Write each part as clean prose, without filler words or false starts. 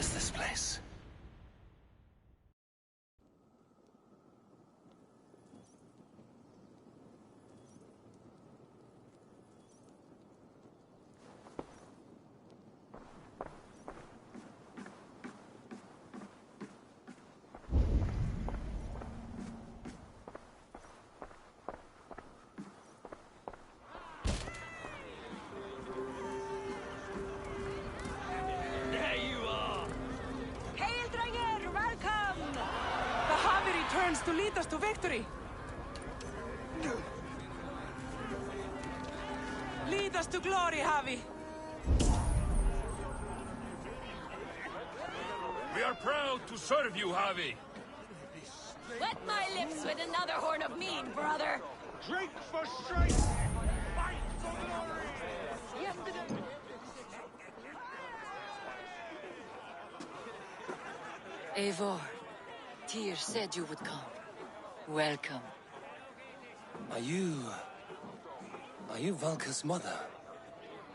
is this place? To lead us to victory. Lead us to glory, Javi. We are proud to serve you, Javi. Wet my lips with another horn of mead, brother. Drink for strength. Fight for glory. Yesterday. Eivor, Tyr said you would come. Welcome. Are you Valka's mother?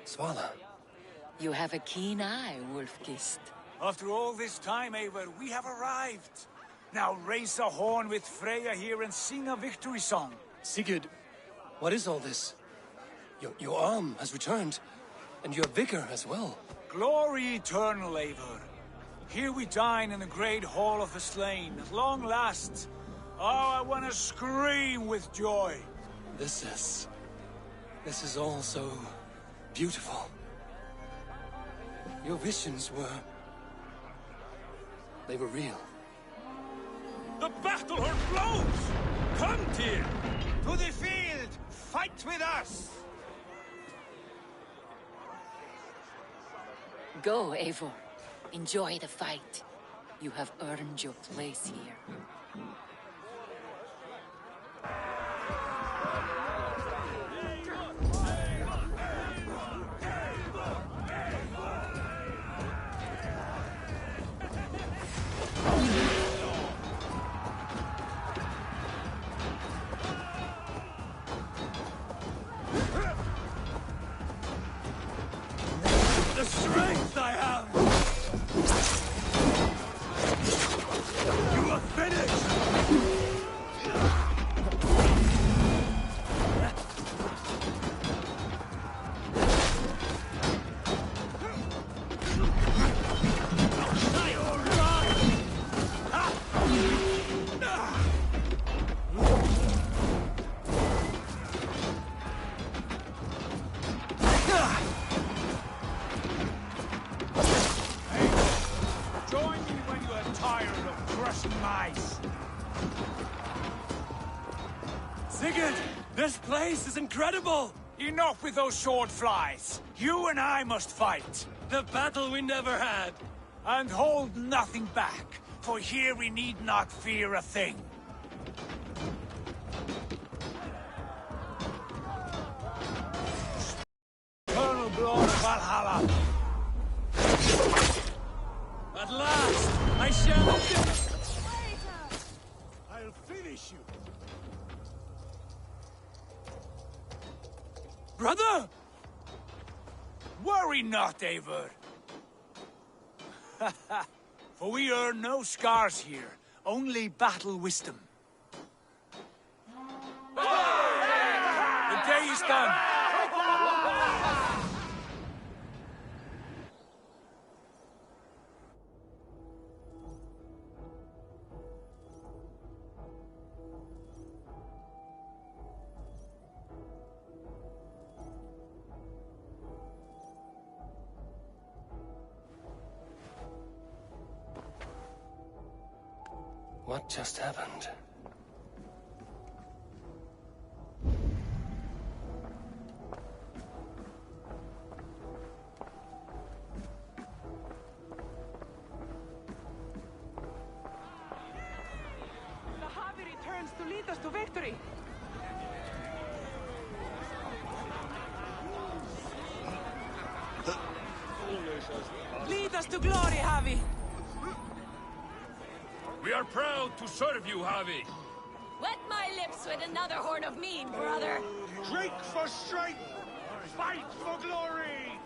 Svala? You have a keen eye, Wolfgist. After all this time, Eivor, we have arrived. Now raise a horn with Freya here and sing a victory song. Sigurd, what is all this? Your arm has returned, and your vigor as well. Glory eternal, Eivor. Here we dine in the great hall of the slain, at long last. Oh, I want to scream with joy. This is all so beautiful. Your visions they were real. The battle horn blows! Come, Tyr! To the field! Fight with us! Go, Eivor. Enjoy the fight. You have earned your place here. The strength I have! You are finished! Sigurd! This place is incredible! Enough with those sword flies! You and I must fight! The battle we never had! And hold nothing back, for here we need not fear a thing. Eternal blood of Valhalla! At last! I shall... I'll finish you! Brother! Worry not, Eivor. For we earn no scars here, only battle wisdom. The day is done. What just happened? The Javi returns to lead us to victory. Lead us to glory, Javi. We are proud to serve you, Javi. Wet my lips with another horn of mead, brother. Drink for strength. Fight for glory.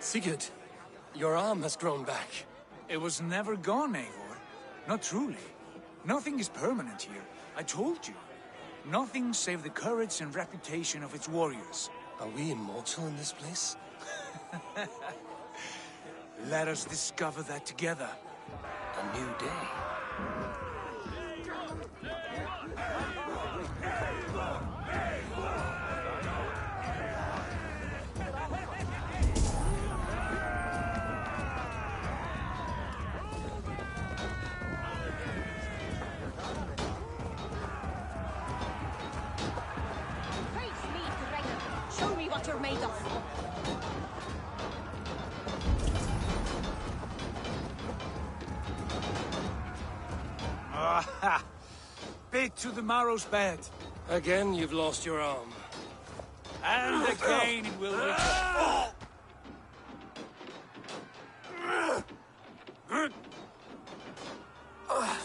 Sigurd, your arm has grown back. It was never gone, Eivor. Not truly. Nothing is permanent here. I told you. Nothing save the courage and reputation of its warriors. Are we immortal in this place? Let us discover that together. A new day. Praise me, Gregor. Show me what you're made of. Ah, bit to the marrow's bed. Again, you've lost your arm. And again it will return.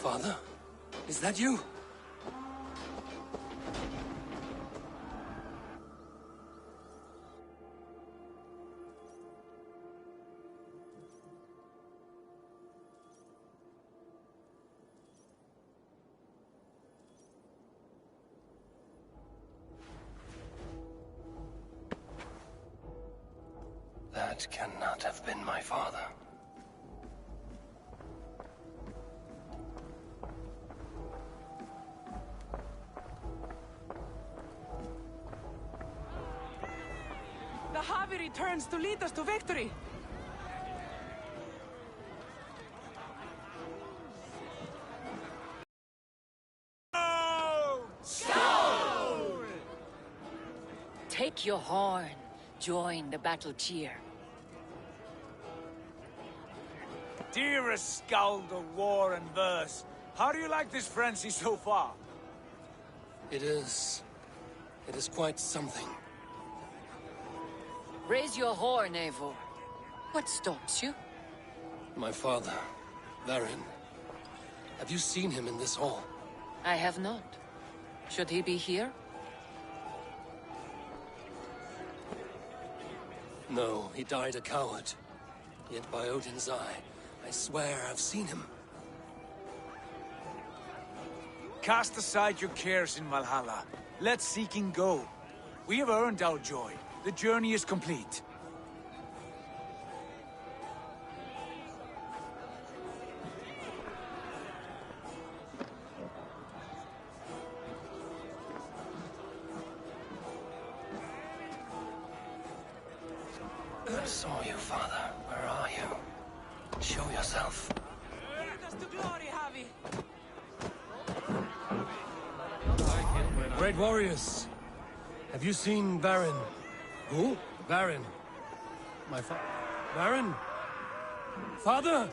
Father? Is that you? That cannot have been my father. The Javi returns to lead us to victory. Take your horn. Join the battle cheer. Dearest skald of war and verse, how do you like this frenzy so far? It is quite something. Raise your horn, Eivor. What stops you? My father, Varin. Have you seen him in this hall? I have not. Should he be here? No, he died a coward. Yet by Odin's eye, I swear I've seen him. Cast aside your cares in Valhalla. Let seeking go. We have earned our joy. The journey is complete. I saw you, Father. Where are you? Show yourself. Lead us to glory, Javi. Great warriors. Have you seen Varin? Who? Varin. My Varin? Father?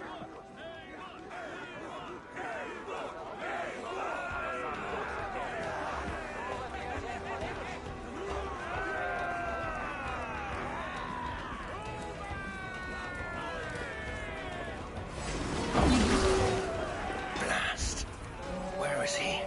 Blast. Where is he?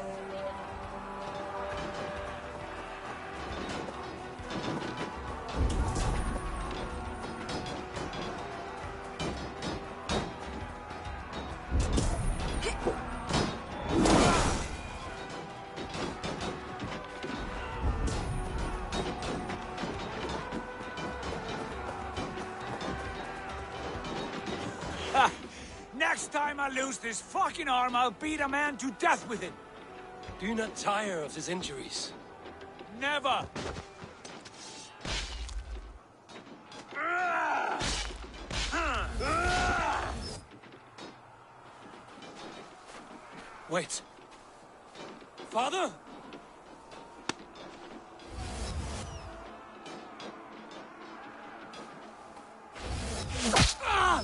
Next time I lose this fucking arm, I'll beat a man to death with it. Do you not tire of his injuries? Never! Wait. Father? Ah!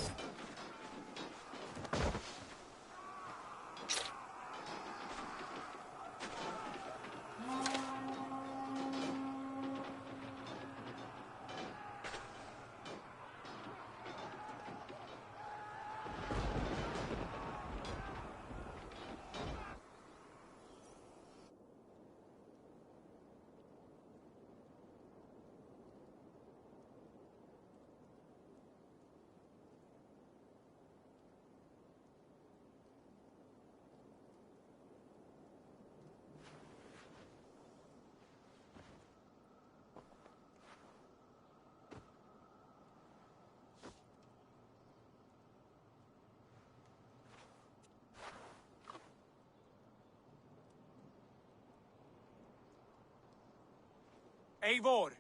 Eivor,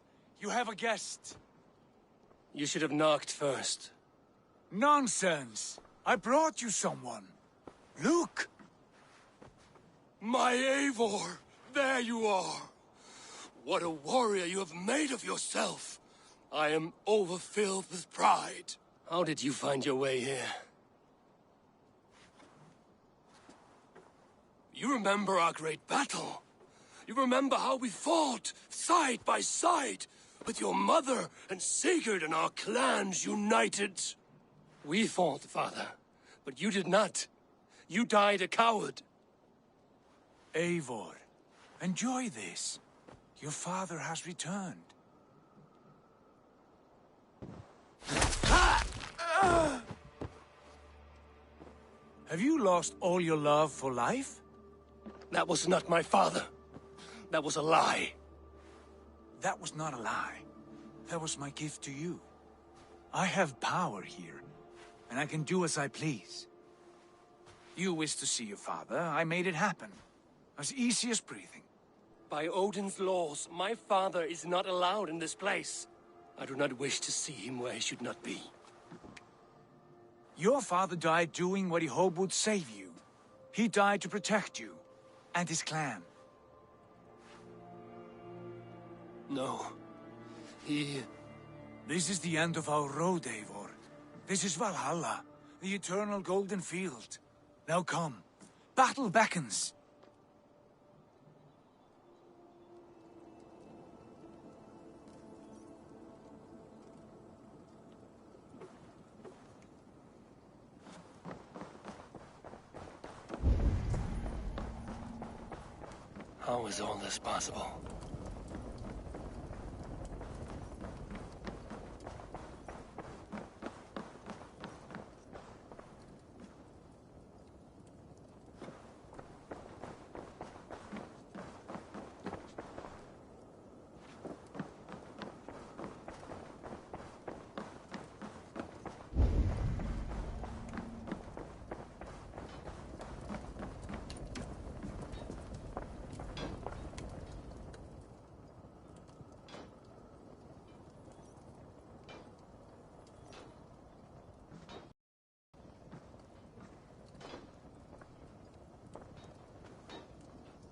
you have a guest. You should have knocked first. Nonsense! I brought you someone. Look! My Eivor! There you are! What a warrior you have made of yourself! I am overfilled with pride. How did you find your way here? You remember our great battle? You remember how we fought, side by side, with your mother and Sigurd and our clans united? We fought, father, but you did not. You died a coward. Eivor, enjoy this. Your father has returned. Have you lost all your love for life? That was not my father. That was a lie. That was not a lie. That was my gift to you. I have power here, and I can do as I please. You wish to see your father, I made it happen. As easy as breathing. By Odin's laws, my father is not allowed in this place. I do not wish to see him where he should not be. Your father died doing what he hoped would save you. He died to protect you, and his clan. No. This is the end of our road, Eivor. This is Valhalla, the eternal golden field. Now come. Battle beckons. How is all this possible?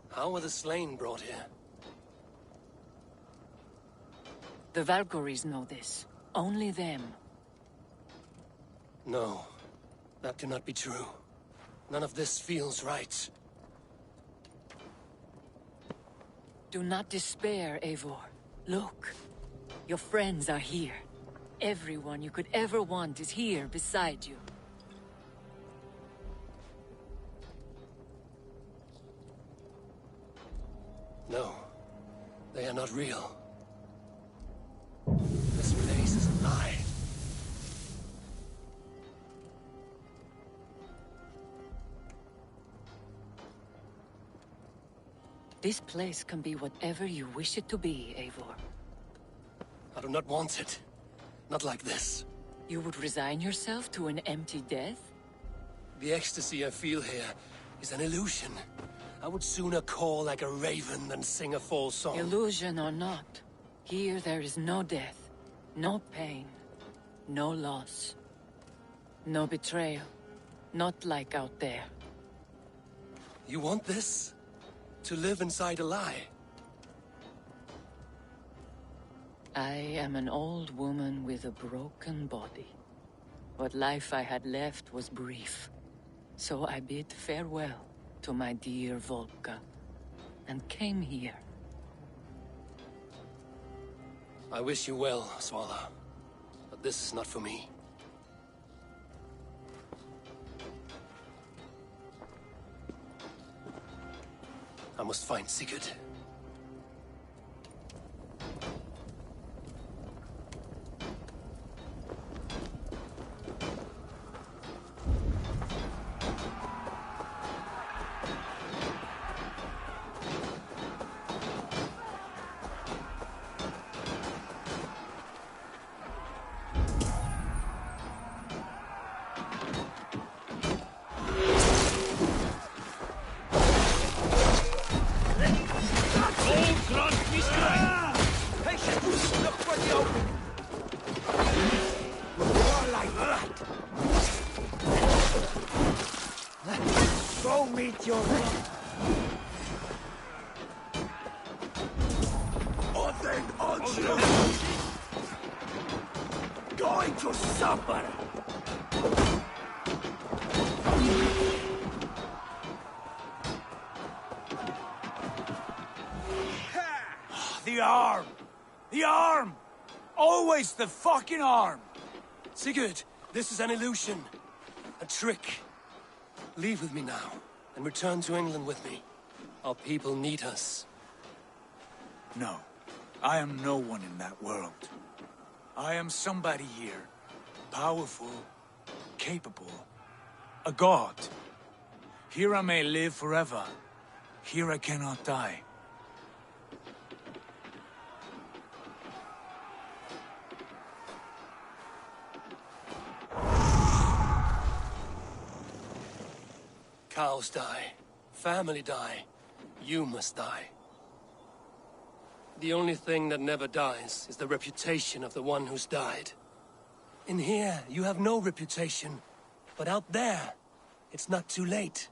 How were the slain brought here? The Valkyries know this. Only them. No, that cannot be true. None of this feels right. Do not despair, Eivor. Look. Your friends are here. Everyone you could ever want is here beside you. No, they are not real. This place is a lie. This place can be whatever you wish it to be, Eivor. I do not want it. Not like this. You would resign yourself to an empty death? The ecstasy I feel here is an illusion. I would sooner call like a raven than sing a false song. Illusion or not, here there is no death, no pain, no loss, no betrayal. Not like out there. You want this? To live inside a lie? I am an old woman with a broken body. What life I had left was brief. So I bid farewell to my dear Volka, and came here. I wish you well, Svala. But this is not for me. I must find Sigurd. Go meet your... Nothing on you! Going to suffer! The arm! The arm! Always the fucking arm! Sigurd, this is an illusion. A trick. Leave with me now, and return to England with me. Our people need us. No. I am no one in that world. I am somebody here. Powerful. Capable. A god. Here I may live forever. Here I cannot die. Cows die. Family die. You must die. The only thing that never dies is the reputation of the one who's died. In here, you have no reputation. But out there, it's not too late.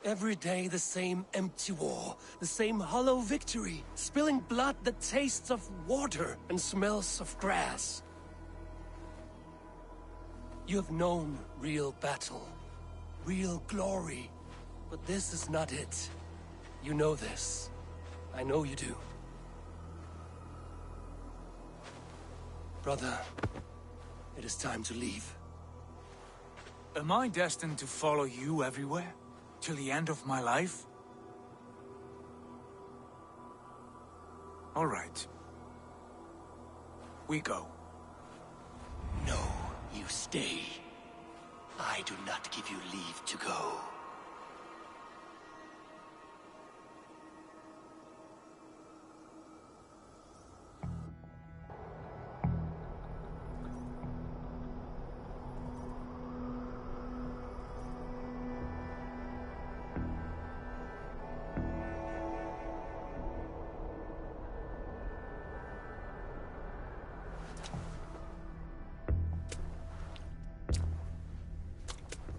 Every day the same empty war, the same hollow victory, spilling blood that tastes of water and smells of grass. You have known real battle, real glory, but this is not it. You know this. I know you do. Brother, it is time to leave. Am I destined to follow you everywhere? Till the end of my life? All right. We go. No, you stay. I do not give you leave to go.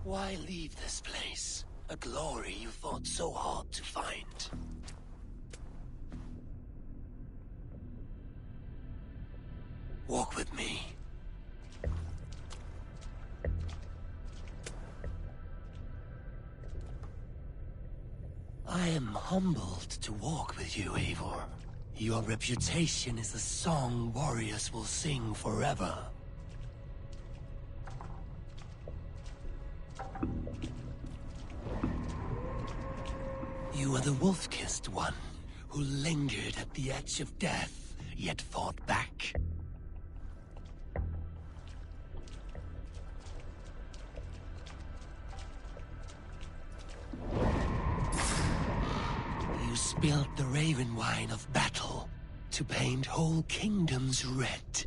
Why leave this place? A glory you fought so hard to find. Walk with me. I am humbled to walk with you, Eivor. Your reputation is a song warriors will sing forever. You are the wolf-kissed one, who lingered at the edge of death, yet fought back. You spilled the raven wine of battle to paint whole kingdoms red.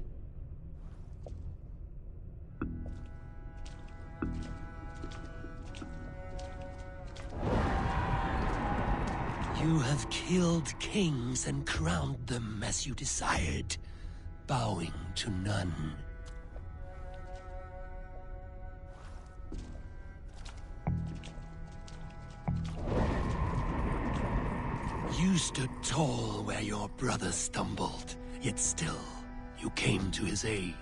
You have killed kings and crowned them as you desired, bowing to none. You stood tall where your brother stumbled, yet still you came to his aid.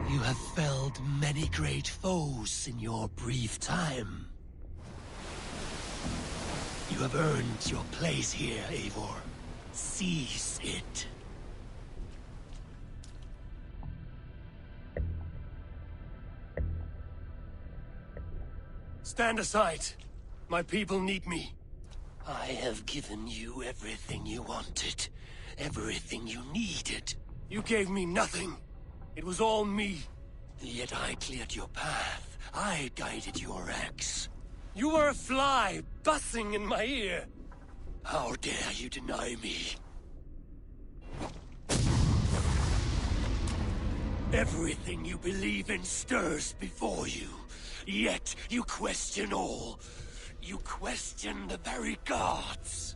You have felled many great foes in your brief time. You have earned your place here, Eivor. Seize it. Stand aside. My people need me. I have given you everything you wanted, everything you needed. You gave me nothing. It was all me. Yet I cleared your path. I guided your axe. You were a fly, buzzing in my ear. How dare you deny me? Everything you believe in stirs before you. Yet you question all. You question the very gods.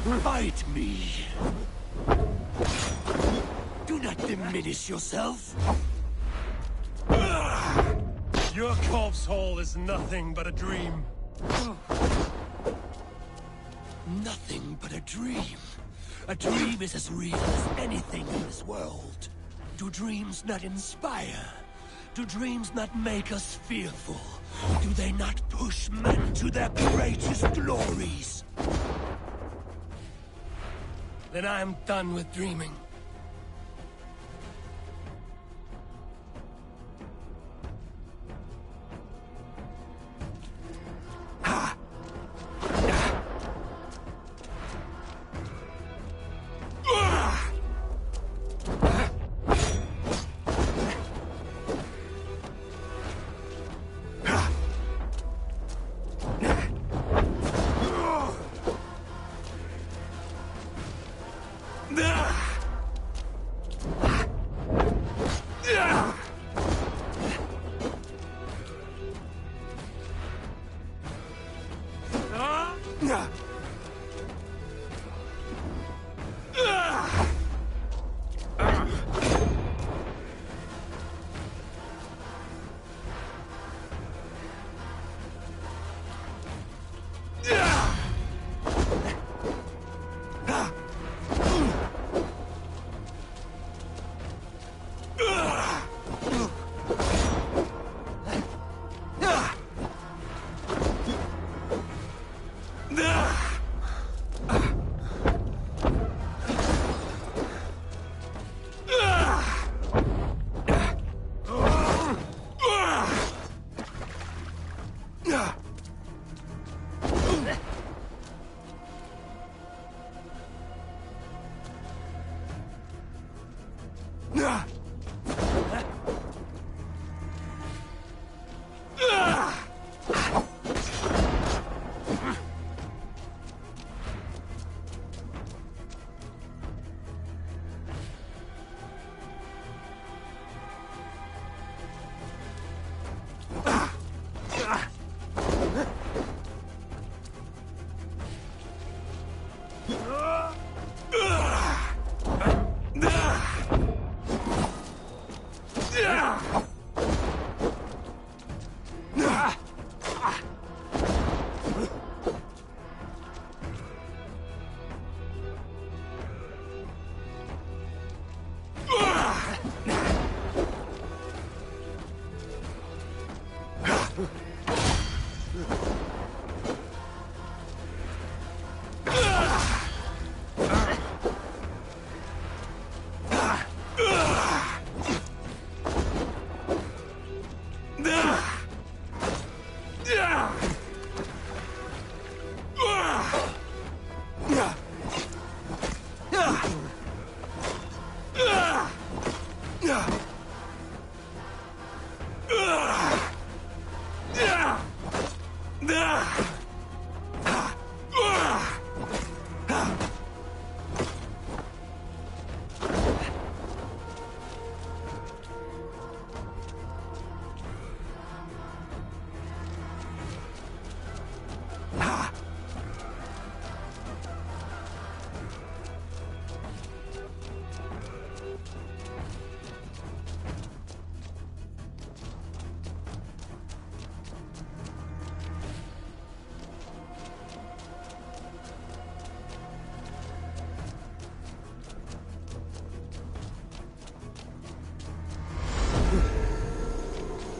Fight me. Do not diminish yourself. Your corpse hole is nothing but a dream. Nothing but a dream. A dream is as real as anything in this world. Do dreams not inspire? Do dreams not make us fearful? Do they not push men to their greatest glories? Then I am done with dreaming.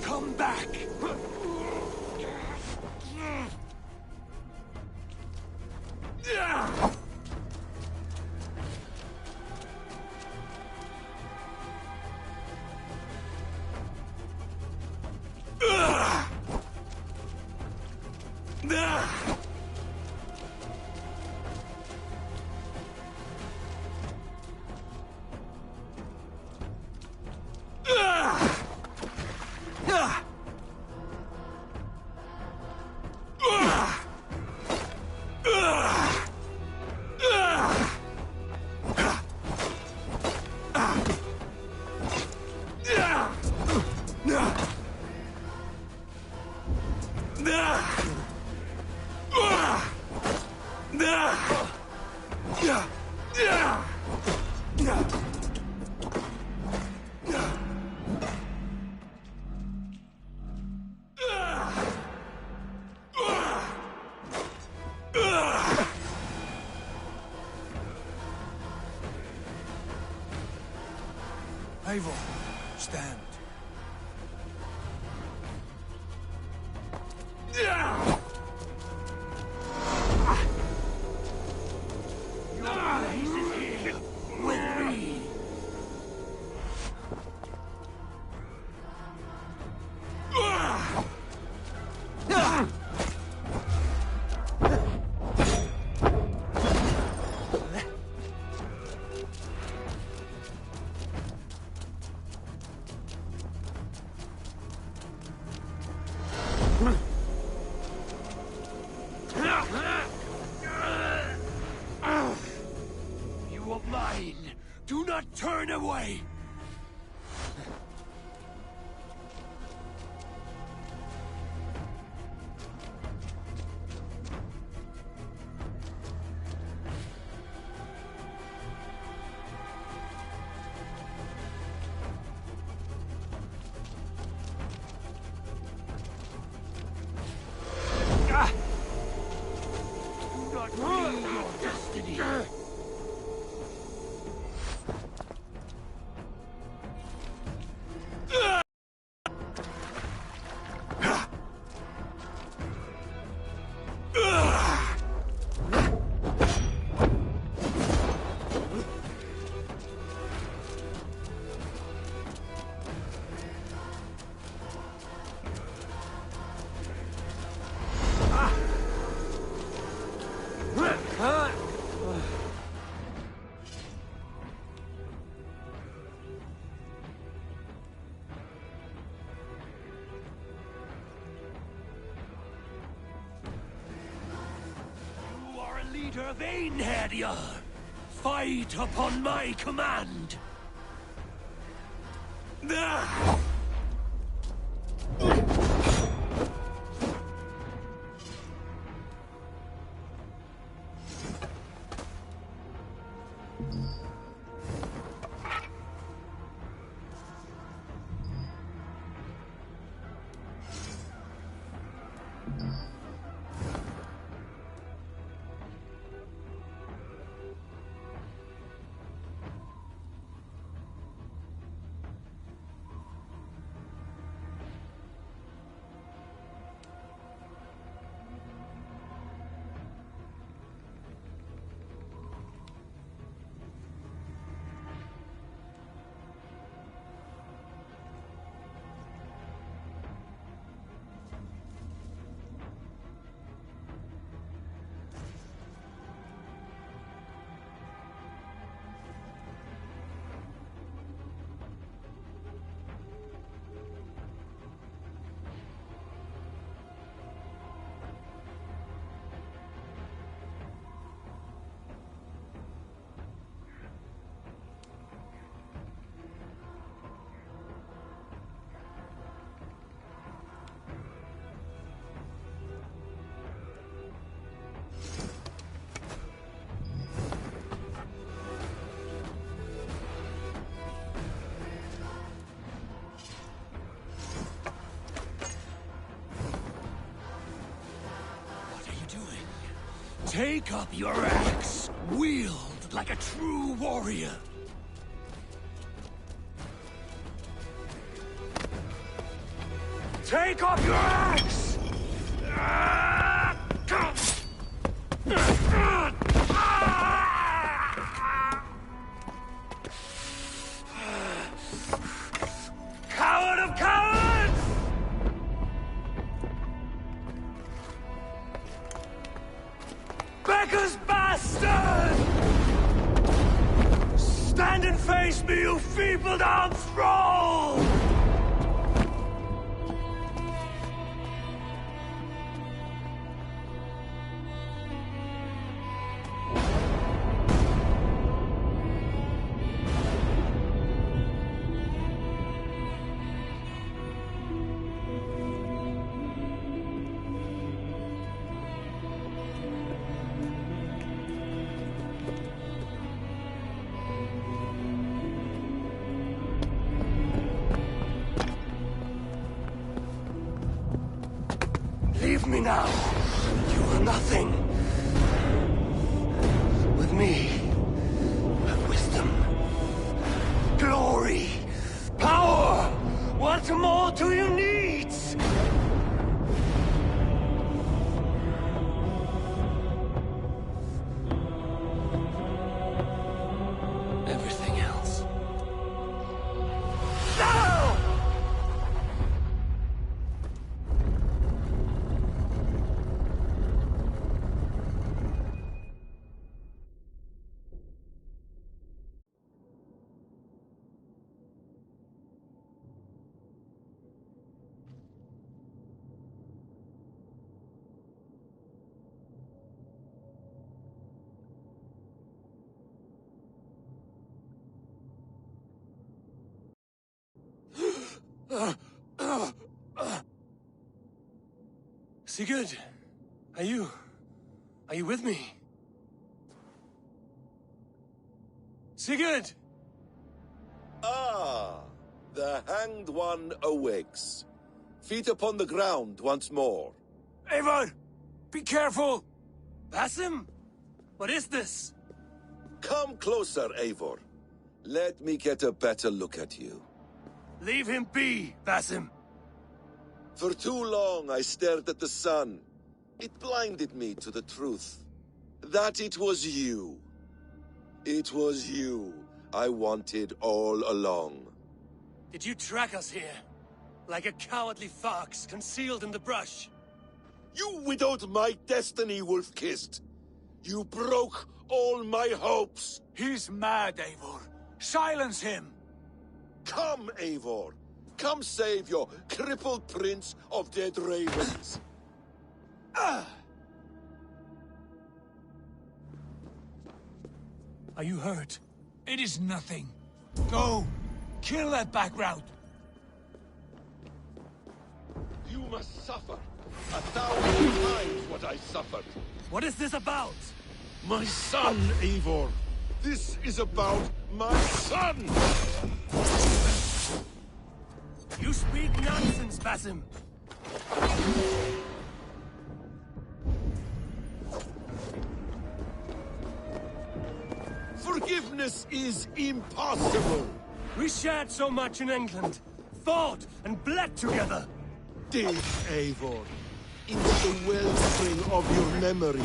Come back! Eivor, stand. You are mine. Do not turn away. Do not ruin your destiny. You are a leader of Einherjar. Fight upon my command. Take up your axe, wield like a true warrior. Take up your axe! Coward of cowards! Becca's bastard! Stand and face me, you feeble-armed thrall! now. You are nothing. With me, have wisdom, glory, power. What more do you need? Everything else. No! Sigurd, are you with me? Sigurd! Ah, the hanged one awakes. Feet upon the ground once more. Eivor! Be careful! Basim? What is this? Come closer, Eivor. Let me get a better look at you. Leave him be, Basim. For too long I stared at the sun. It blinded me to the truth. That it was you. It was you I wanted all along. Did you track us here? Like a cowardly fox concealed in the brush? You widowed my destiny, Wolf-Kissed. You broke all my hopes. He's mad, Eivor. Silence him! Come, Eivor. Come save your crippled prince of dead ravens. Are you hurt? It is nothing. Go! Kill that background! You must suffer 1,000 times what I suffered. What is this about? My son, Eivor. This is about my son! You speak nonsense, Basim. Forgiveness is impossible. We shared so much in England, fought and bled together. Dig, Eivor, into the wellspring of your memory.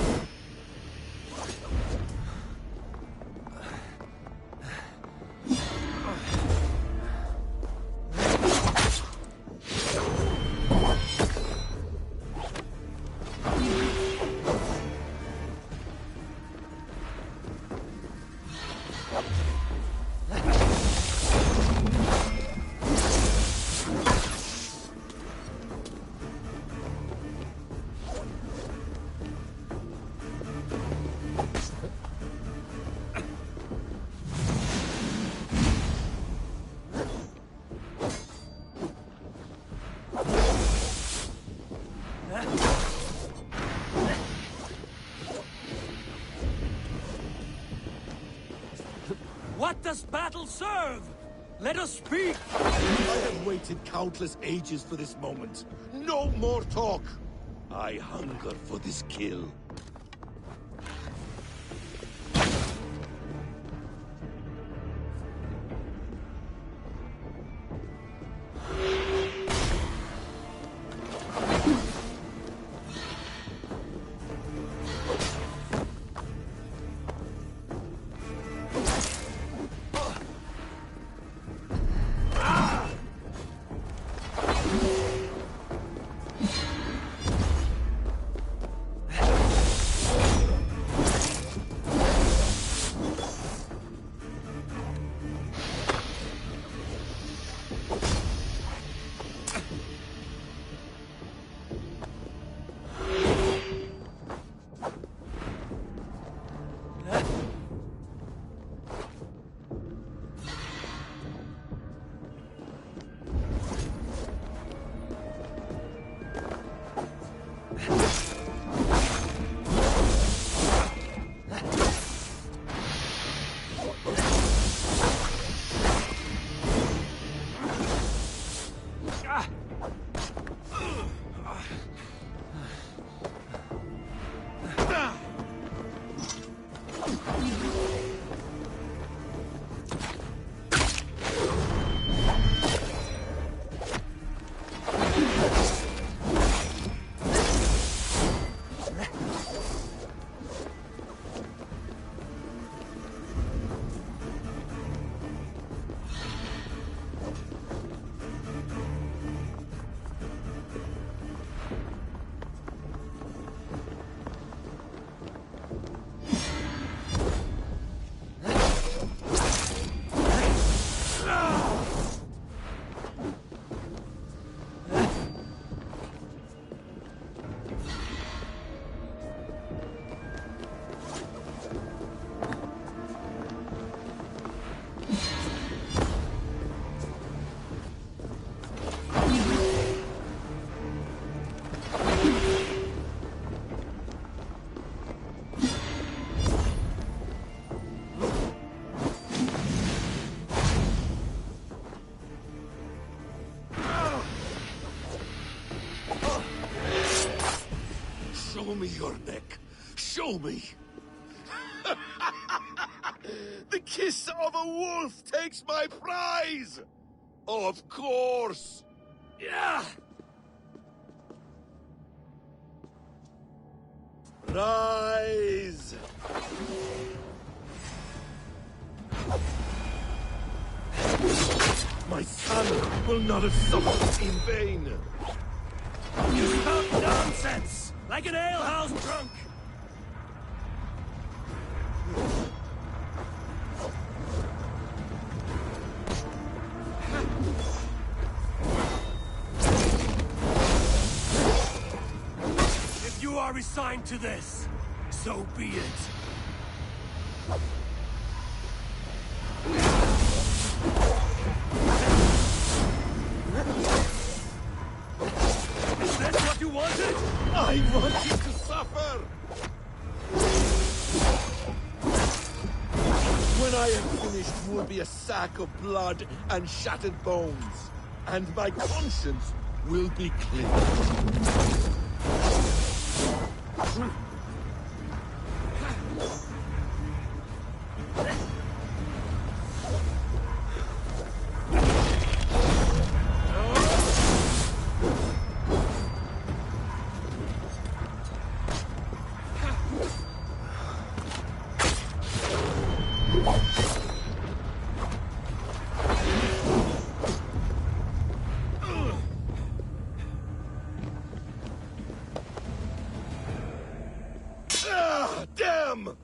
What does battle serve? Let us speak! I have waited countless ages for this moment. No more talk! I hunger for this kill. me your neck. Show me. The kiss of a wolf takes my prize! Of course! Yeah! Rise! My son will not have suffered in vain! You spout nonsense! Like an alehouse drunk! If you are resigned to this, so be it. Is this what you wanted? I want you to suffer! When I am finished, you will be a sack of blood and shattered bones. And my conscience will be clear. Damn!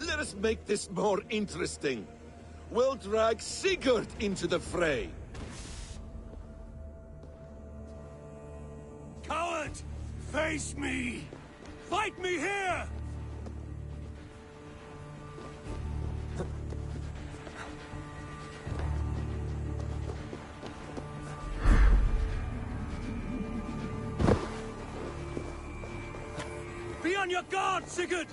Let us make this more interesting. We'll drag Sigurd into the fray. Coward! Face me! Fight me here! Be on your guard, Sigurd!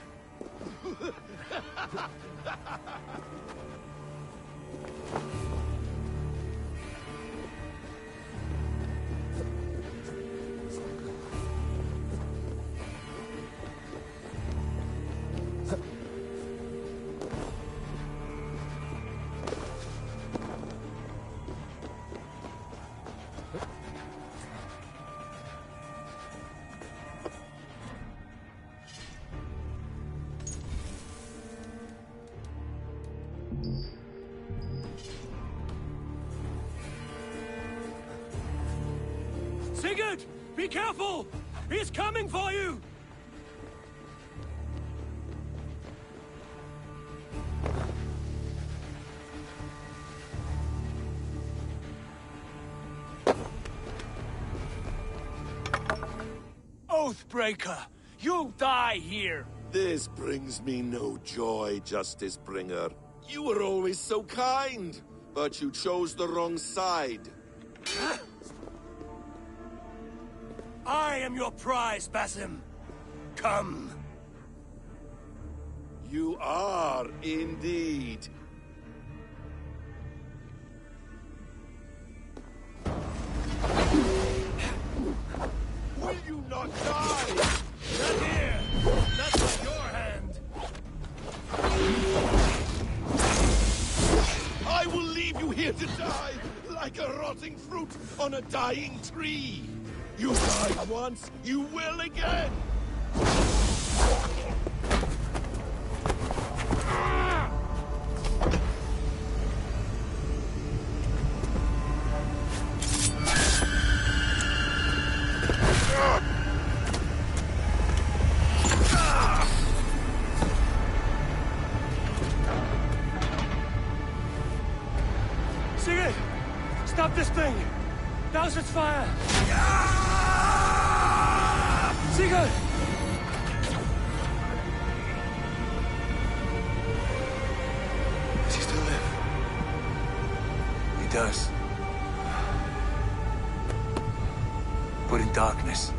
Sigurd! Be careful! He's coming for you! Oathbreaker! You'll die here! This brings me no joy, Justice Bringer. You were always so kind, but you chose the wrong side. I am your prize, Basim. Come. You are indeed. Will you not die? Not here! Not by your hand! I will leave you here to die, like a rotting fruit on a dying tree. You died once, you will again! Sigurd! Stop this thing! Douse its fire! Sigurd! Does he still live? He does. But in darkness.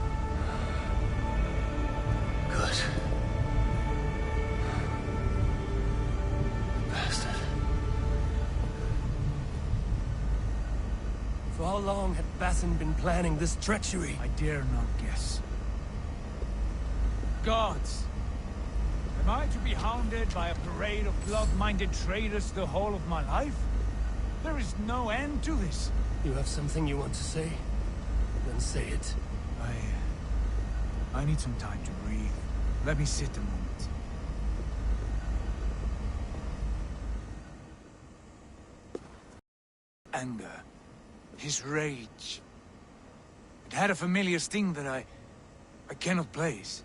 Good. Bastard. For how long had Basim been planning this treachery? I dare not guess. gods! Am I to be hounded by a parade of blood-minded traitors the whole of my life? There is no end to this. You have something you want to say? Then say it. I need some time to breathe. Let me sit a moment. Anger. His rage. It had a familiar sting that I cannot place.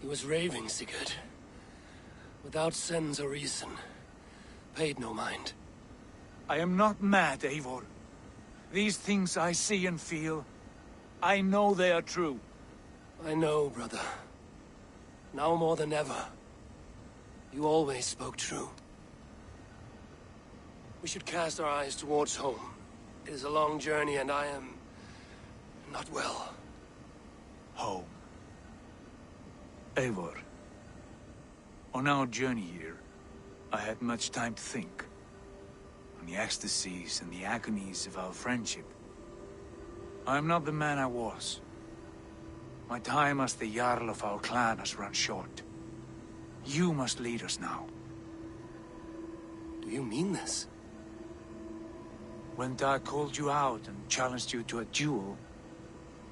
He was raving, Sigurd. Without sense or reason. Paid no mind. I am not mad, Eivor. These things I see and feel, I know they are true. I know, brother. Now more than ever. You always spoke true. We should cast our eyes towards home. It is a long journey and I am... not well. Home. Eivor. On our journey here, I had much time to think. On the ecstasies and the agonies of our friendship. I am not the man I was. My time as the Jarl of our clan has run short. You must lead us now. Do you mean this? When Dag called you out and challenged you to a duel,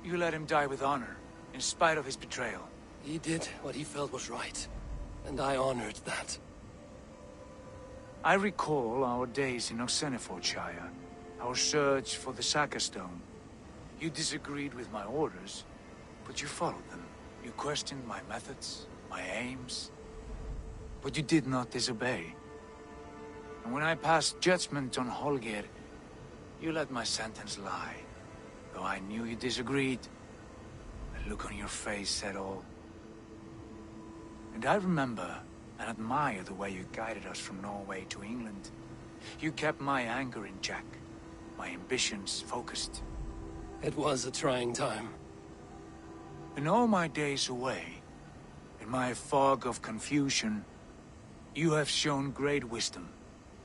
you let him die with honor, in spite of his betrayal. He did what he felt was right, and I honored that. I recall our days in Oxenfordshire, our search for the Saka Stone. You disagreed with my orders, but you followed them. You questioned my methods, my aims, but you did not disobey. And when I passed judgment on Holger, you let my sentence lie. Though I knew you disagreed, the look on your face said all. And I remember and admire the way you guided us from Norway to England. You kept my anger in check, my ambitions focused. It was a trying time. In all my days away, in my fog of confusion, you have shown great wisdom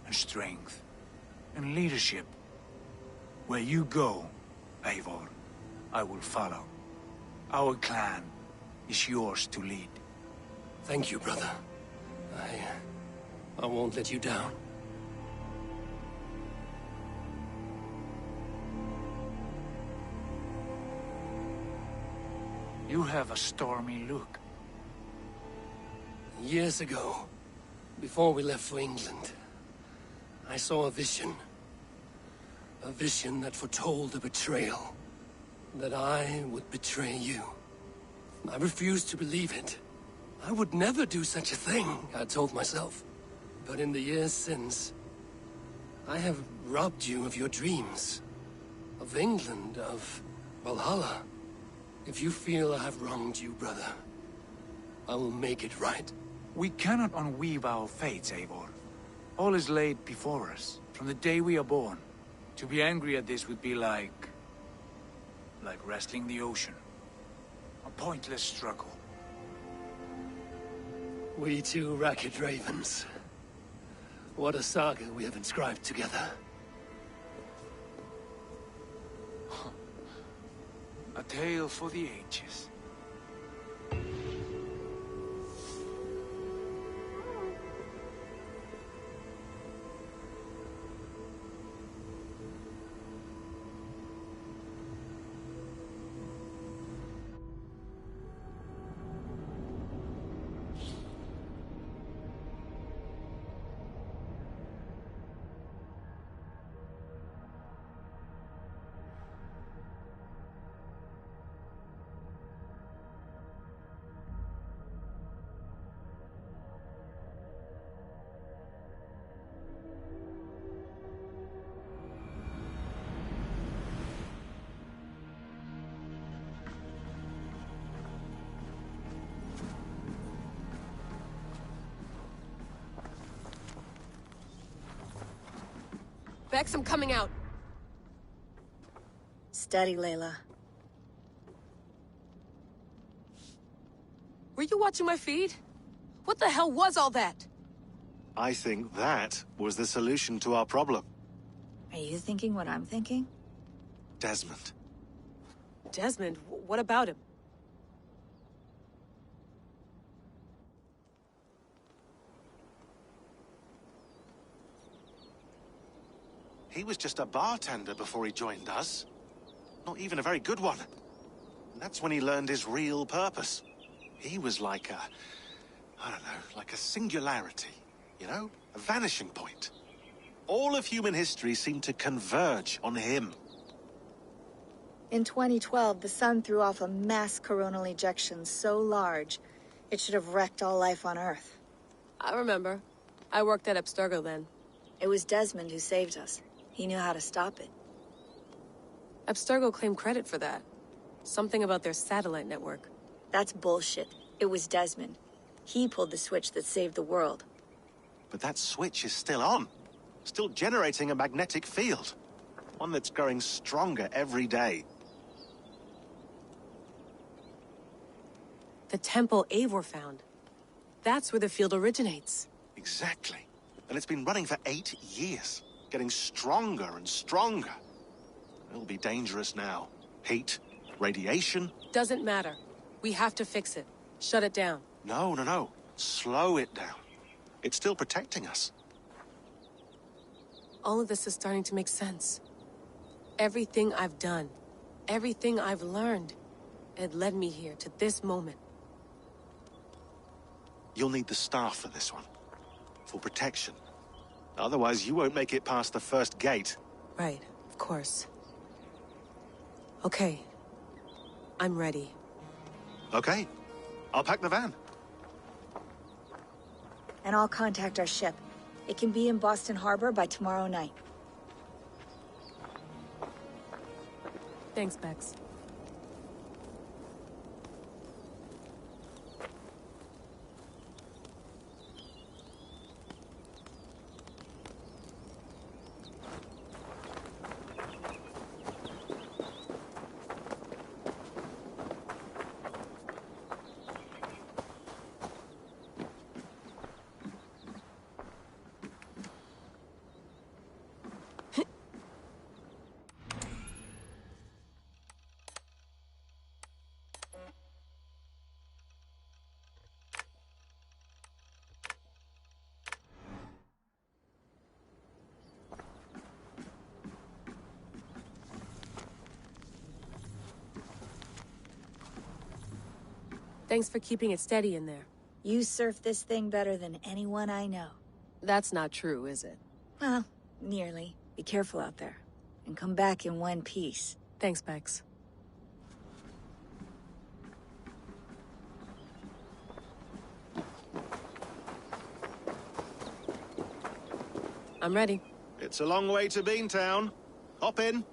and strength and leadership. Where you go, Eivor, I will follow. Our clan is yours to lead. Thank you, brother. I won't let you down. You have a stormy look. Years ago, before we left for England, I saw a vision. A vision that foretold a betrayal. That I would betray you. I refused to believe it. I would never do such a thing, I told myself. But in the years since, I have robbed you of your dreams. Of England, of Valhalla. If you feel I have wronged you, brother, I will make it right. We cannot unweave our fates, Eivor. All is laid before us, from the day we are born. To be angry at this would be like wrestling the ocean. A pointless struggle. We two ragged ravens. What a saga we have inscribed together. A tale for the ages. Bex, I'm coming out. Steady, Layla. Were you watching my feed? What the hell was all that? I think that was the solution to our problem. Are you thinking what I'm thinking? Desmond. Desmond, what about him? He was just a bartender before he joined us. Not even a very good one. And that's when he learned his real purpose. He was like a... I don't know, like a singularity, you know? A vanishing point. All of human history seemed to converge on him. In 2012, the sun threw off a mass coronal ejection so large, it should have wrecked all life on Earth. I remember. I worked at Abstergo then. It was Desmond who saved us. He knew how to stop it. Abstergo claimed credit for that. Something about their satellite network. That's bullshit. It was Desmond. He pulled the switch that saved the world. But that switch is still on. Still generating a magnetic field. One that's growing stronger every day. The temple Eivor found. That's where the field originates. Exactly. And it's been running for 8 years. Getting stronger and stronger. It'll be dangerous now. Heat, radiation. Doesn't matter. We have to fix it. Shut it down. No. Slow it down. It's still protecting us. All of this is starting to make sense. Everything I've done, everything I've learned, it led me here to this moment. You'll need the staff for this one. For protection. Otherwise, you won't make it past the first gate. Right, of course. Okay. I'm ready. Okay. I'll pack the van. And I'll contact our ship. It can be in Boston Harbor by tomorrow night. Thanks, Bex. Thanks for keeping it steady in there. You surf this thing better than anyone I know. That's not true, is it? Well, nearly. Be careful out there. And come back in one piece. Thanks, Bex. I'm ready. It's a long way to Beantown. Hop in.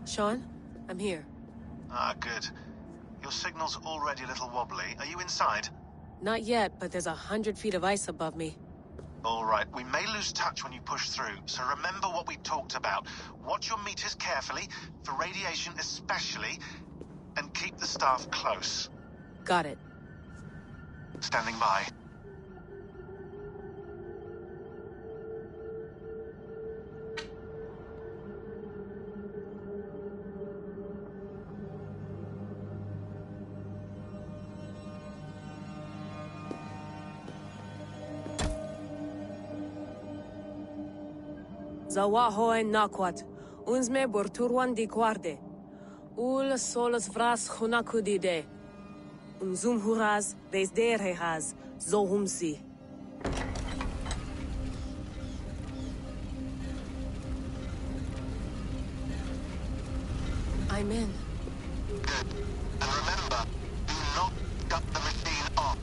Sean, I'm here. Ah, good. Your signal's already a little wobbly. Are you inside? Not yet, but there's 100 feet of ice above me. All right, we may lose touch when you push through, so remember what we talked about. Watch your meters carefully, for radiation especially, and keep the staff close. Got it. Standing by. Zawaho en nakwat, unsme borturwan di guarde. Ul solos vras hunakudide. Unzum huraz, desderehaz, zohumsi. I'm in. Good. And remember, do not cut the machine off.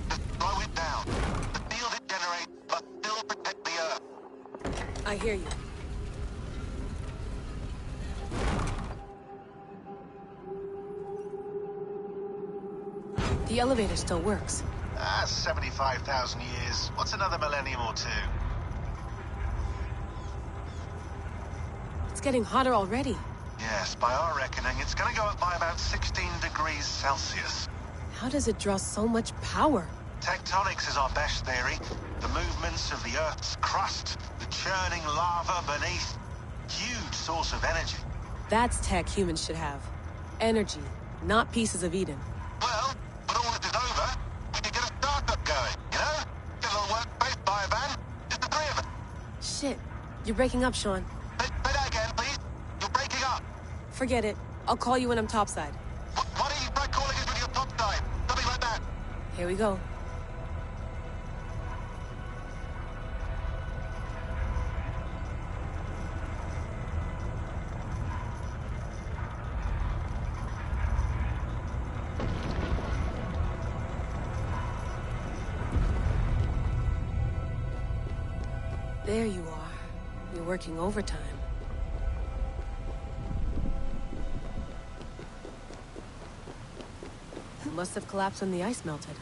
Just slow it down. The field it generates must still protect the Earth. I hear you. The elevator still works. 75,000 years. What's another millennium or two? It's getting hotter already. Yes, by our reckoning, it's gonna go up by about 16 degrees Celsius. How does it draw so much power? Tectonics is our best theory. The movements of the Earth's crust, the churning lava beneath. Huge source of energy. That's tech humans should have. Energy, not pieces of Eden. Well, when all this is over, we can get a startup going, you know? Get a little workspace, buy a van, just the three of us. Shit, you're breaking up, Sean. Say that again, please. You're breaking up. Forget it. I'll call you when I'm topside. Why don't you try calling us with your top side? Something like that. Here we go. There you are. You're working overtime. It must have collapsed when the ice melted.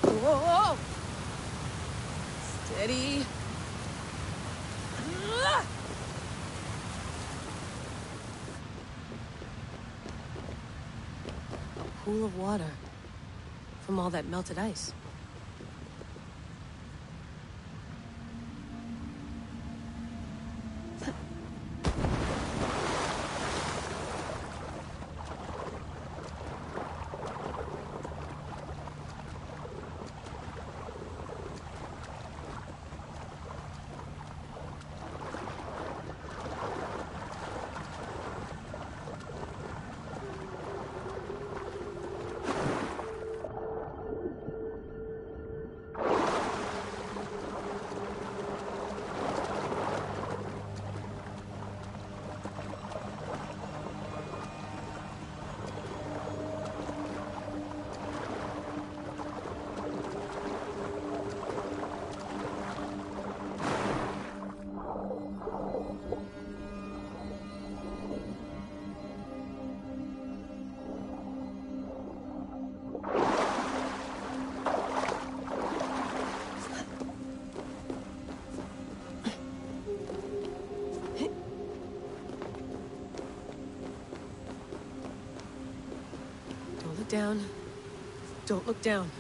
Whoa, whoa! Steady. Ah! A pool of water from all that melted ice. Down. Don't look down.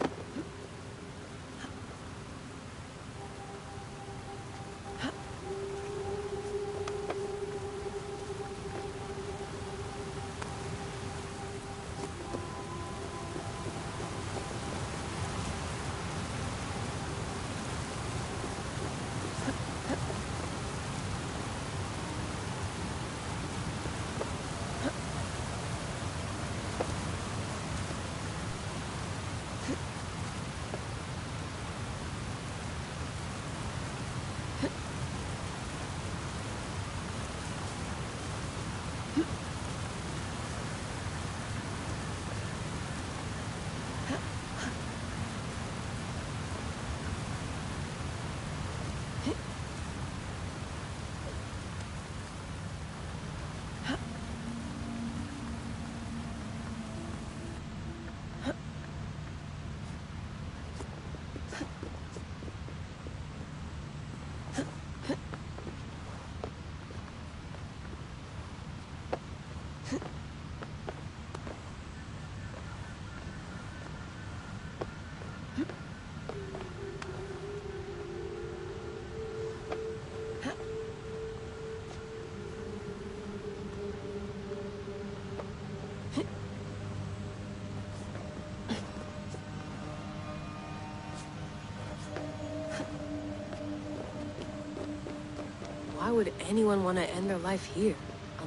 Why would anyone want to end their life here,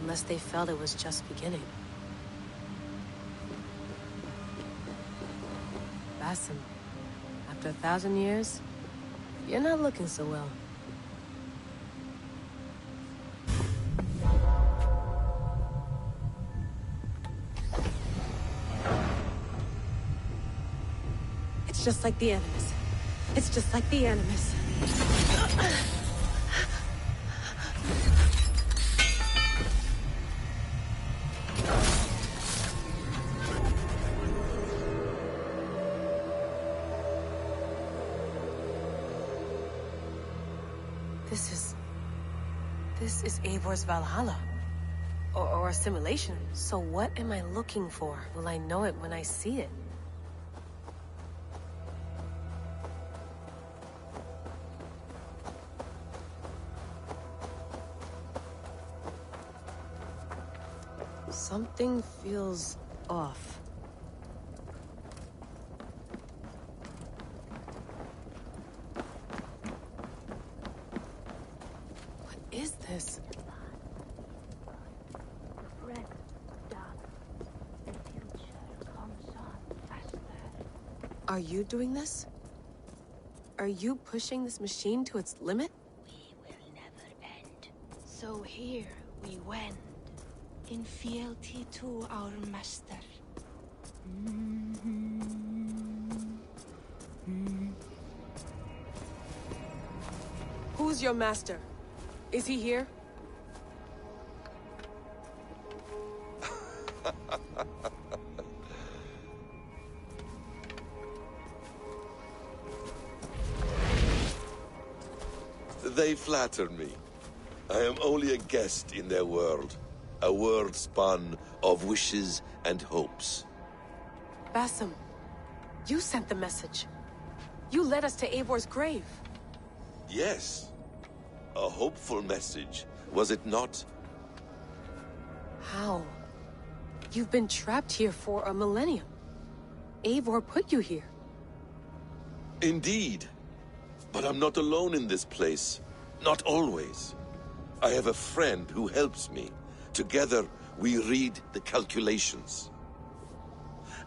unless they felt it was just beginning? Basim, after 1,000 years, you're not looking so well. just like the Animus. It's just like the Animus. This is Eivor's Valhalla. Or a simulation. So what am I looking for? Will I know it when I see it? Something feels off. What is this? Are you doing this? Are you pushing this machine to its limit? We will never end. So here we wend, in fealty to our master. Who's your master? Is he here? They flatter me. I am only a guest in their world. A world spun of wishes and hopes. Basim, you sent the message. You led us to Eivor's grave. Yes. A hopeful message, was it not? How? You've been trapped here for a millennium. Eivor put you here. Indeed. But I'm not alone in this place. Not always. I have a friend who helps me. Together, we read the calculations.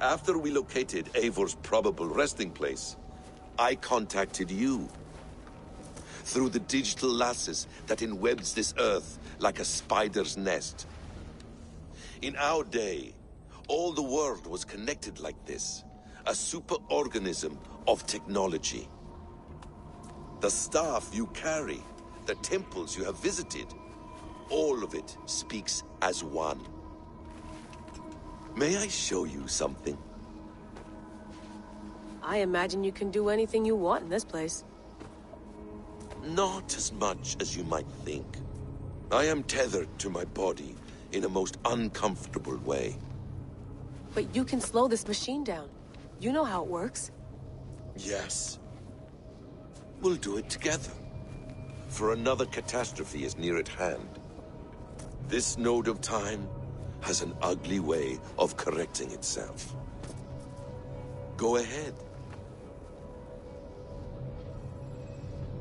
After we located Eivor's probable resting place, I contacted you. Through the digital lasses that enwebs this earth like a spider's nest. In our day, all the world was connected like this. A superorganism of technology. The staff you carry, the temples you have visited, all of it speaks as one. May I show you something? I imagine you can do anything you want in this place. Not as much as you might think. I am tethered to my body in a most uncomfortable way. But you can slow this machine down. You know how it works. Yes. We'll do it together. For another catastrophe is near at hand. This node of time has an ugly way of correcting itself. Go ahead.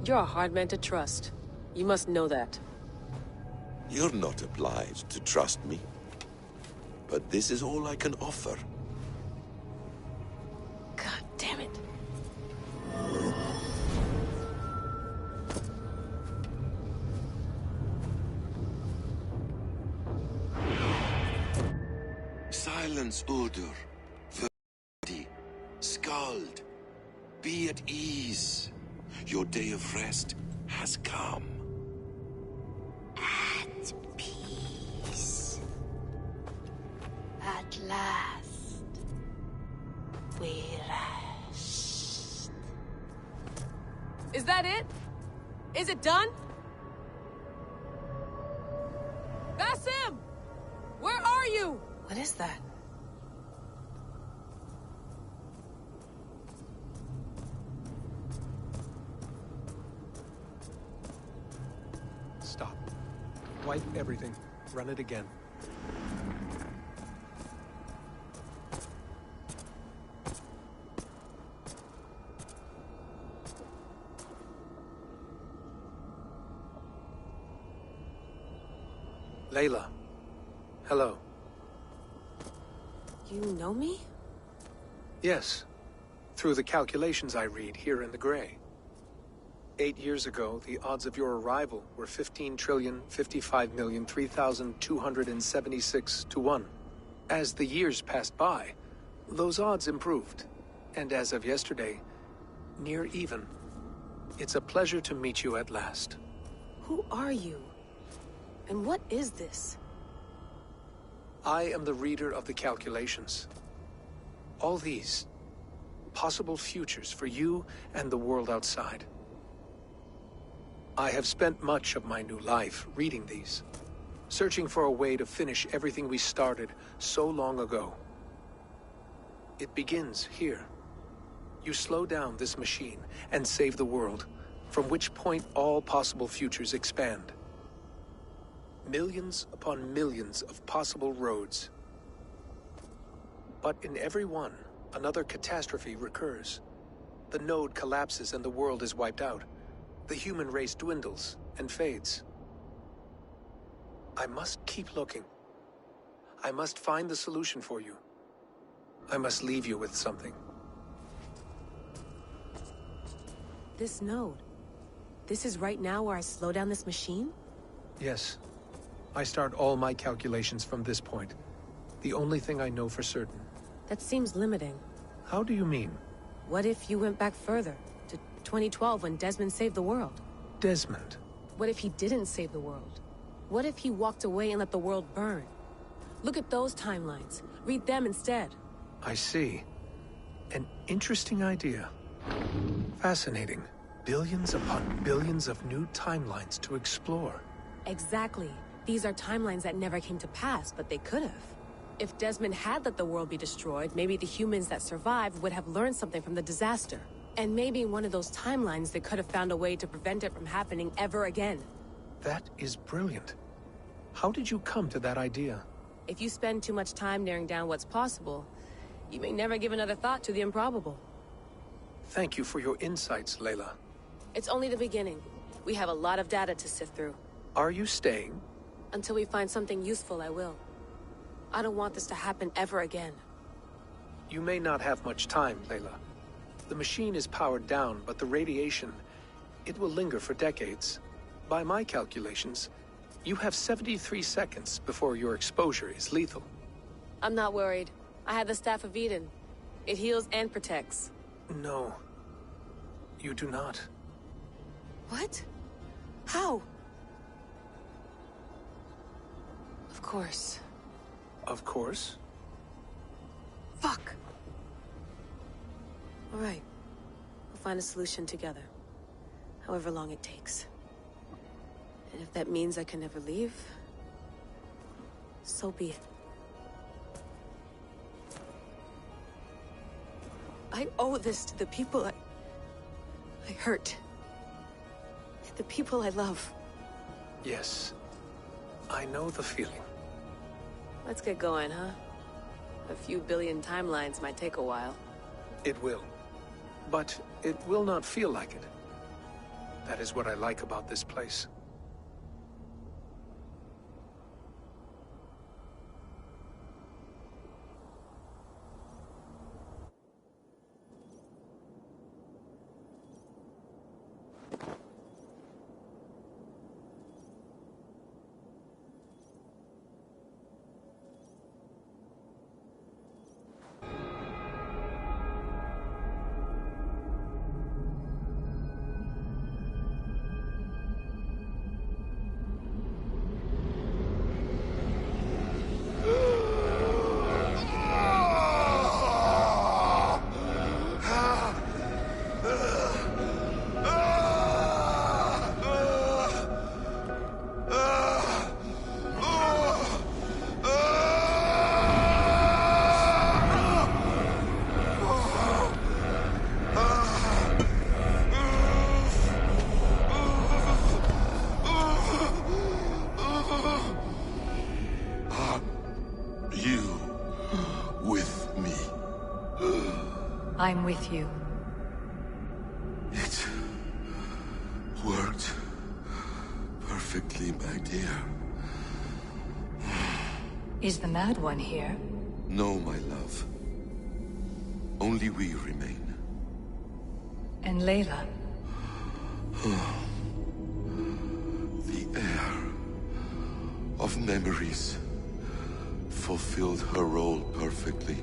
You're a hard man to trust. You must know that. You're not obliged to trust me. But this is all I can offer. God damn it. Silence, Uldur. Verdi. Skald. Be at ease. Your day of rest has come. At peace. At last. We rest. Is that it? Is it done? Basim! Where are you? What is that? Stop. Wipe everything. Run it again. Layla. Hello. You know me? Yes. Through the calculations I read here in the gray. 8 years ago, the odds of your arrival were 15,055,003,276 to 1. As the years passed by, those odds improved. And as of yesterday, near even. It's a pleasure to meet you at last. Who are you? And what is this? I am the reader of the calculations. All these possible futures for you and the world outside. I have spent much of my new life reading these, searching for a way to finish everything we started so long ago. It begins here. You slow down this machine and save the world, from which point all possible futures expand. Millions upon millions of possible roads. But in every one, another catastrophe recurs. The node collapses and the world is wiped out. The human race dwindles and fades. I must keep looking. I must find the solution for you. I must leave you with something. This node. This is right now where I slow down this machine? Yes. I start all my calculations from this point. The only thing I know for certain. That seems limiting. How do you mean? What if you went back further, to 2012 when Desmond saved the world? Desmond? What if he didn't save the world? What if he walked away and let the world burn? Look at those timelines. Read them instead. I see. An interesting idea. Fascinating. Billions upon billions of new timelines to explore. Exactly. These are timelines that never came to pass, but they could have. If Desmond had let the world be destroyed, maybe the humans that survived would have learned something from the disaster. And maybe in one of those timelines they could have found a way to prevent it from happening ever again. That is brilliant. How did you come to that idea? If you spend too much time narrowing down what's possible, you may never give another thought to the improbable. Thank you for your insights, Layla. It's only the beginning. We have a lot of data to sift through. Are you staying? Until we find something useful, I will. I don't want this to happen ever again. You may not have much time, Layla. The machine is powered down, but the radiation, it will linger for decades. By my calculations, you have 73 seconds before your exposure is lethal. I'm not worried. I have the Staff of Eden. It heals and protects. No. You do not. What? How? Of course. Of course? Fuck! All right. We'll find a solution together. However long it takes. And if that means I can never leave, so be it. I owe this to the people I hurt. The people I love. Yes. I know the feeling. Let's get going, huh? A few billion timelines might take a while. It will. But it will not feel like it. That is what I like about this place. I'm with you. It worked perfectly, my dear. Is the Mad One here? No, my love. Only we remain. And Layla? The air of memories fulfilled her role perfectly.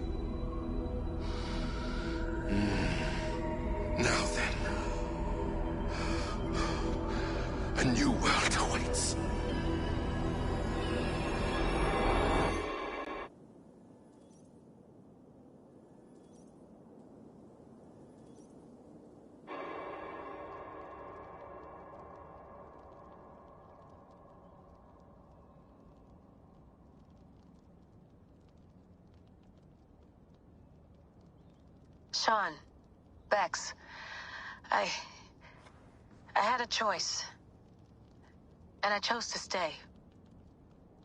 Sean. Bex. I had a choice. And I chose to stay.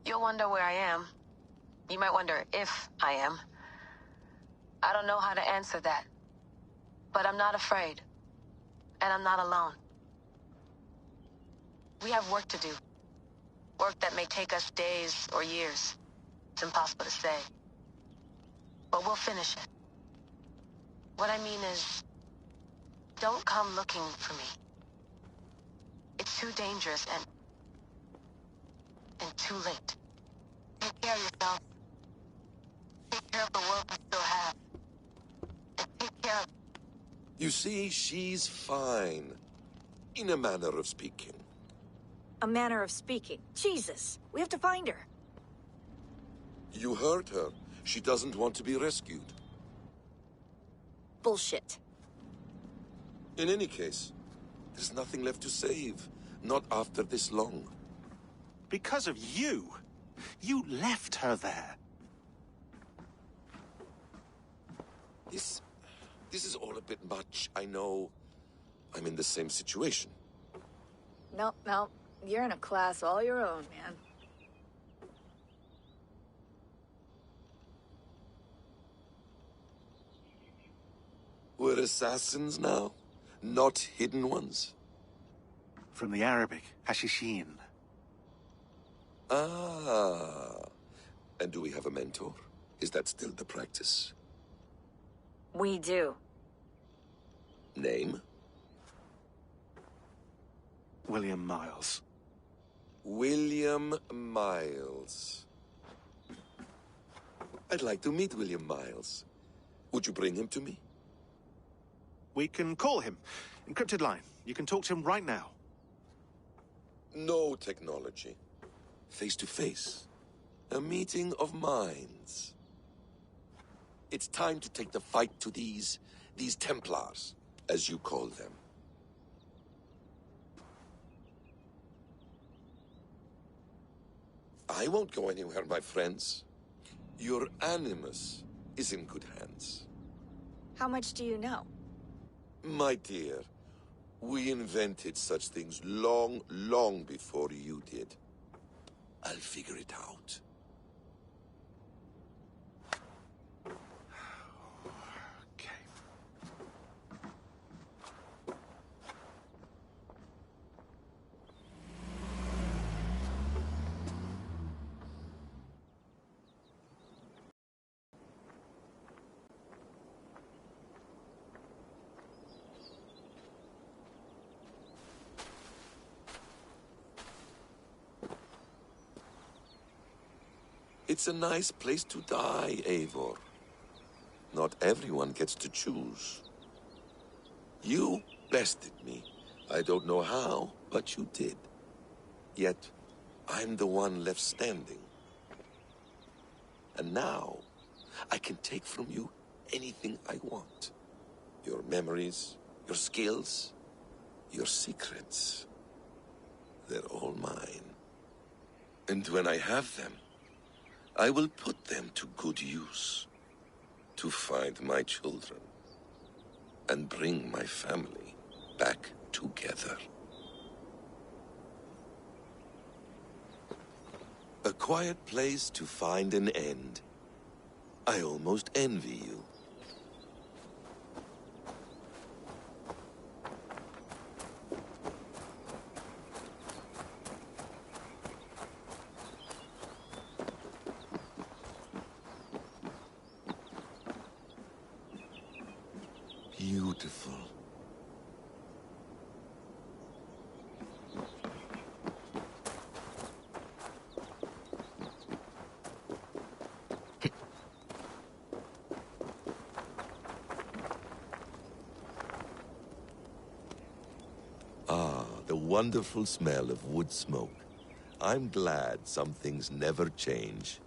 You'll wonder where I am. You might wonder if I am. I don't know how to answer that. But I'm not afraid. And I'm not alone. We have work to do. Work that may take us days or years. It's impossible to say. But we'll finish it. What I mean is, don't come looking for me. It's too dangerous and too late. Take care of yourself. Take care of the world we still have. And take care of... You see, she's fine. In a manner of speaking. A manner of speaking. Jesus, we have to find her. You heard her. She doesn't want to be rescued. Bullshit. In any case, there's nothing left to save. Not after this long. Because of you. You left her there. This is all a bit much, I know. I'm in the same situation. No. You're in a class all your own, man. We're assassins now? Not hidden ones? From the Arabic, Hashishin. Ah. And do we have a mentor? Is that still the practice? We do. Name? William Miles. William Miles. I'd like to meet William Miles. Would you bring him to me? We can call him. Encrypted line. You can talk to him right now. No technology. Face to face. A meeting of minds. It's time to take the fight to these Templars, as you call them. I won't go anywhere, my friends. Your animus is in good hands. How much do you know? My dear, we invented such things long, long before you did. I'll figure it out. Okay. It's a nice place to die, Eivor. Not everyone gets to choose. You bested me. I don't know how, but you did. Yet, I'm the one left standing. And now, I can take from you anything I want. Your memories, your skills, your secrets. They're all mine. And when I have them, I will put them to good use. To find my children. And bring my family back together. A quiet place to find an end. I almost envy you. Beautiful. Ah, the wonderful smell of wood smoke. I'm glad some things never change.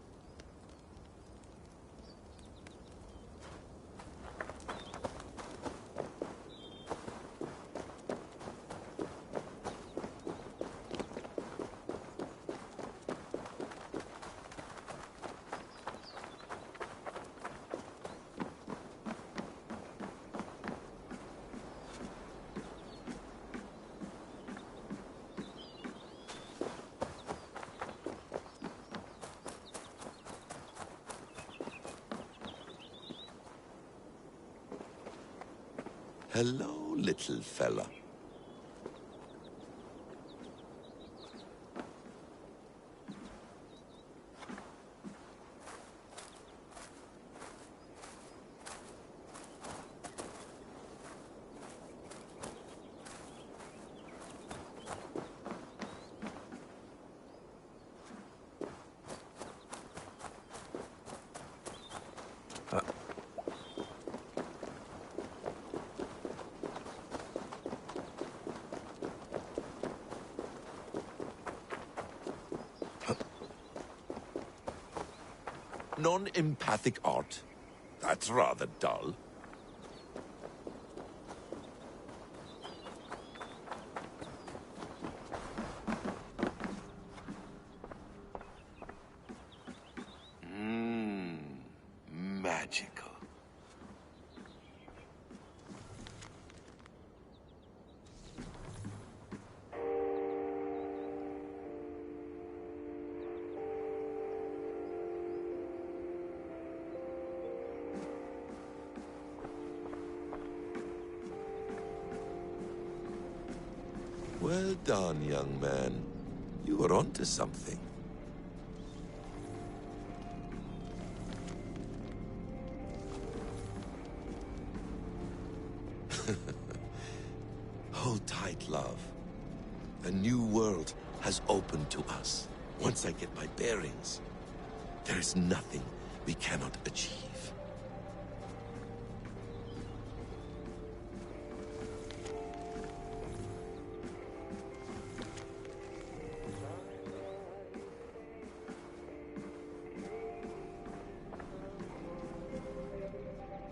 Hello, little fella. Non-empathic art? That's rather dull. Magical. Well done, young man. You were onto something. Hold tight, love. A new world has opened to us. Once I get my bearings, there is nothing we cannot achieve.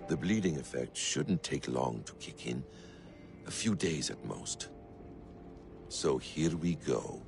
The bleeding effect shouldn't take long to kick in. A few days at most. So here we go.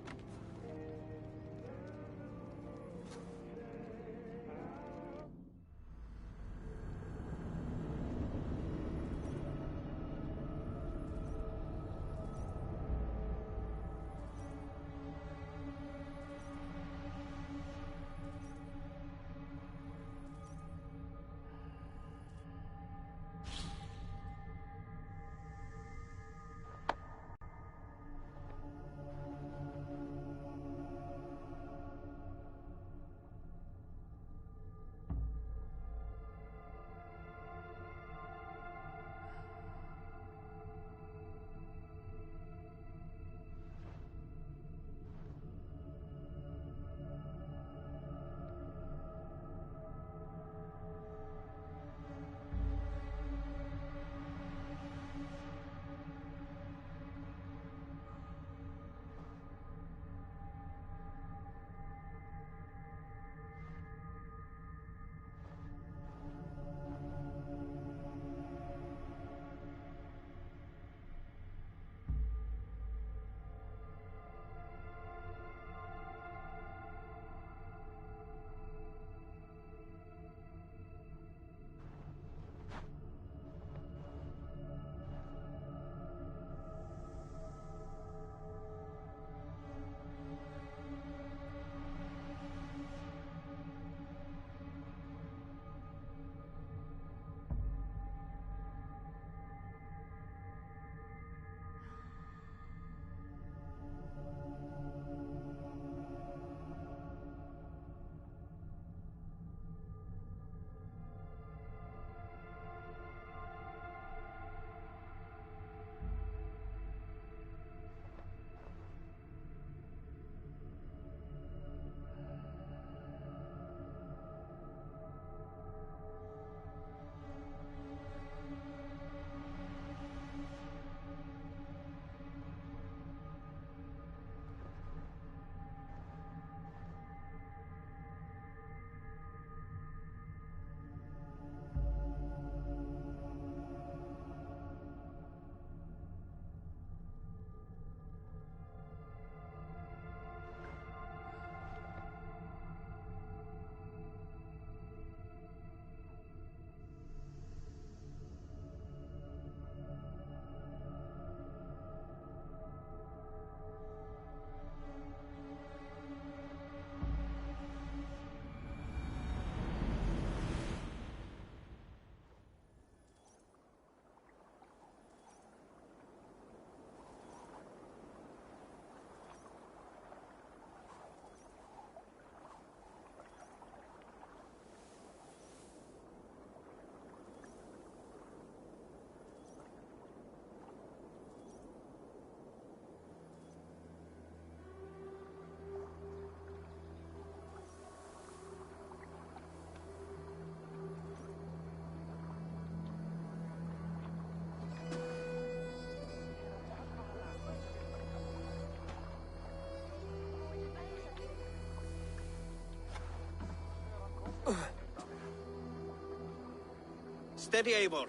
Steady, Eivor.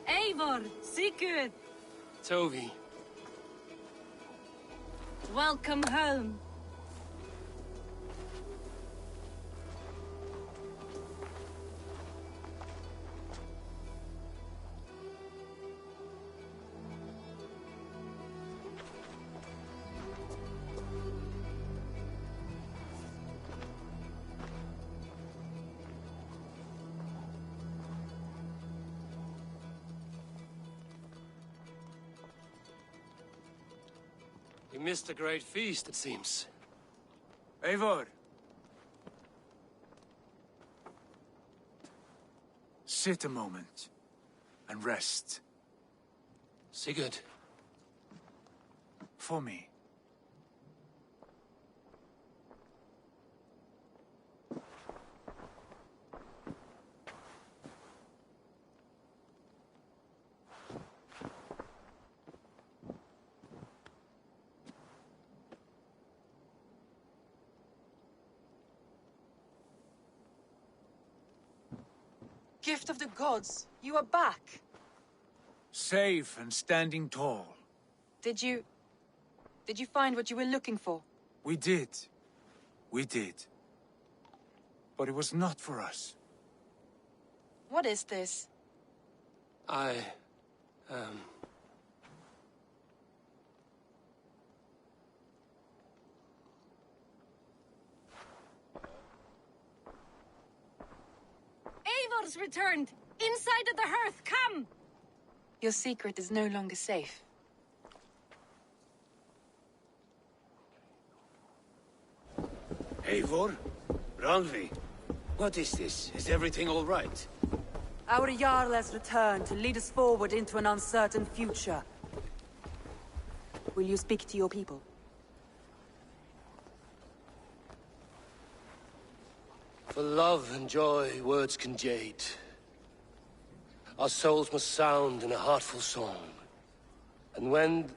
Eivor, Sigurd, Toby. welcome home. You missed a great feast, it seems. Eivor! Sit a moment and rest. Sigurd. For me. Gift of the gods, you are back. Safe and standing tall. Did you find what you were looking for? We did. We did. But it was not for us. What is this? Eivor's returned! Inside of the hearth, come! Your secret is no longer safe. Eivor? Randvi? What is this? Is everything all right? Our Jarl has returned to lead us forward into an uncertain future. Will you speak to your people? For love and joy, words can jade. Our souls must sound in a heartful song. And when...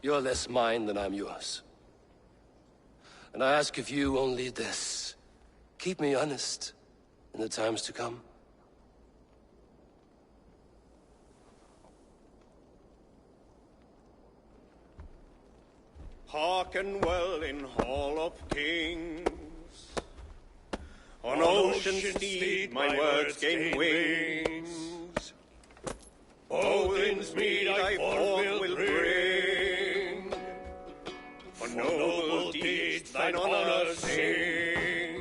You're less mine than I'm yours. And I ask of you only this. Keep me honest in the times to come. Hearken well in Hall of Kings. On ocean steed my words gain wings. Odin's mead I forth will bring. For noble deeds thine honor sing.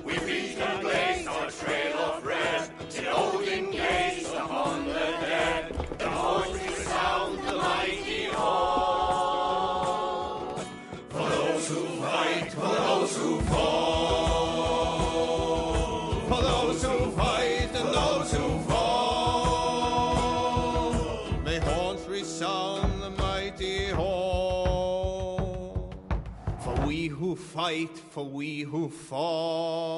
We reach the place our trail of red, till Odin gazed upon the dead. The voice resound the mighty hall. For those who fight, for those who fall. For those who fight and those who fall. May horns resound the mighty hall. For we who fight, for we who fall.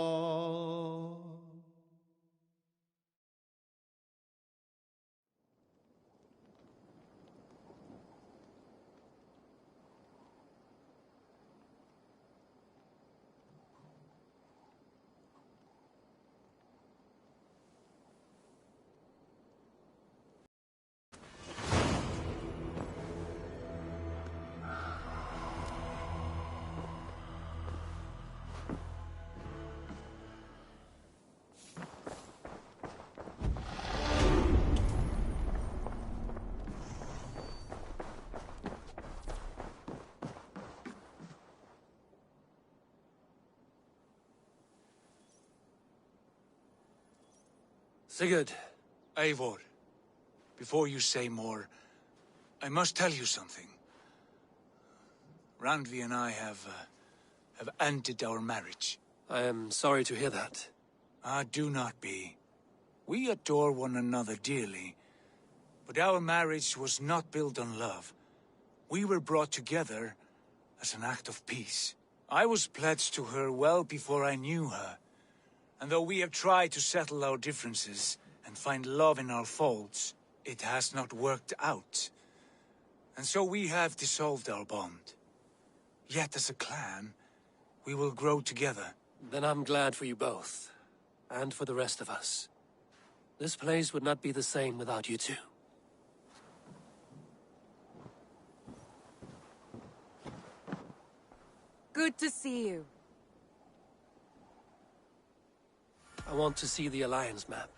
Sigurd, Eivor, before you say more, I must tell you something. Randvi and I have ended our marriage. I am sorry to hear that. Ah, do not be. We adore one another dearly, but our marriage was not built on love. We were brought together as an act of peace. I was pledged to her well before I knew her, and though we have tried to settle our differences and find love in our faults, it has not worked out. And so we have dissolved our bond. Yet as a clan, we will grow together. Then I'm glad for you both, and for the rest of us. This place would not be the same without you two. Good to see you. I want to see the Alliance map.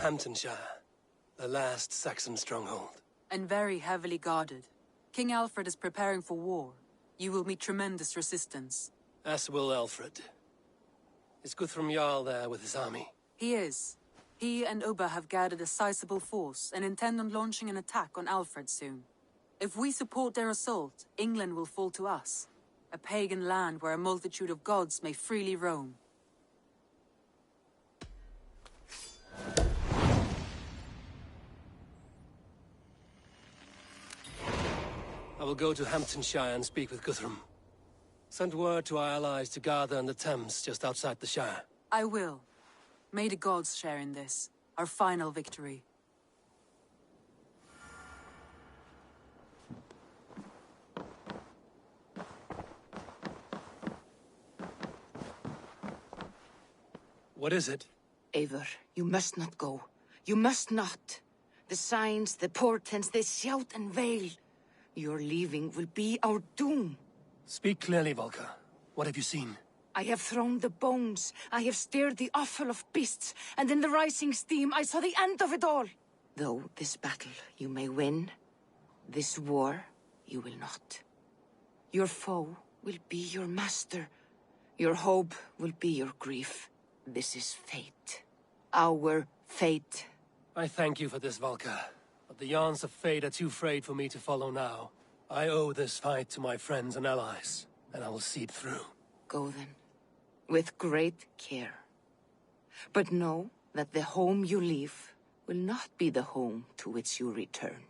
Hamptonshire, the last Saxon stronghold. And very heavily guarded. King Alfred is preparing for war. You will meet tremendous resistance. As will Alfred. Is Guthrum Jarl there with his army? He is. He and Ubba have gathered a sizable force and intend on launching an attack on Alfred soon. If we support their assault, England will fall to us. A pagan land where a multitude of gods may freely roam. I will go to Hamptonshire and speak with Guthrum. Send word to our allies to gather in the Thames just outside the Shire. I will. May the gods share in this, our final victory. What is it? Eivor, you must not go. You must not. The signs, the portents, they shout and wail. Your leaving will be our doom. Speak clearly, Volker. What have you seen? I have thrown the bones. I have stirred the offal of beasts. And in the rising steam, I saw the end of it all. Though this battle you may win, this war you will not. Your foe will be your master. Your hope will be your grief. This is fate. Our fate. I thank you for this, Volker. But the yarns of fate are too frayed for me to follow now. I owe this fight to my friends and allies, and I will see it through. Go then, with great care. But know that the home you leave will not be the home to which you return.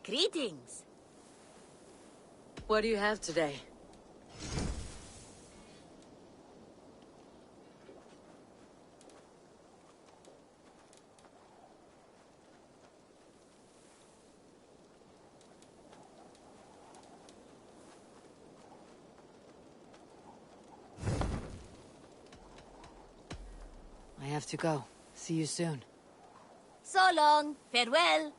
Greetings. What do you have today? I have to go. See you soon. So long. Farewell.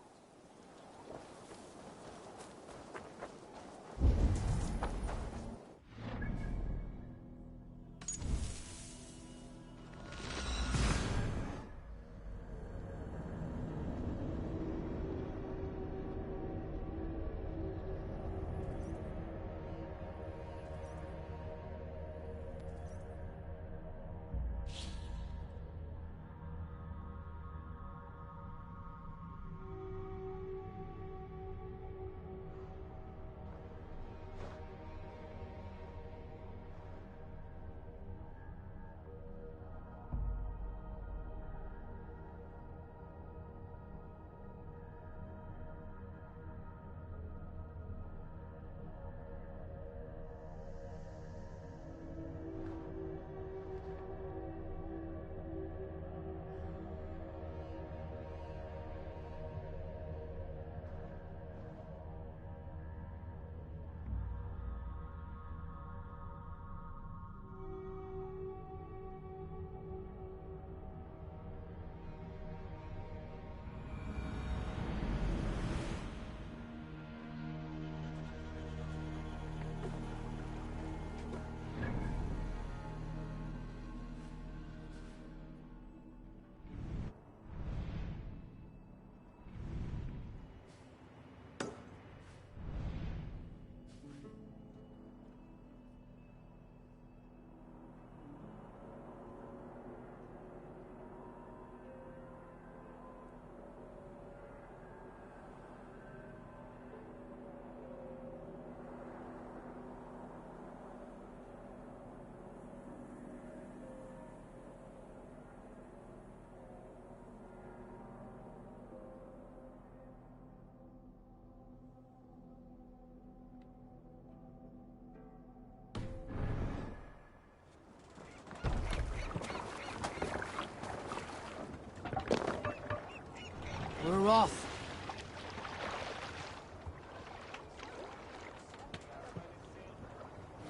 We're off.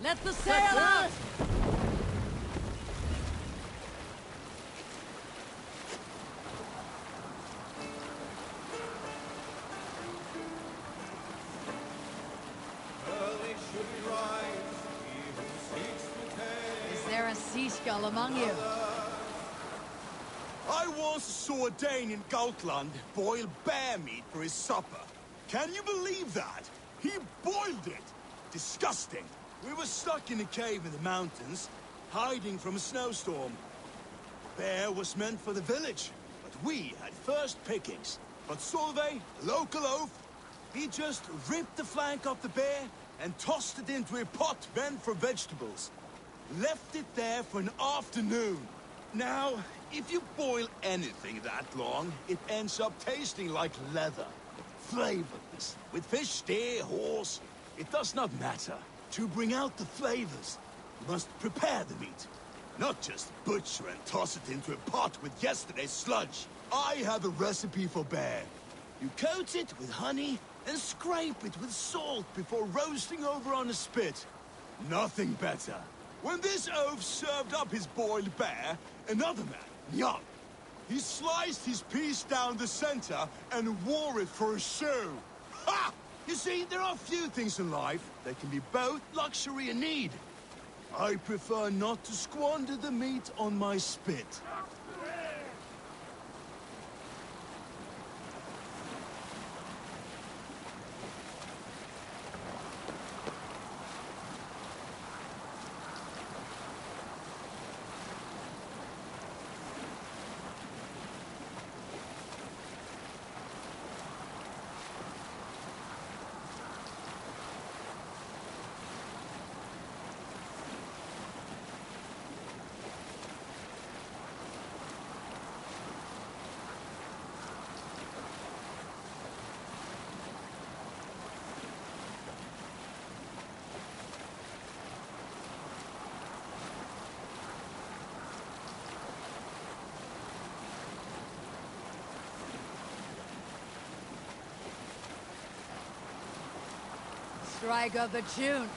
Let the sail out! Is there a seagull among you? I once saw a Dane in Gautland boil bear meat for his supper. Can you believe that? He boiled it! Disgusting. We were stuck in a cave in the mountains, hiding from a snowstorm. Bear was meant for the village, but we had first pickings. But Solveig, local oaf, he just ripped the flank off the bear and tossed it into a pot meant for vegetables. Left it there for an afternoon. Now, if you boil anything that long, it ends up tasting like leather. Flavorless. With fish, steer, horse, it does not matter. To bring out the flavors, you must prepare the meat. Not just butcher and toss it into a pot with yesterday's sludge. I have a recipe for bear. You coat it with honey and scrape it with salt before roasting over on a spit. Nothing better. When this oaf served up his boiled bear, another man, young, he sliced his piece down the center and wore it for a shoe. Ha! You see, there are few things in life that can be both luxury and need. I prefer not to squander the meat on my spit. Strike up a tune.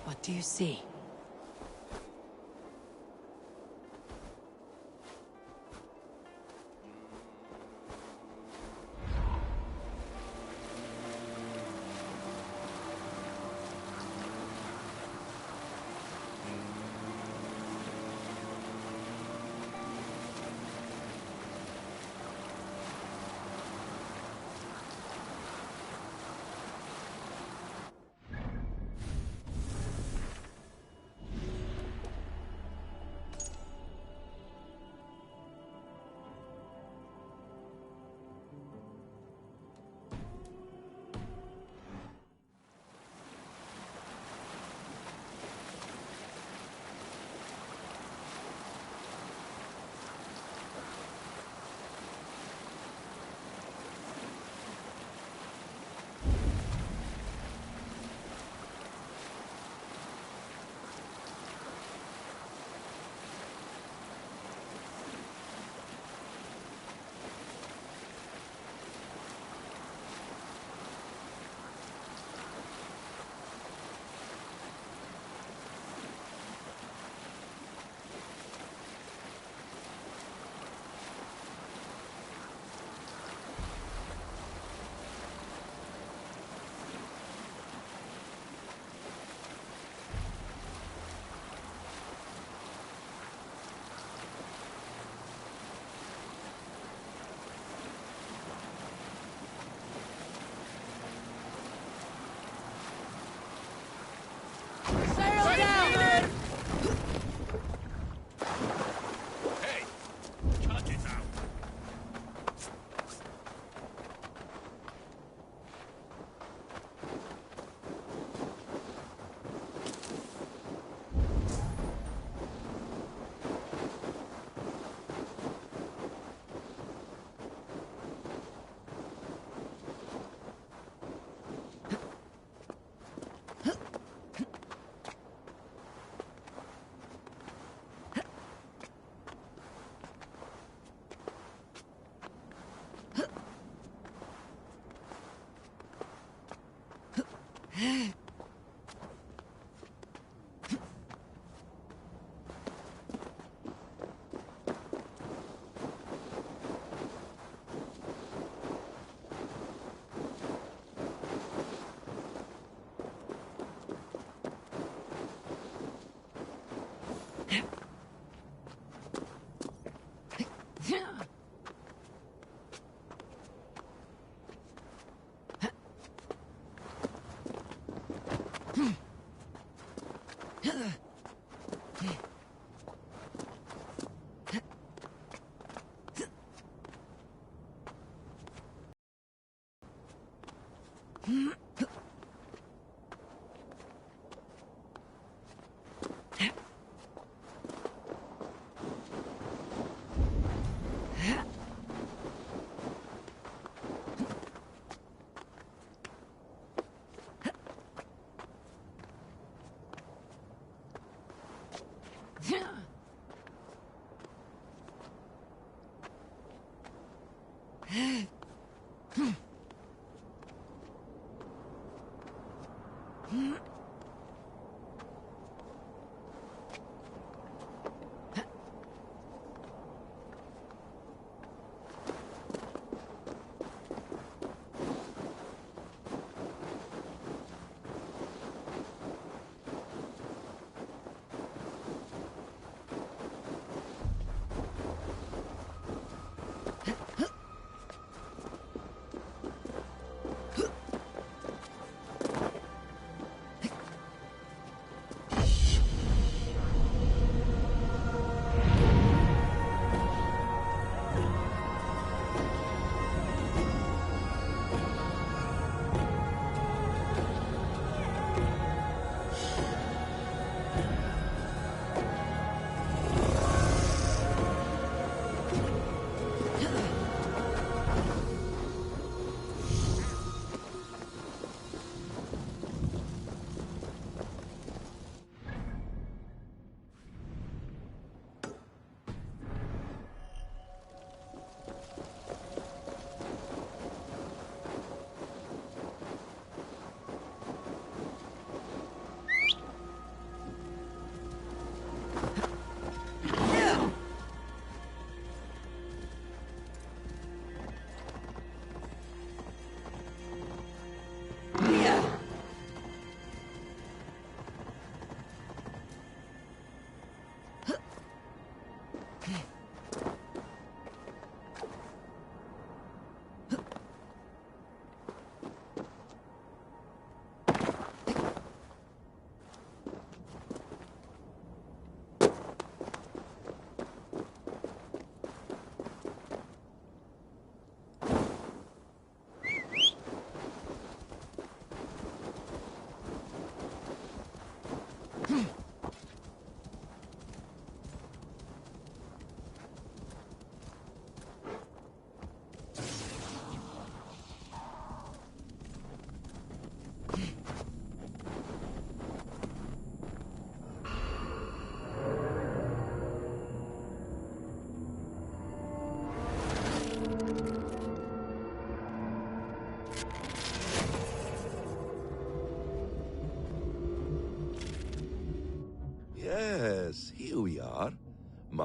What do you see?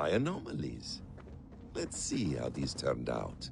my anomalies. Let's see how these turned out.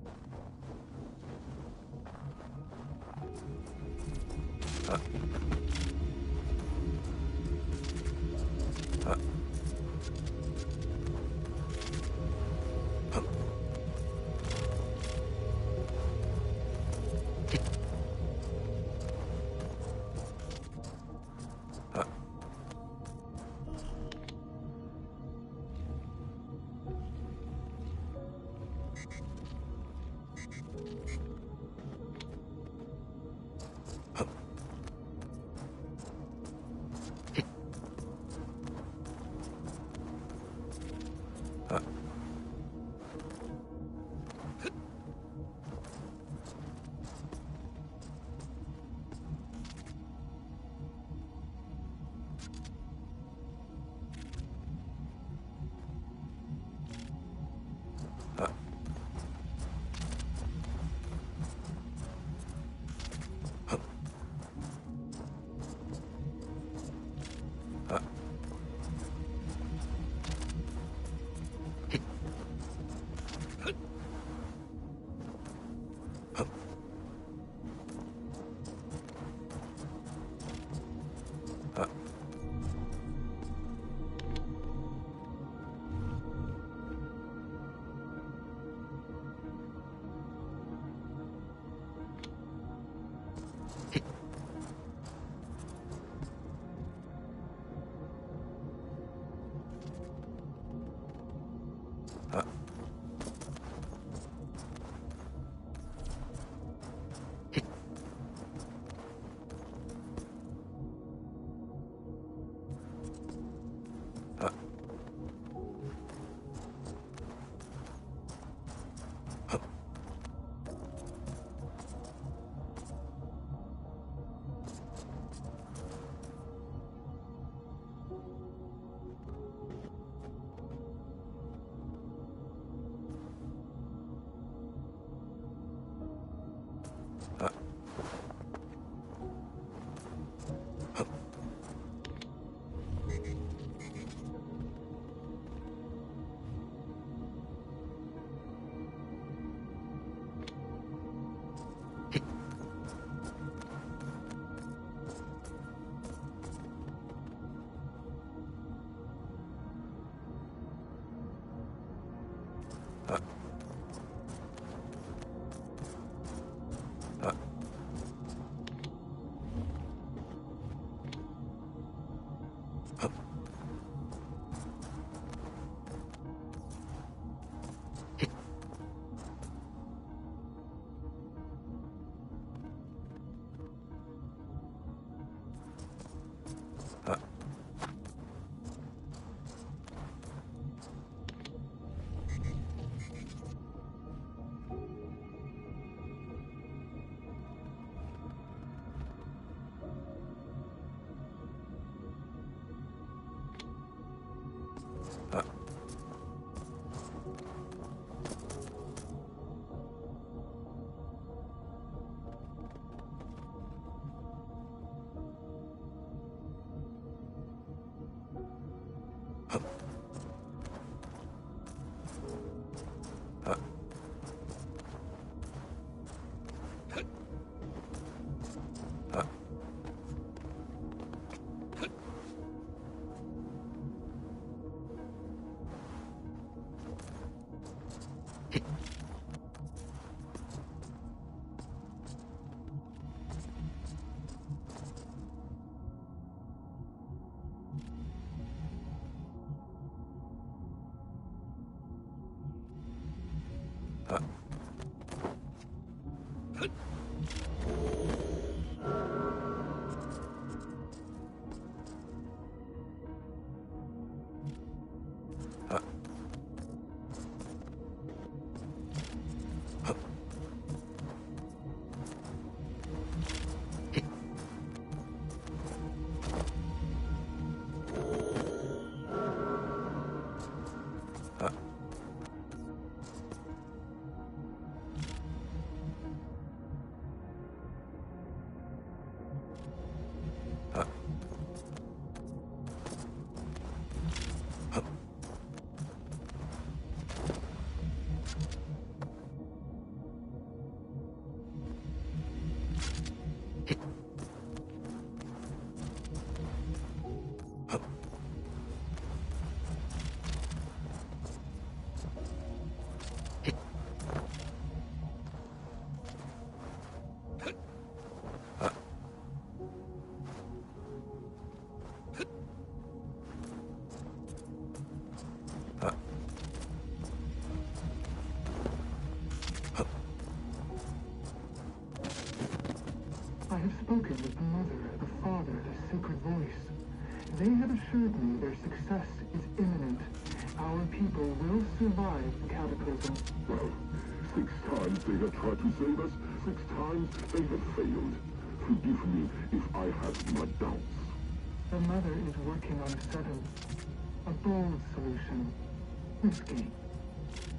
assured me their success is imminent. Our people will survive the cataclysm. Well, 6 times they have tried to save us, 6 times they have failed. Forgive me if I have my doubts. The Mother is working on a 7th. A bold solution. Risky.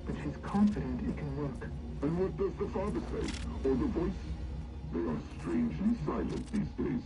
But she's confident it can work. And what does the Father say? Or the Voice? They are strangely silent these days.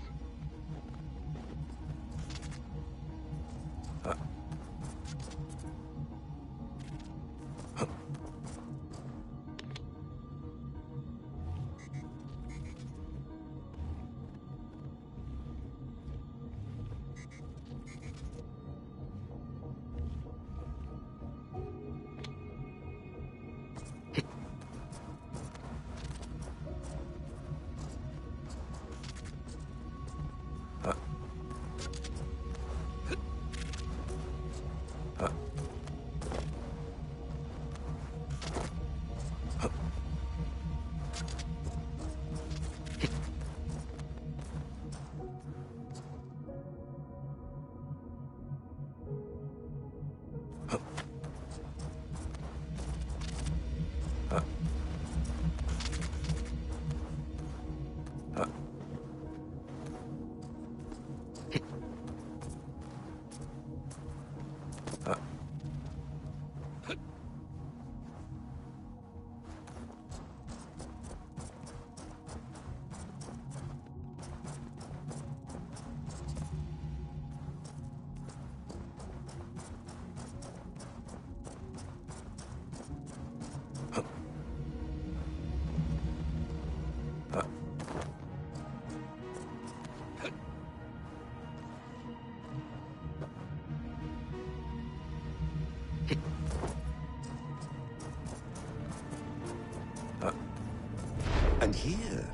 And here,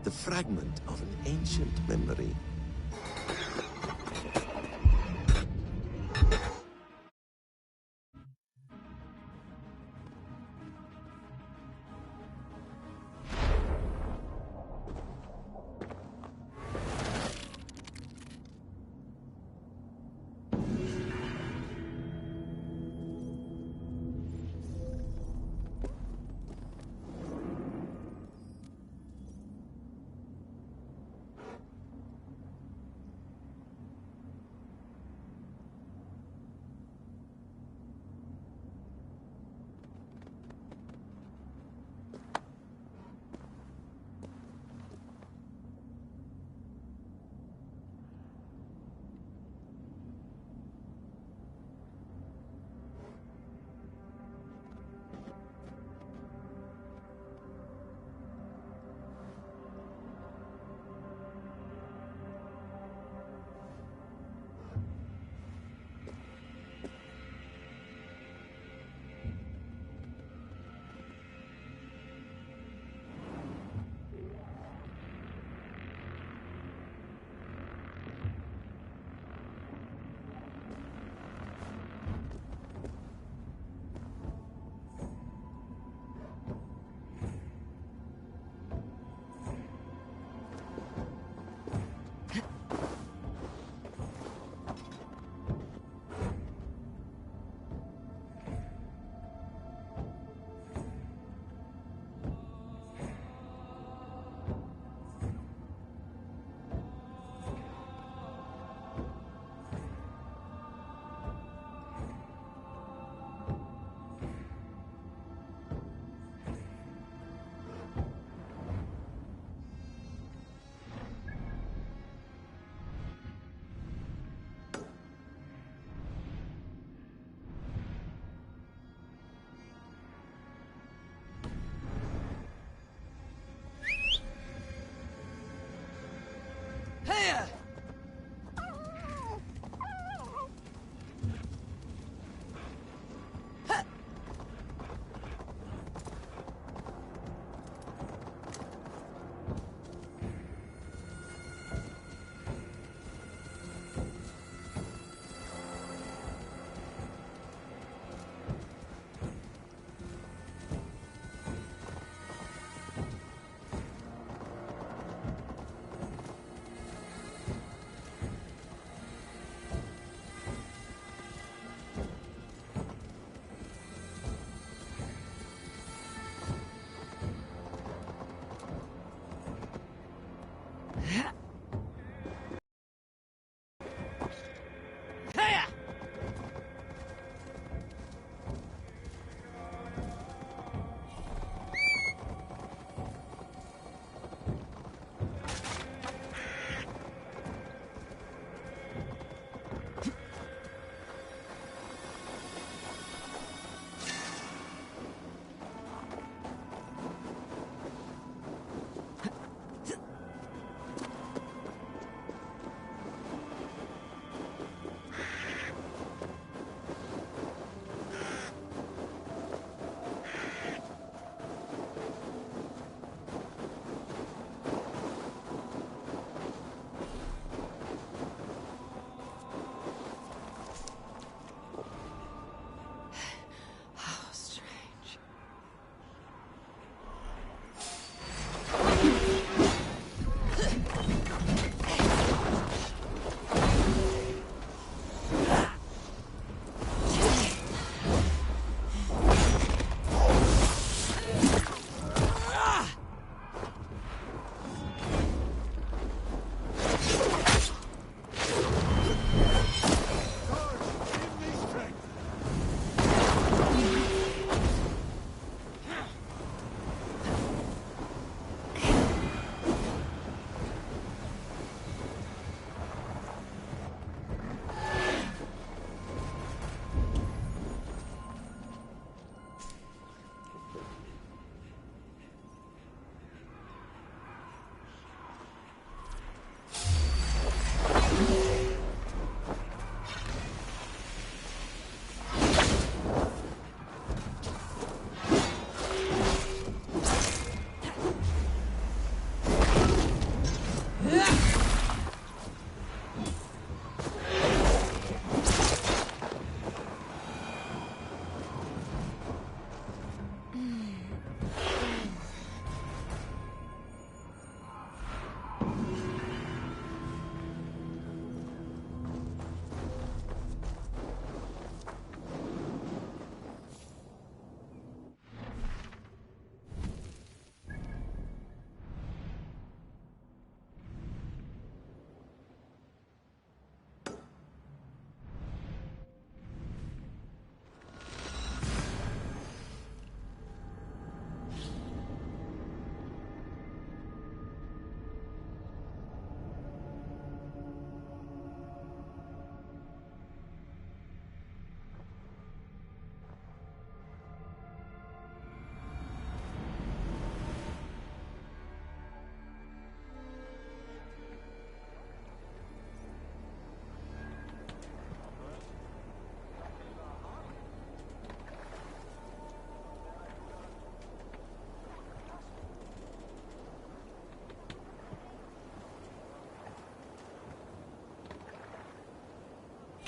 the fragment of an ancient memory.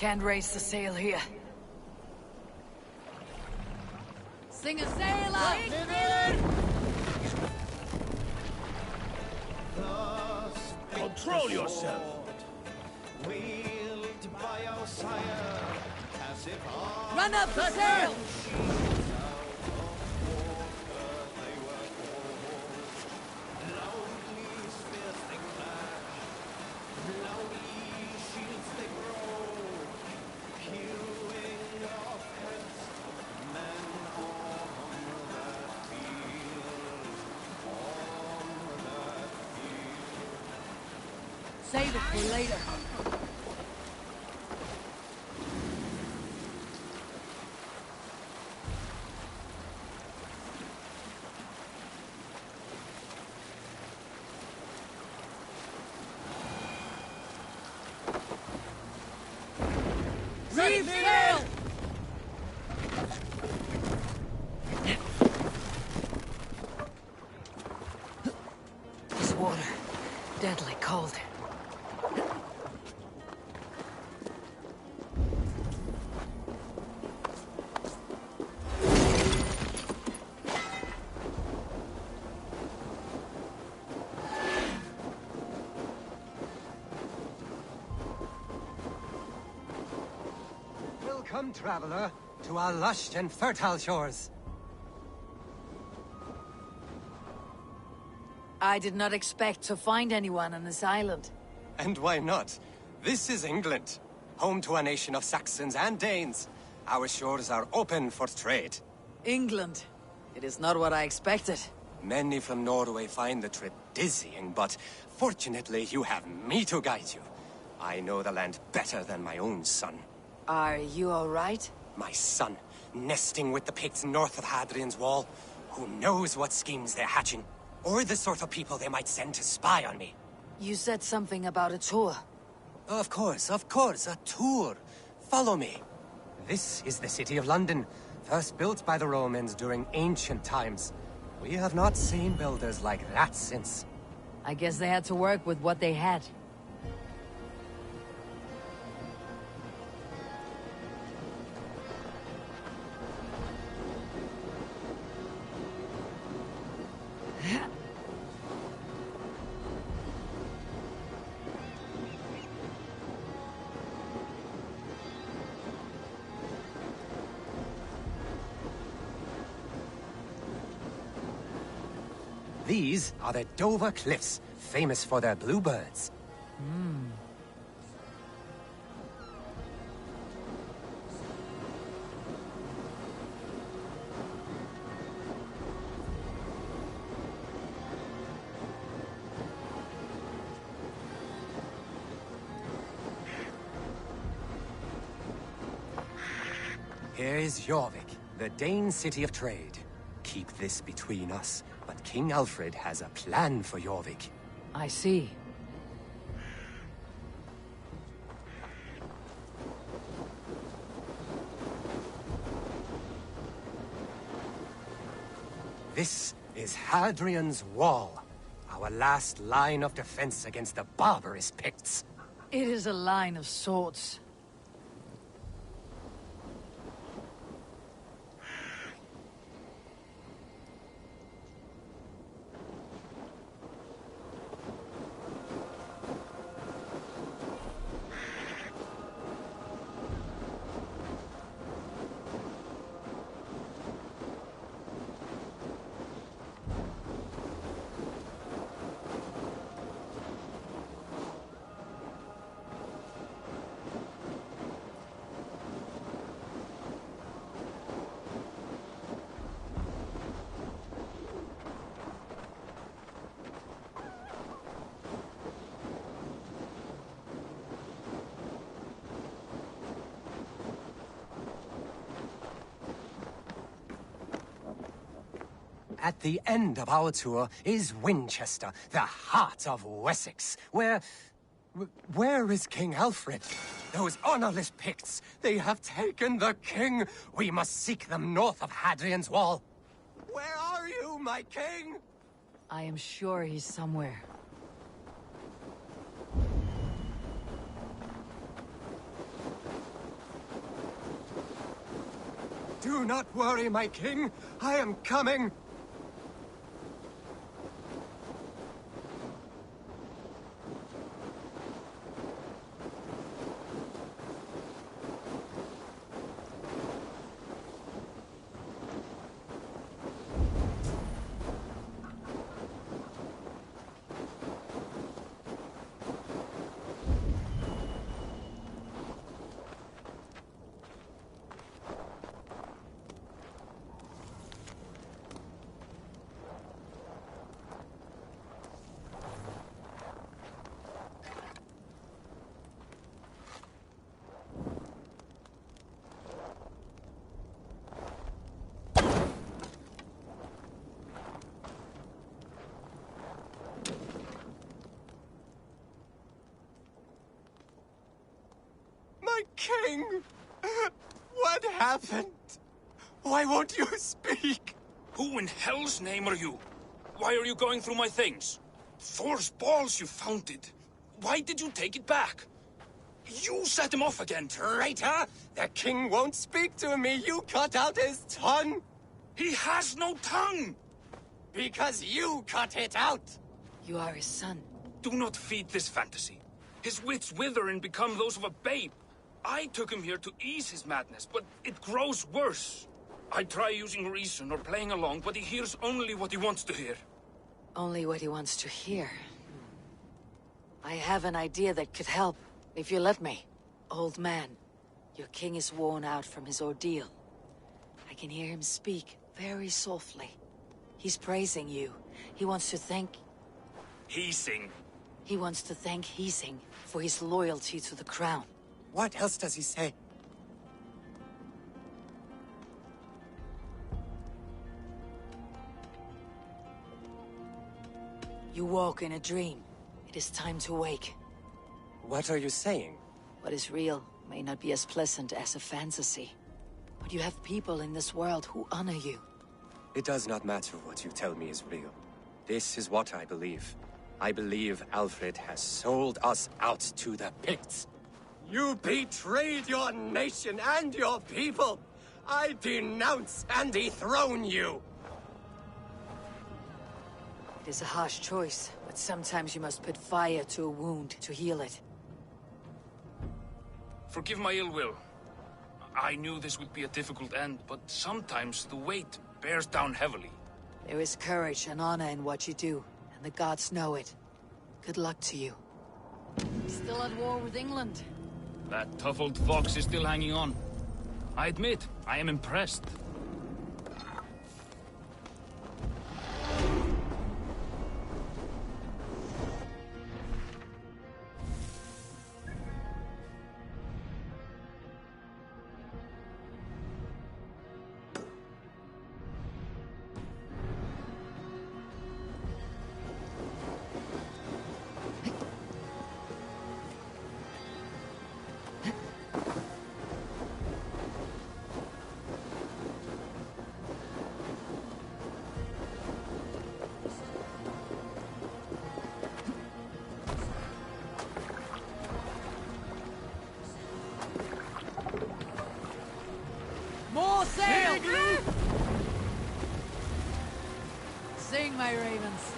Can't raise the sail here. Sing a sail up! Control yourself! Run up the sail! Save it for later. Reef sail! This water, deadly cold. Welcome, traveler, to our lush and fertile shores. I did not expect to find anyone on this island. And why not? This is England, home to a nation of Saxons and Danes. Our shores are open for trade. England. It is not what I expected. Many from Norway find the trip dizzying, but fortunately you have me to guide you. I know the land better than my own son. Are you all right? My son, nesting with the Picts north of Hadrian's Wall. Who knows what schemes they're hatching? Or the sort of people they might send to spy on me. You said something about a tour. Of course, a tour. Follow me. This is the city of London, first built by the Romans during ancient times. We have not seen builders like that since. I guess they had to work with what they had. These are the Dover Cliffs, famous for their bluebirds. Here is Jorvik, the Dane city of trade. Keep this between us, but King Alfred has a plan for Jorvik. I see. This is Hadrian's Wall, our last line of defense against the barbarous Picts. It is a line of swords. At the end of our tour is Winchester, the heart of Wessex, where is King Alfred? Those honorless Picts, they have taken the king! We must seek them north of Hadrian's Wall. Where are you, my king? I am sure he's somewhere. Do not worry, my king. I am coming. My king! What happened? Why won't you speak? Who in hell's name are you? Why are you going through my things? Thor's balls, you found it. Why did you take it back? You set him off again. Traitor! The king won't speak to me. You cut out his tongue. He has no tongue! Because you cut it out! You are his son. Do not feed this fantasy. His wits wither and become those of a babe. I took him here to ease his madness, but it grows worse. I try using reason or playing along, but he hears only what he wants to hear. Only what he wants to hear. I have an idea that could help, if you let me. Old man, your king is worn out from his ordeal. I can hear him speak very softly. He's praising you. He wants to thank... Heasing. He wants to thank Heasing for his loyalty to the crown. What else does he say? You walk in a dream. It is time to wake. What are you saying? What is real may not be as pleasant as a fantasy. But you have people in this world who honor you. It does not matter what you tell me is real. This is what I believe. I believe Alfred has sold us out to the Picts. You betrayed your nation and your people! I denounce and dethrone you! It is a harsh choice, but sometimes you must put fire to a wound to heal it. Forgive my ill will. I knew this would be a difficult end, but sometimes the weight bears down heavily. There is courage and honor in what you do, and the gods know it. Good luck to you. Still at war with England. That tough old fox is still hanging on. I admit, I am impressed. More sail! Sing, my ravens.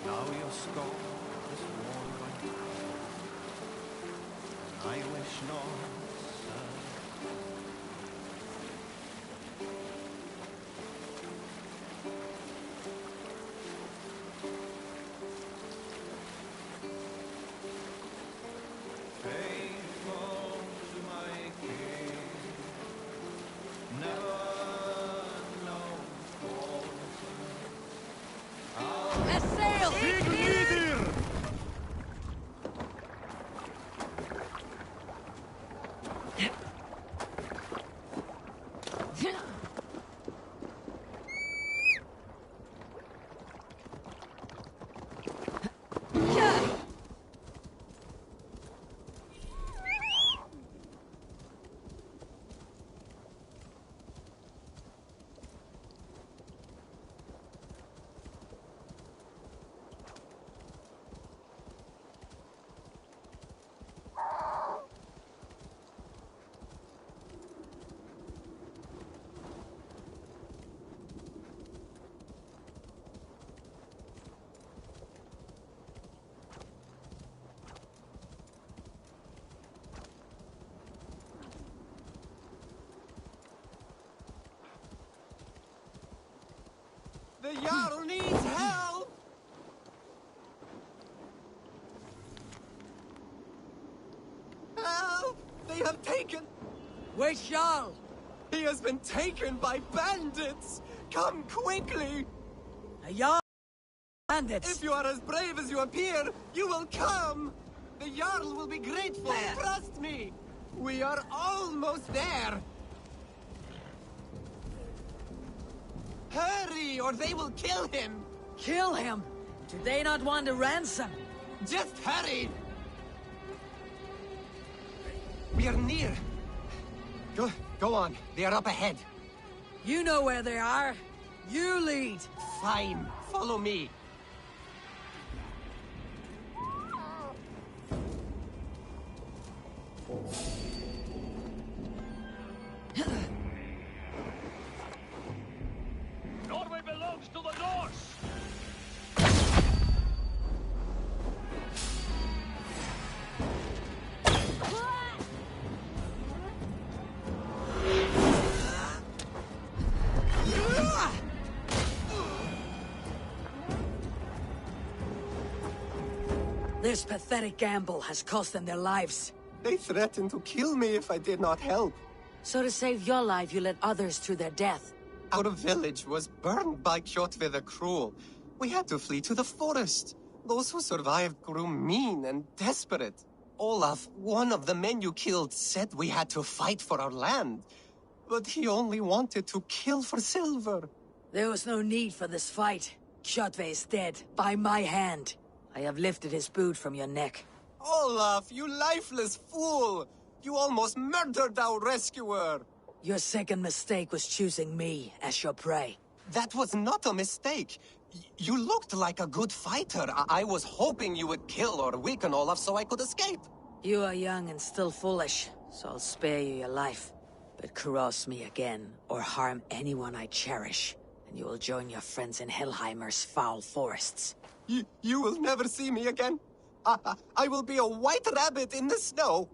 Now your skull is worn by time. I wish not, sir. Faithful to my king, never known falsehood. Let's sail! The Jarl needs help! Help! They have taken... Wait, Jarl! He has been taken by bandits! Come quickly! A Jarl bandits! If you are as brave as you appear, you will come! The Jarl will be grateful, trust me! We are almost there! Hurry, or they will kill him! Kill him? Do they not want a ransom? Just hurry! We are near. Go on. They are up ahead. You know where they are. You lead. Fine. Follow me. Norway belongs to the Norse! This pathetic gamble has cost them their lives. They threatened to kill me if I did not help. So to save your life, you led others to their death. Our village was burned by Kjotve the Cruel. We had to flee to the forest. Those who survived grew mean and desperate. Olaf, one of the men you killed, said we had to fight for our land. But he only wanted to kill for silver. There was no need for this fight. Kjotve is dead, by my hand. I have lifted his boot from your neck. Olaf, you lifeless fool! You almost murdered our rescuer! Your second mistake was choosing me as your prey. That was not a mistake. You looked like a good fighter. I was hoping you would kill or weaken Olaf so I could escape. You are young and still foolish, so I'll spare you your life. But cross me again, or harm anyone I cherish, and you will join your friends in Helheimer's foul forests. You will never see me again. I will be a white rabbit in the snow.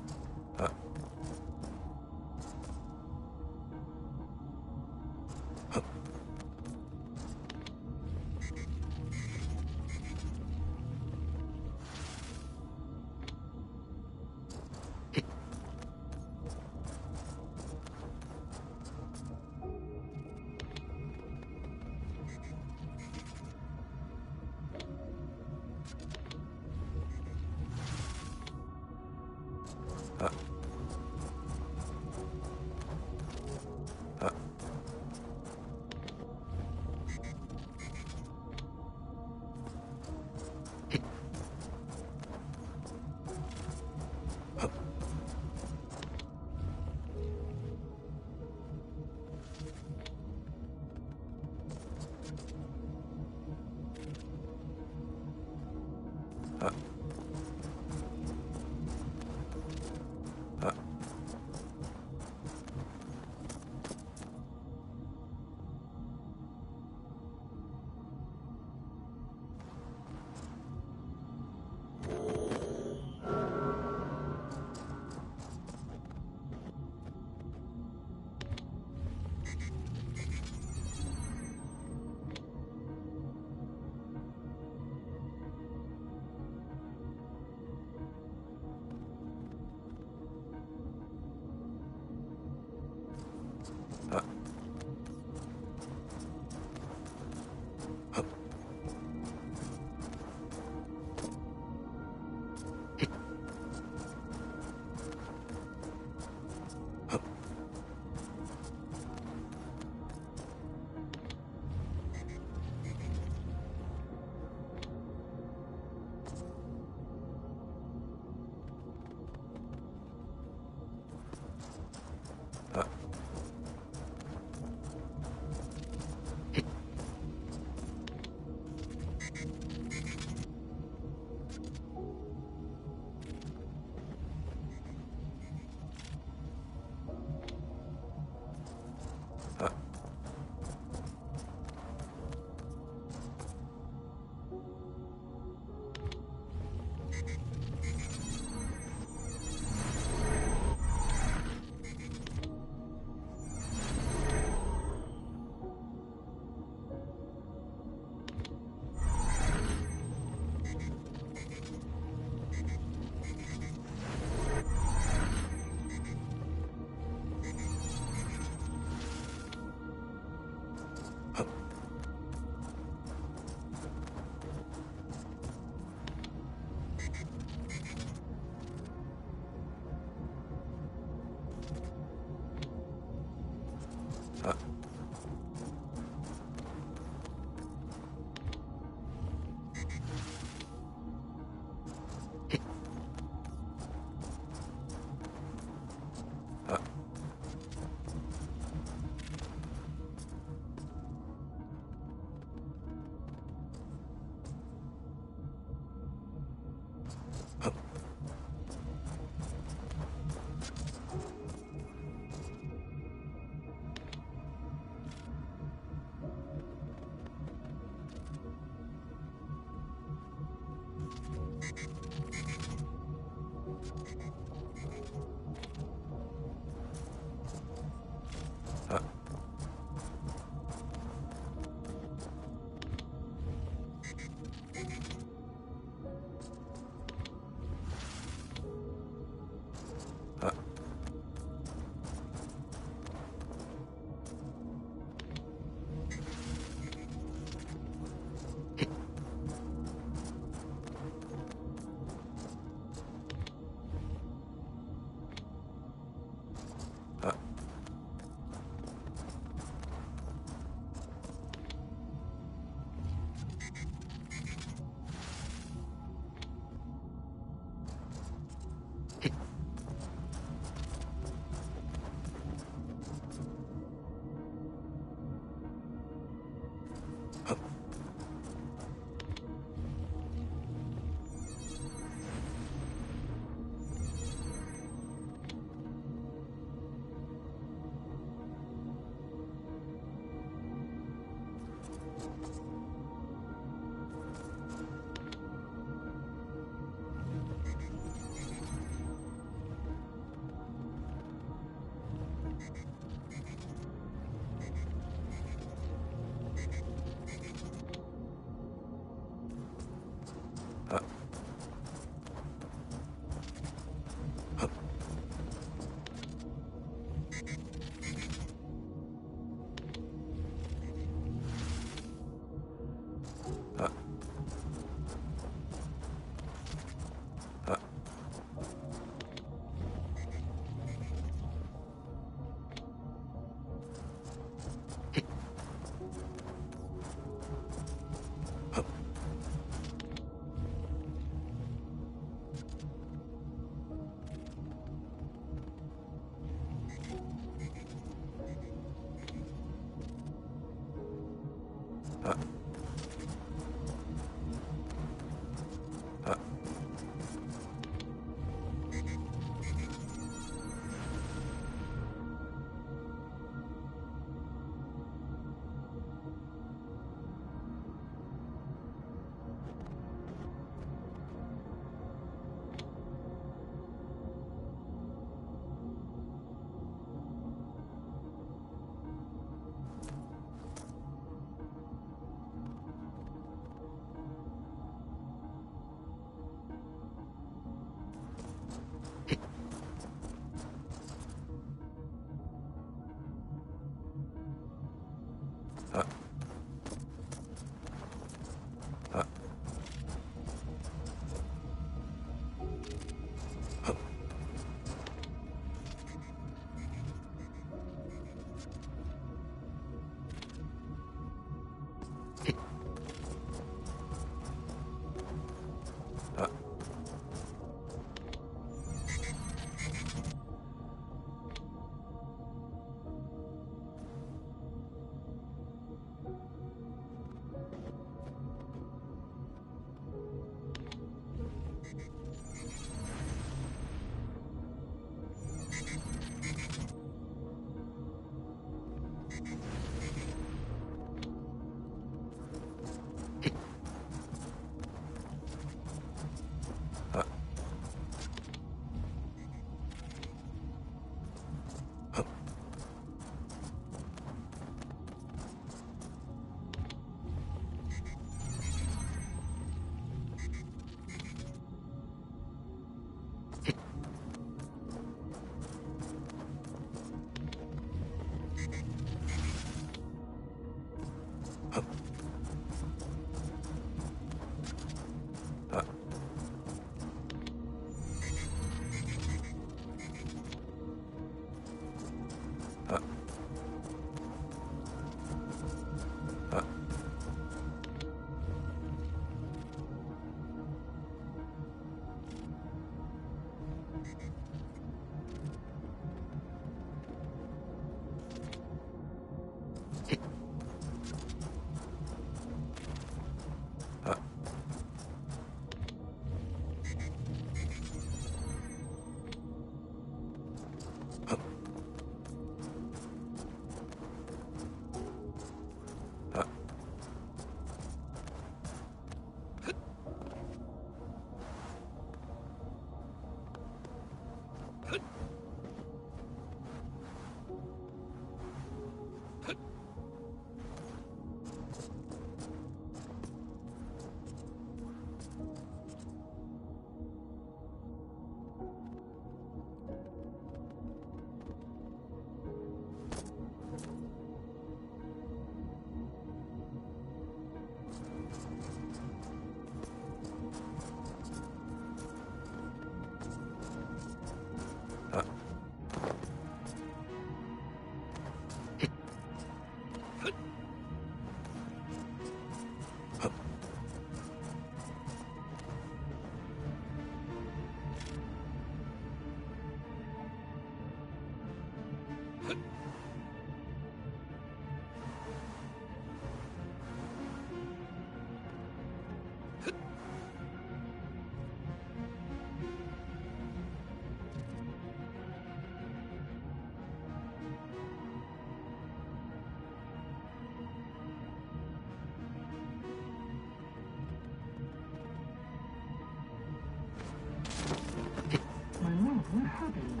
What happened?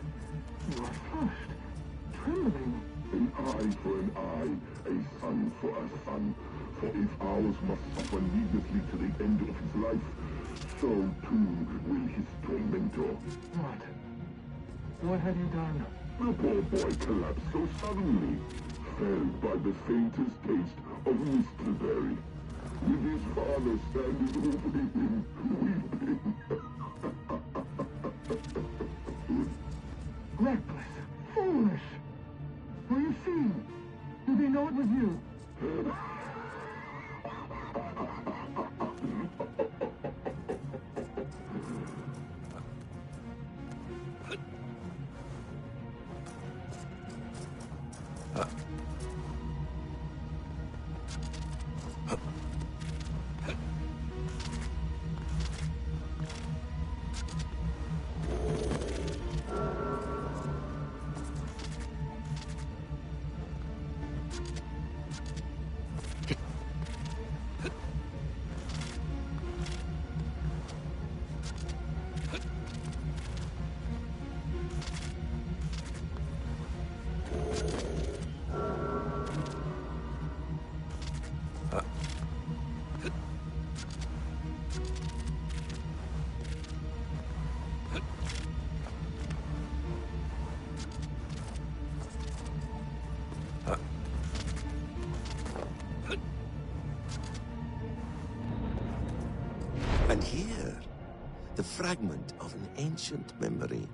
You are flushed, trembling. An eye for an eye, a son for a son. For if ours must suffer needlessly to the end of his life, so too will his tormentor. What? What have you done? The poor boy collapsed so suddenly, felled by the faintest taste of Mistleberry, with his father standing over him, weeping. Reckless. Foolish. Were you seen? Did they know it was you? And here, the fragment of an ancient memory.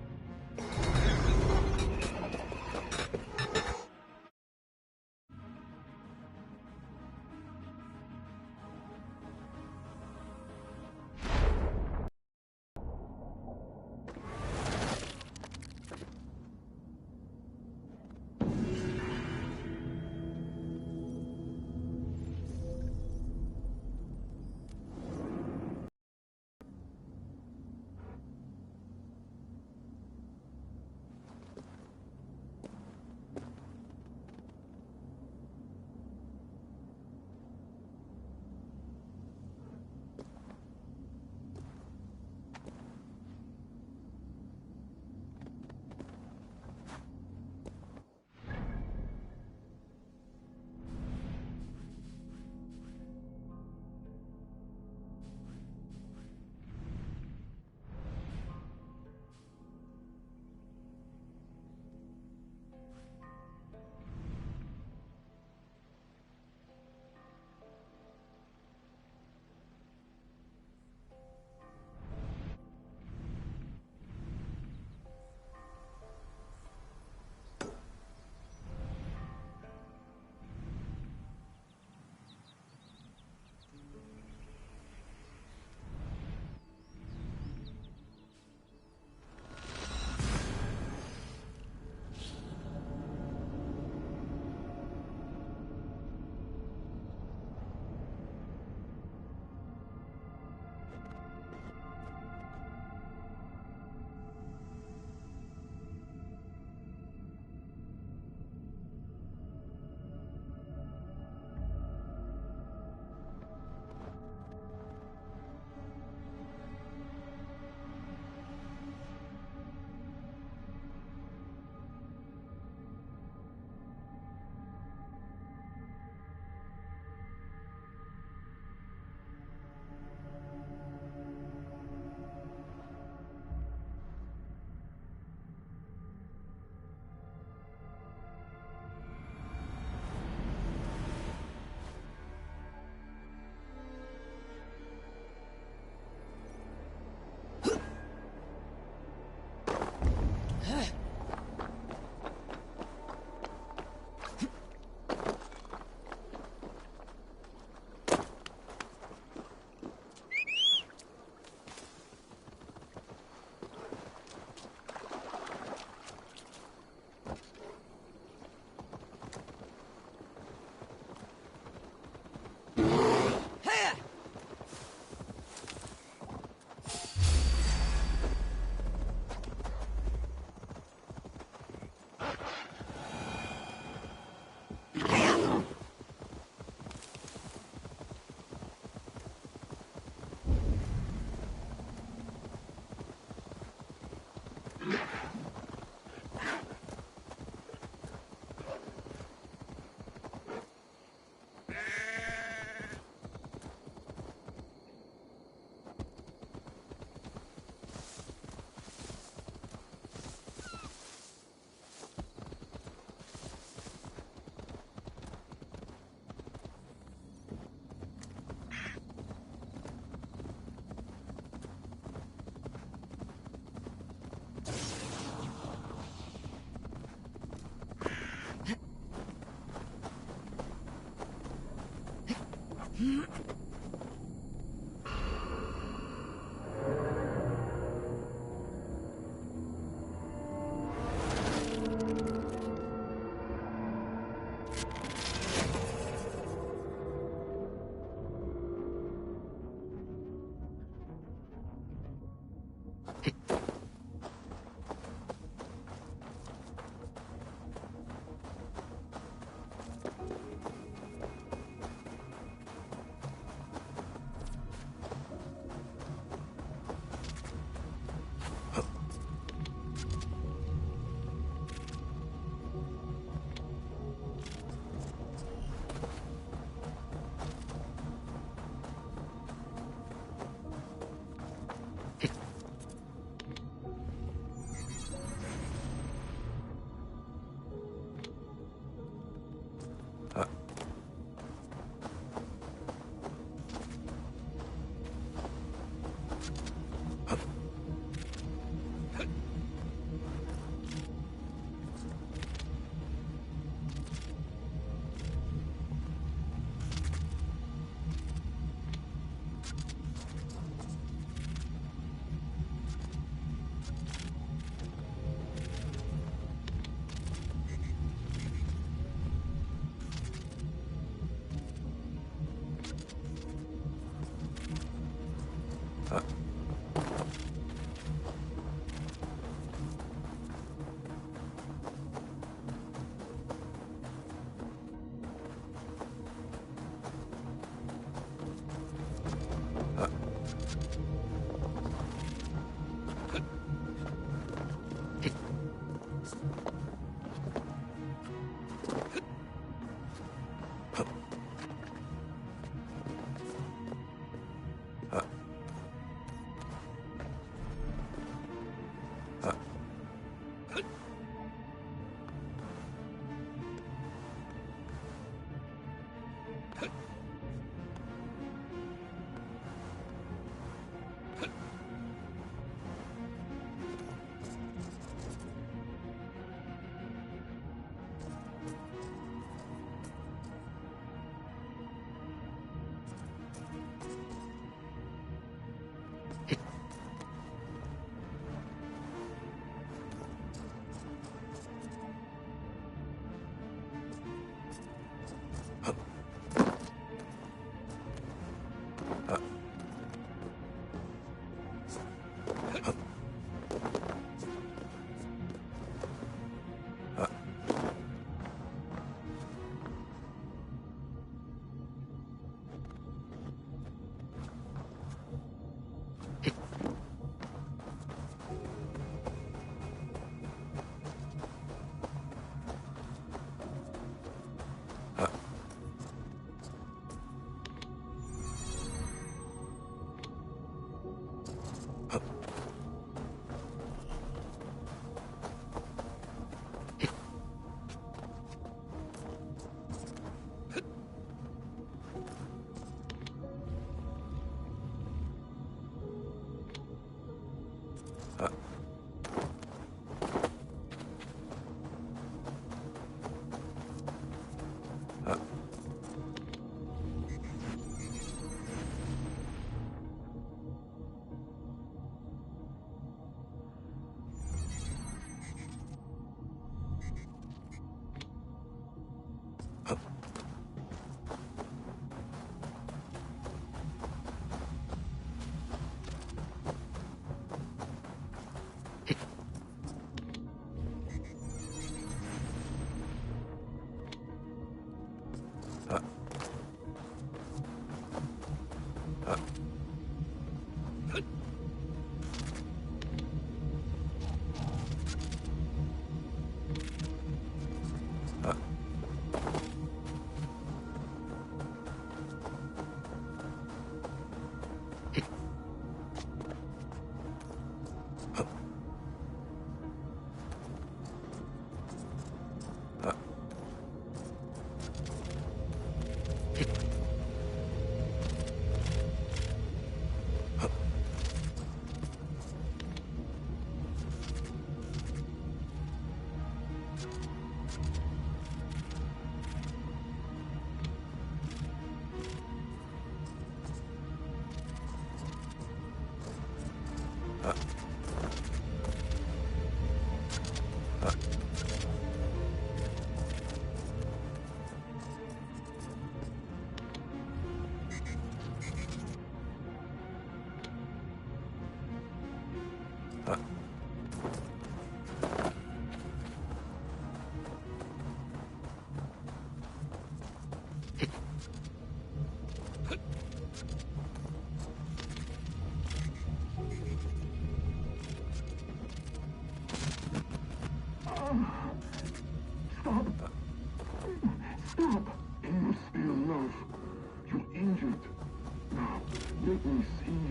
Let me see.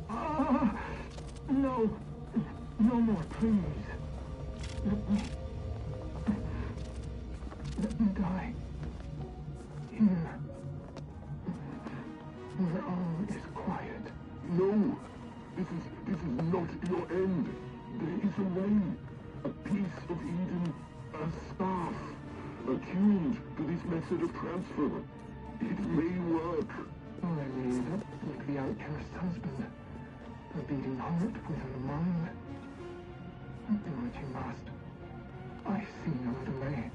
Ah! No! No more, please. Let me die. Here. Where all is quiet. No! This is not your end. There is a way. A piece of Eden. A staff. Attuned to this method of transfer. It may work. All I need, like the outcast's husband. A beating heart without a mind. Do what you must. I see no other way.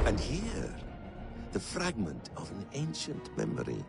And here, the fragment of an ancient memory.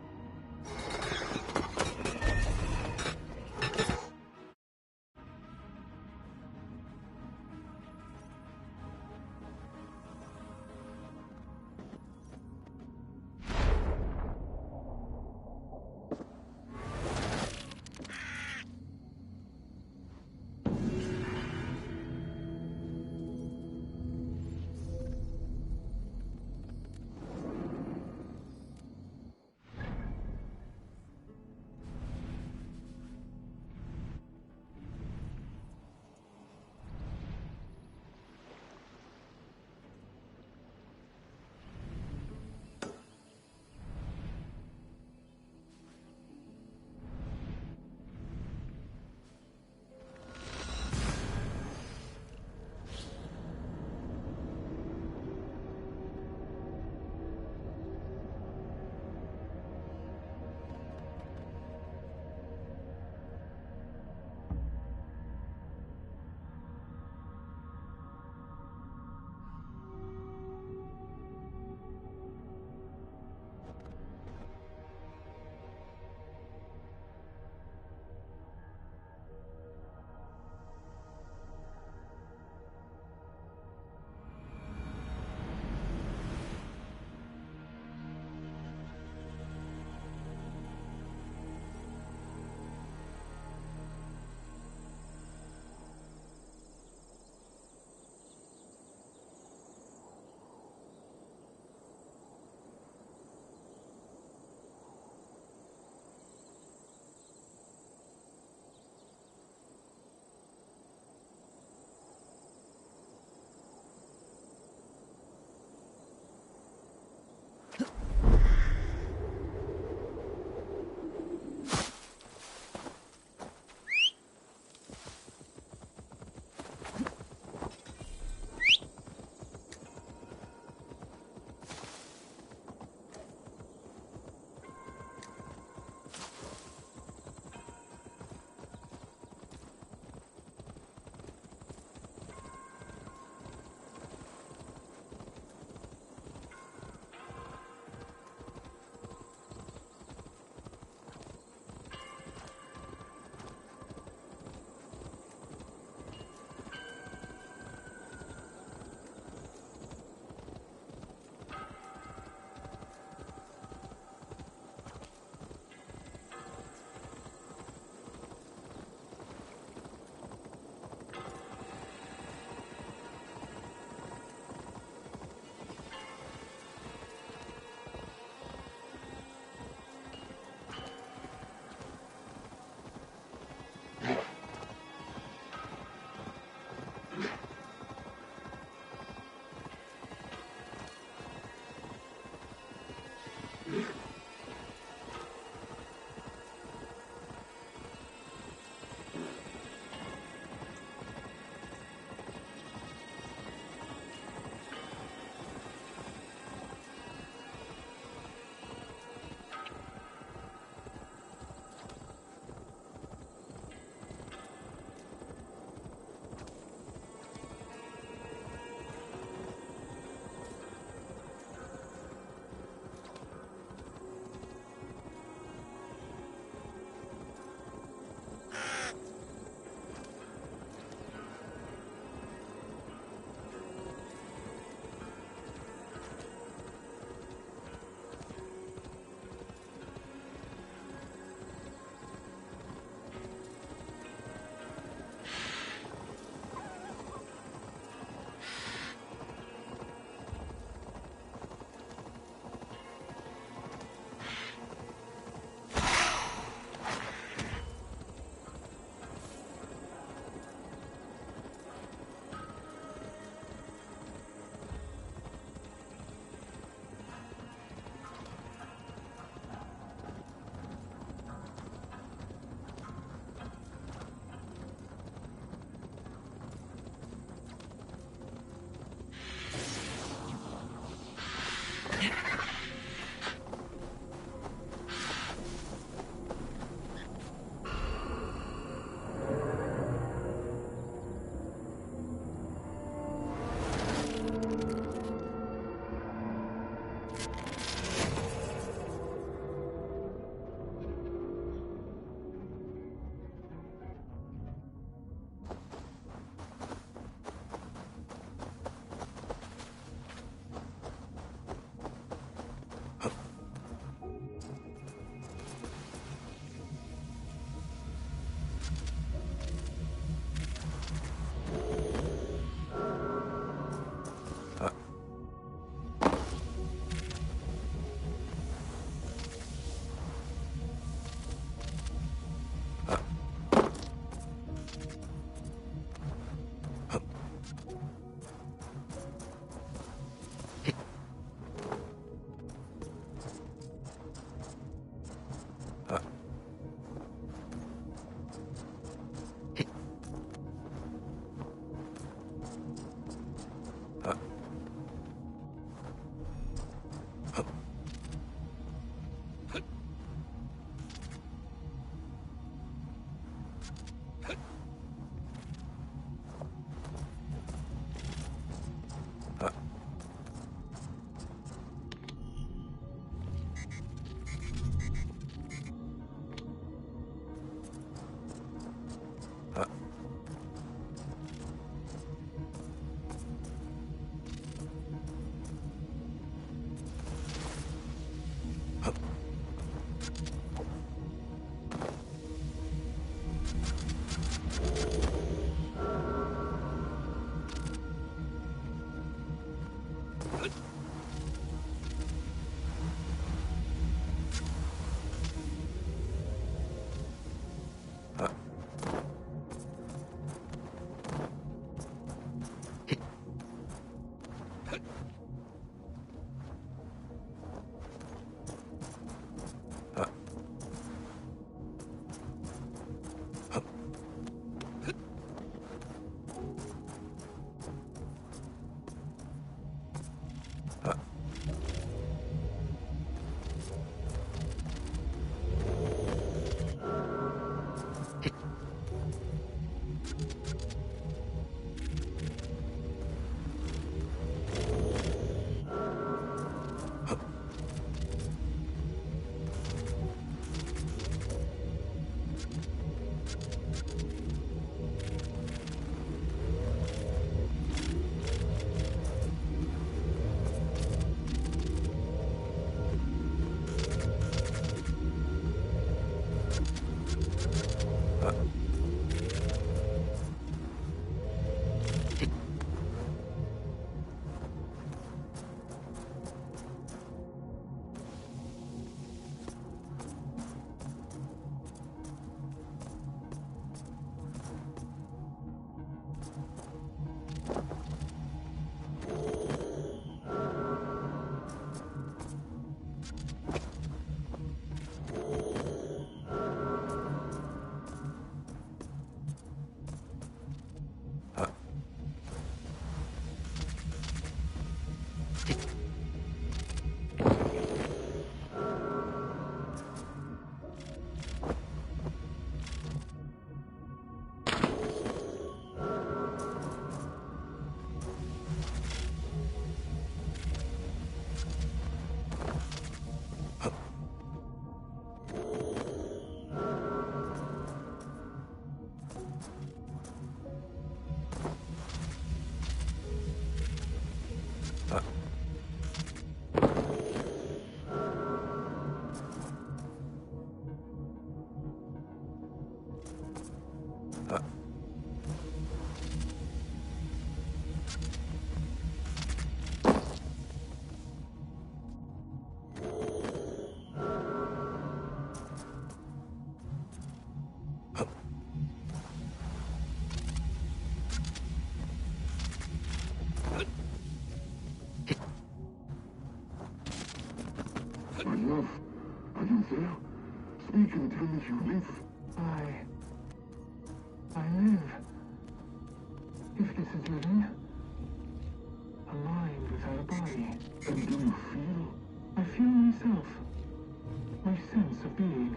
Speak and tell me you live. I live. If this is living, a mind without a body. And do you feel? I feel myself. My sense of being.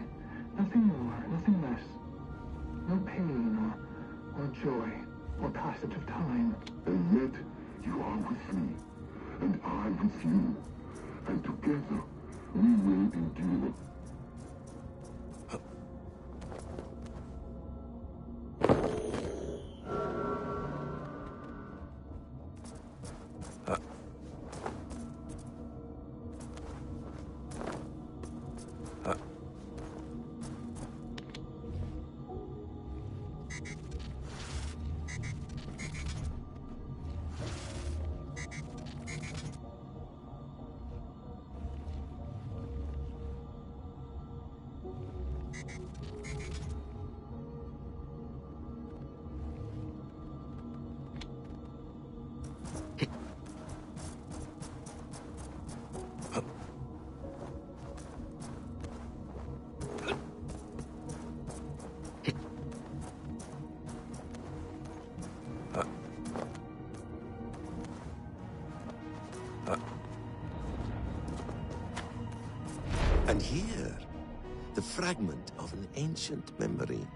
Nothing more, nothing less. No pain or joy or passage of time. And yet you are with me, and I with you. And together we will endure. And here, the fragment of an ancient memory.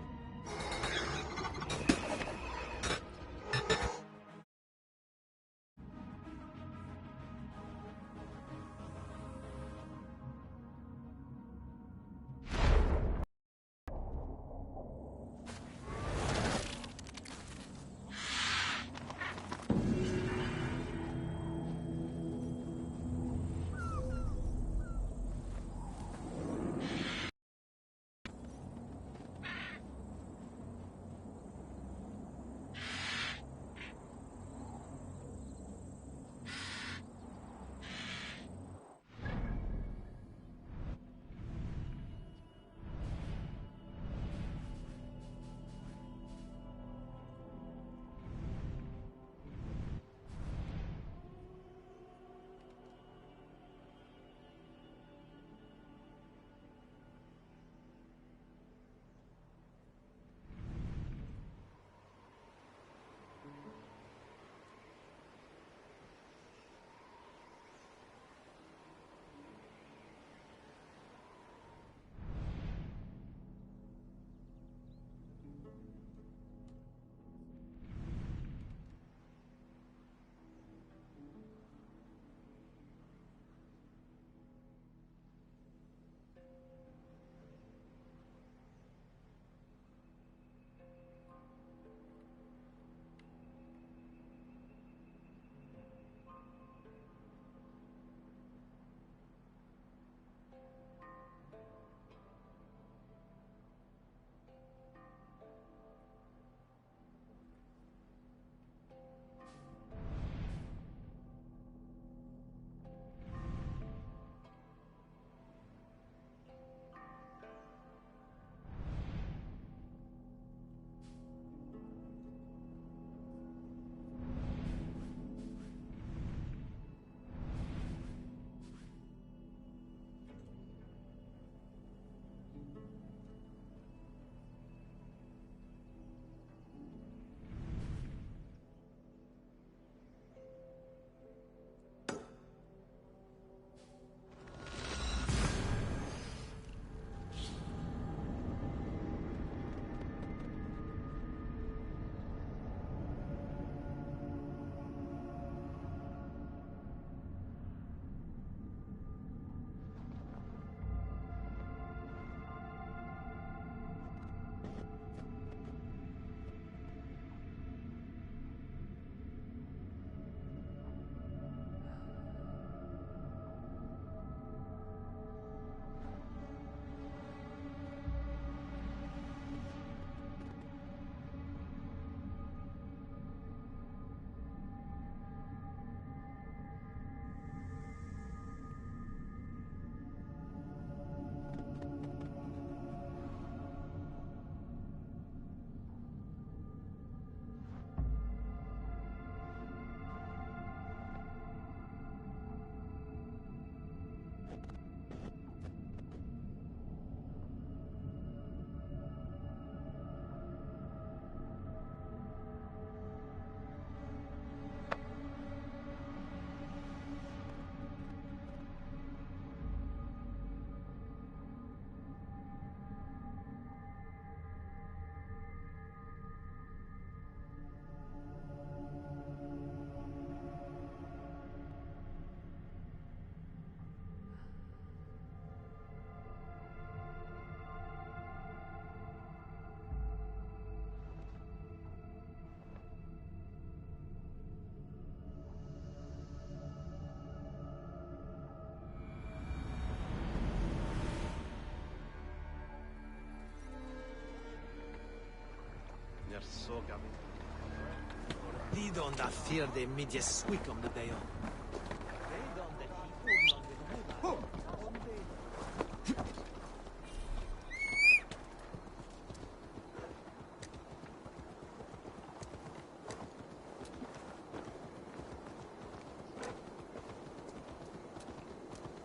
Di donda fear de midje swick om de deo.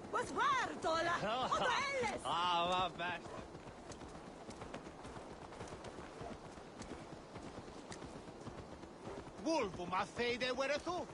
Wat waar, Tola? Wat de hel is? Vabbè. Wolvo, ma fede were tu?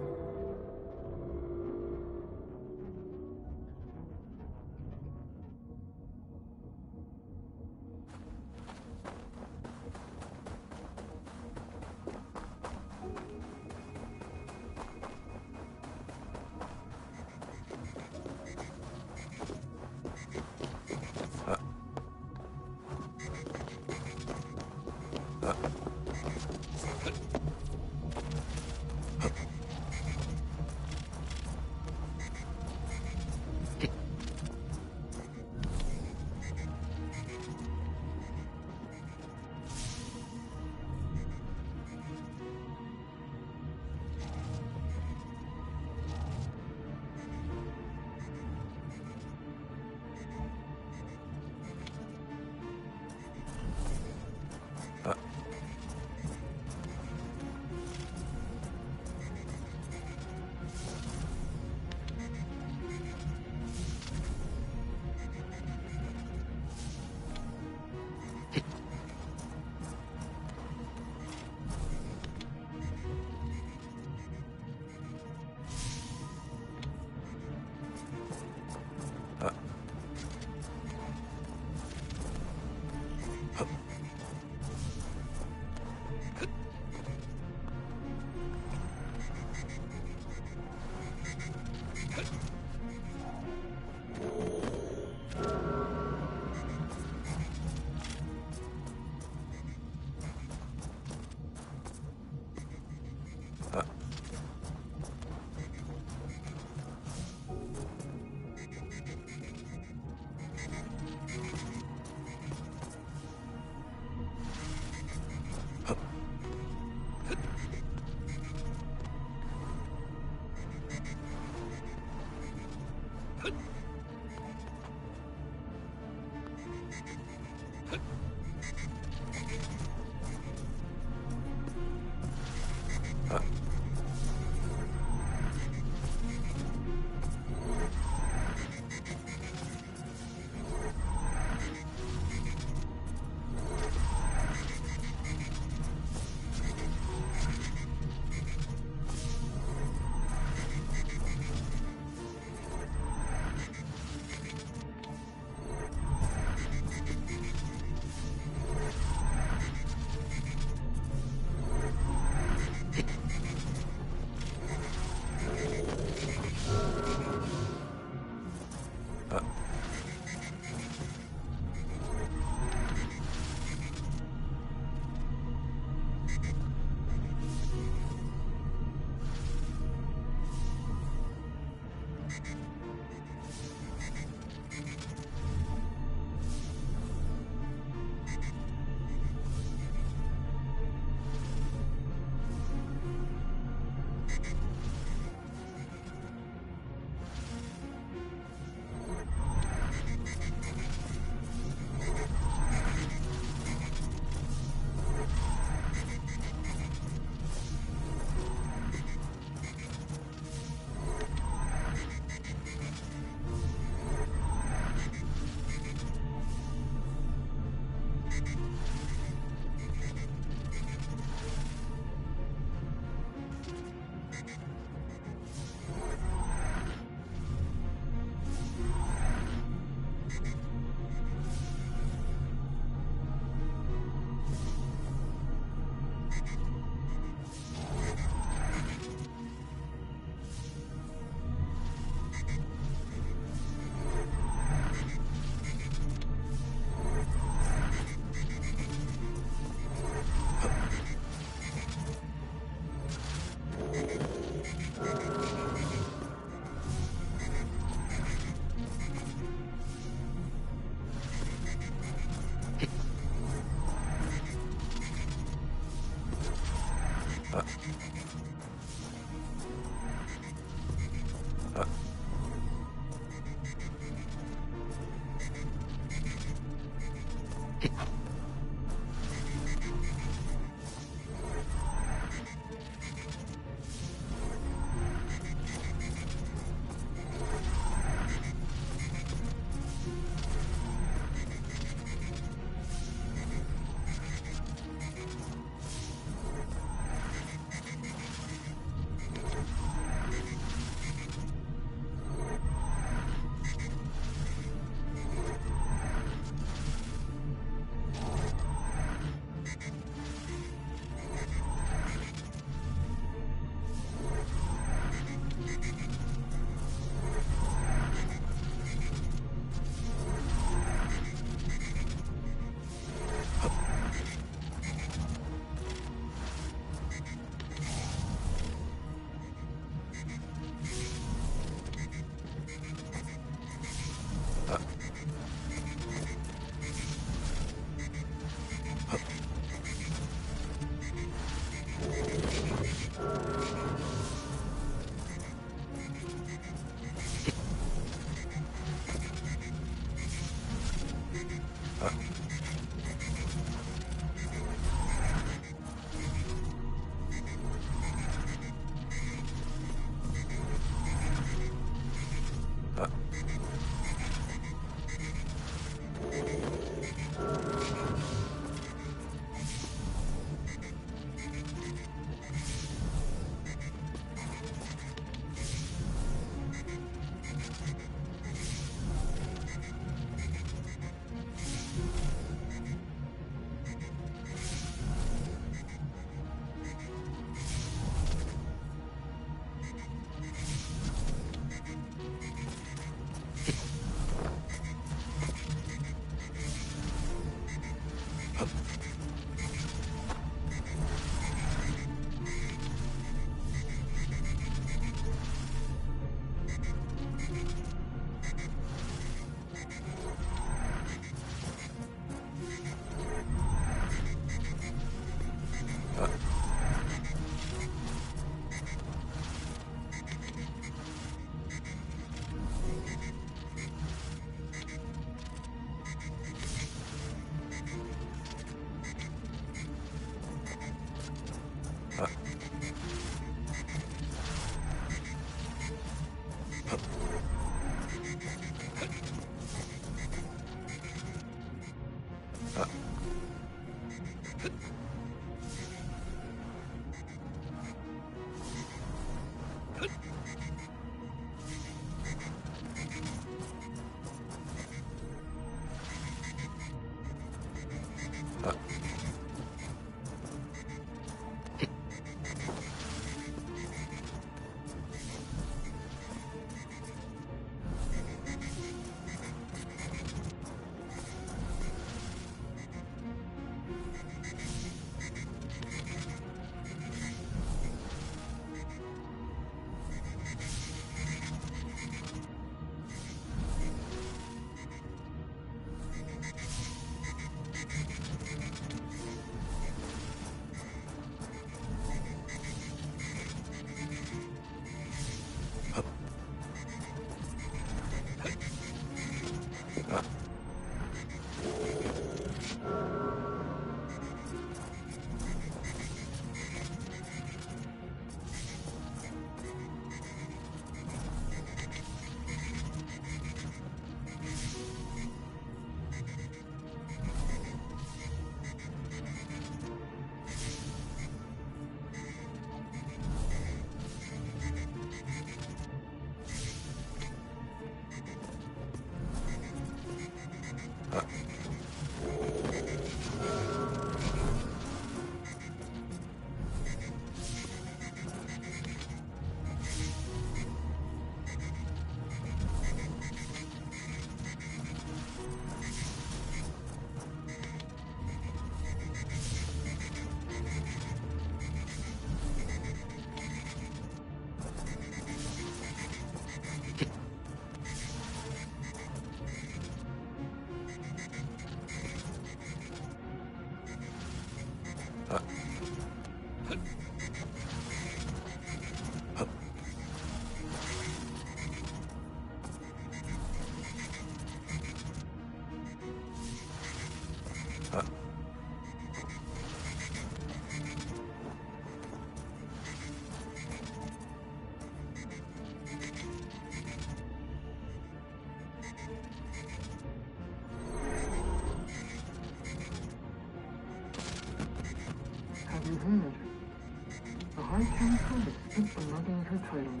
High Council has stripped the mother of her title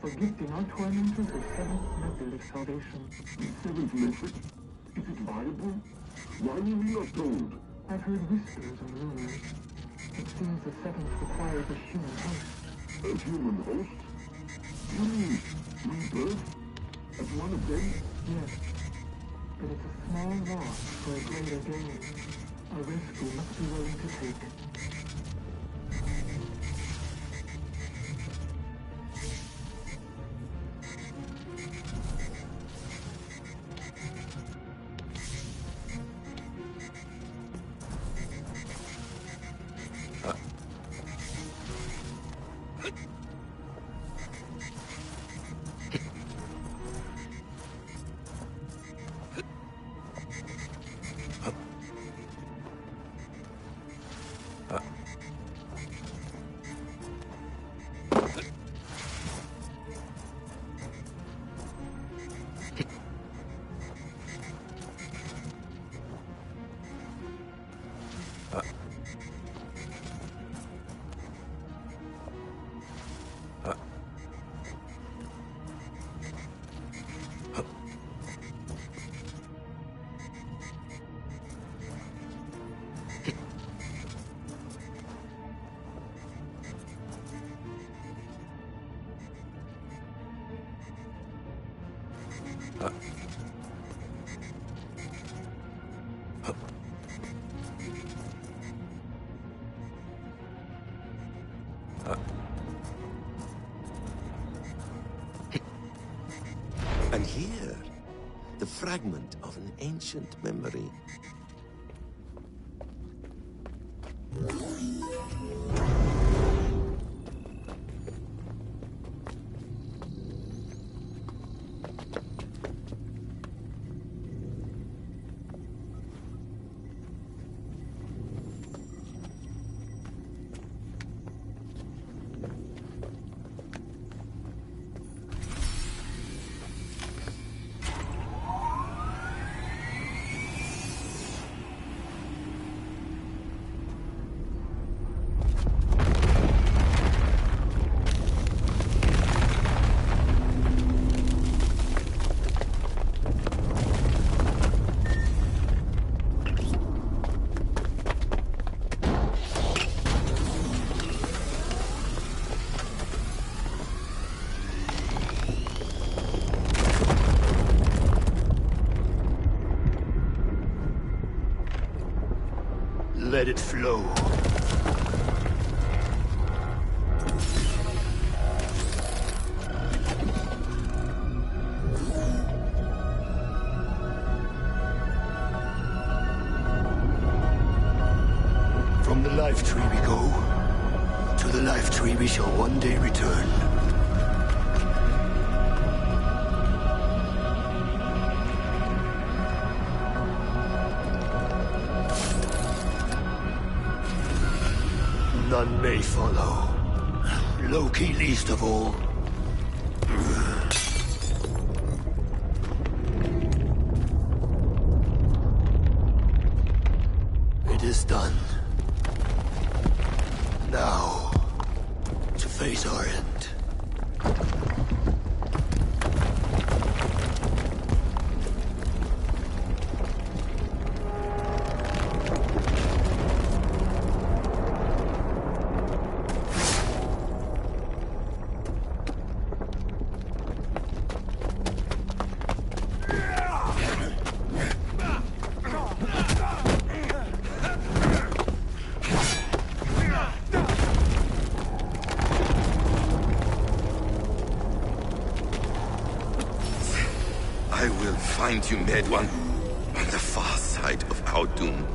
for gifting our tormentors the seventh method of salvation. The seventh method? Is it viable? Why were we not told? I've heard whispers and rumors. It seems the seventh requires a human host. A human host? You mean rebirth? As one of them? Yes. But it's a small loss for a greater gain. A risk we must be willing to take. And here, the fragment of an ancient memory. Let it flow. From the life tree we go. To the life tree we shall one day return. None may follow. Loki least of all. It is done. Now, to face our end. I will find you, Mad One, on the far side of our doom.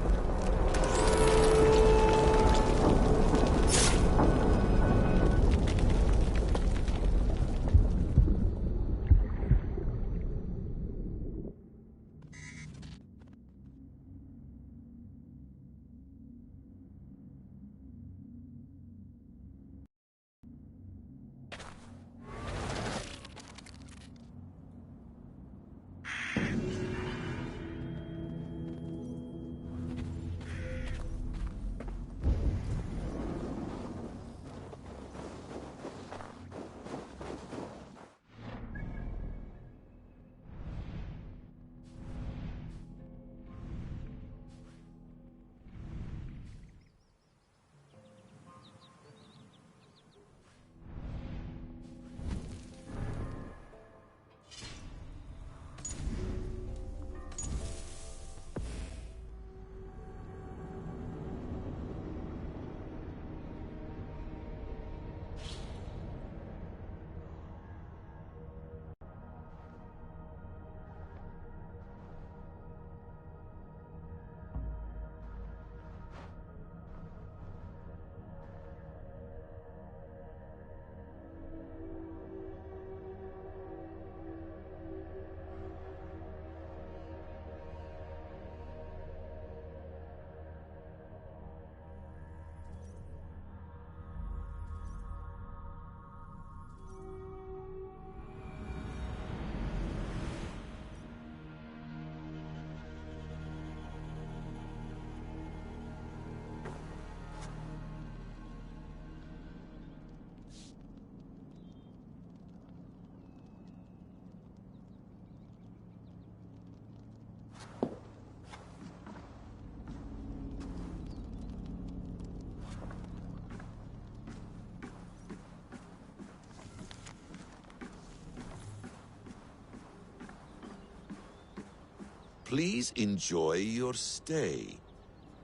Please enjoy your stay.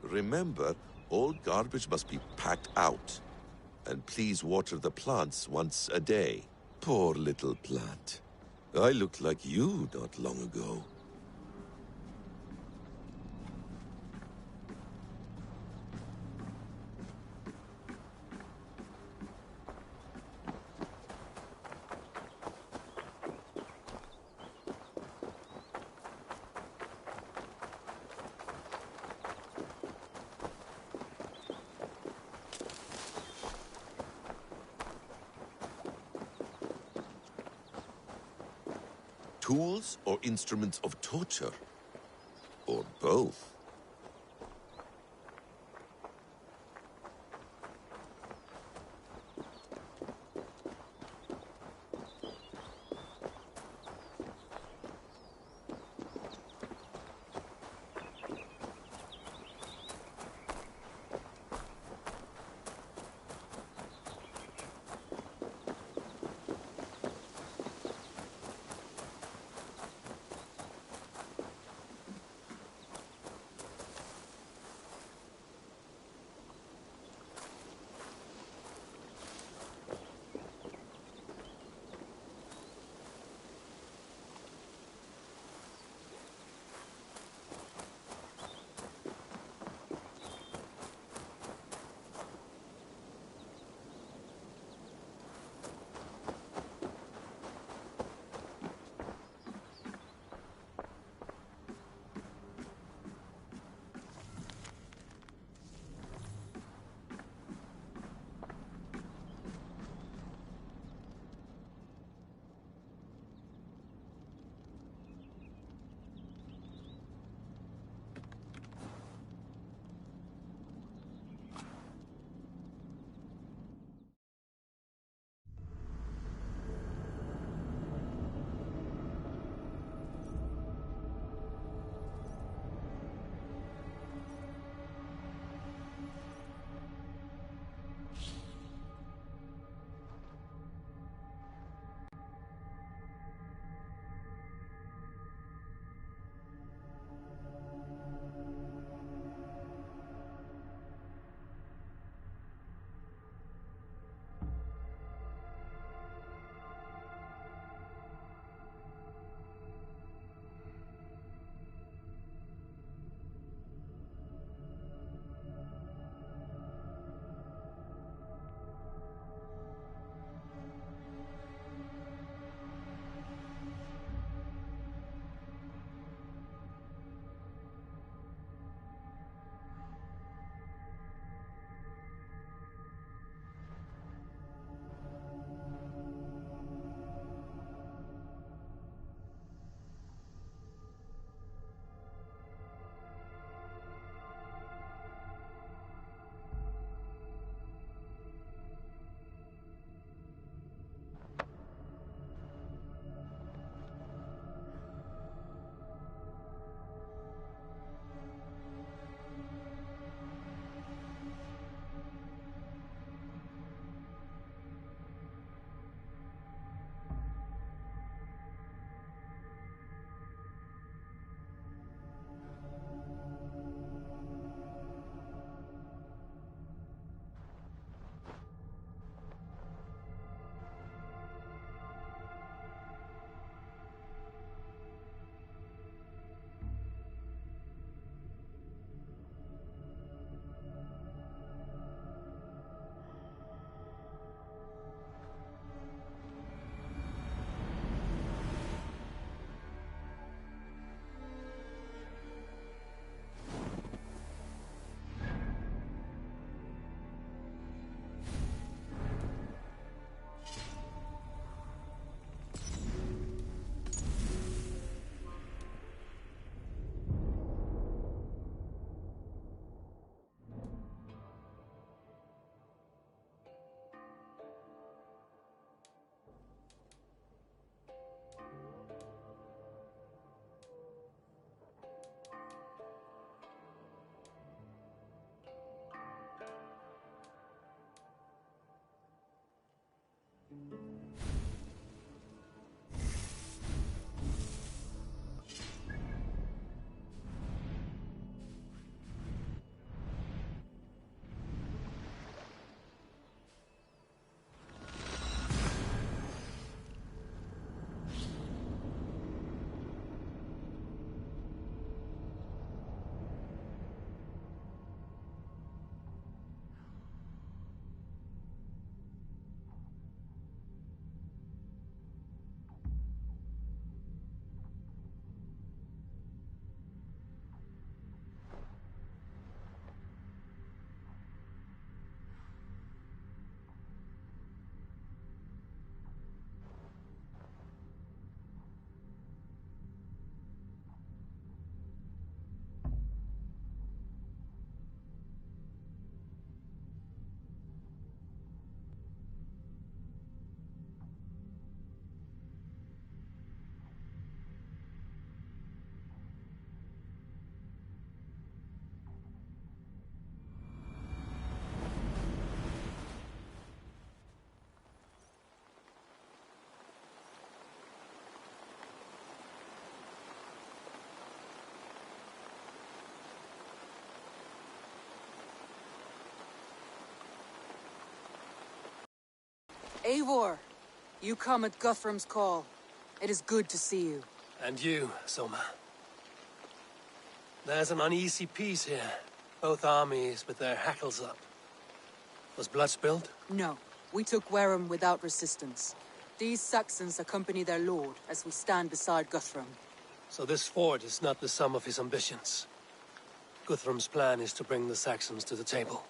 Remember, all garbage must be packed out. And please water the plants once a day. Poor little plant. I looked like you not long ago. Tools or instruments of torture? Or both? Eivor, you come at Guthrum's call. It is good to see you. And you, Soma. There's an uneasy peace here. Both armies with their hackles up. Was blood spilled? No, we took Wareham without resistance. These Saxons accompany their lord as we stand beside Guthrum. So this fort is not the sum of his ambitions. Guthrum's plan is to bring the Saxons to the table.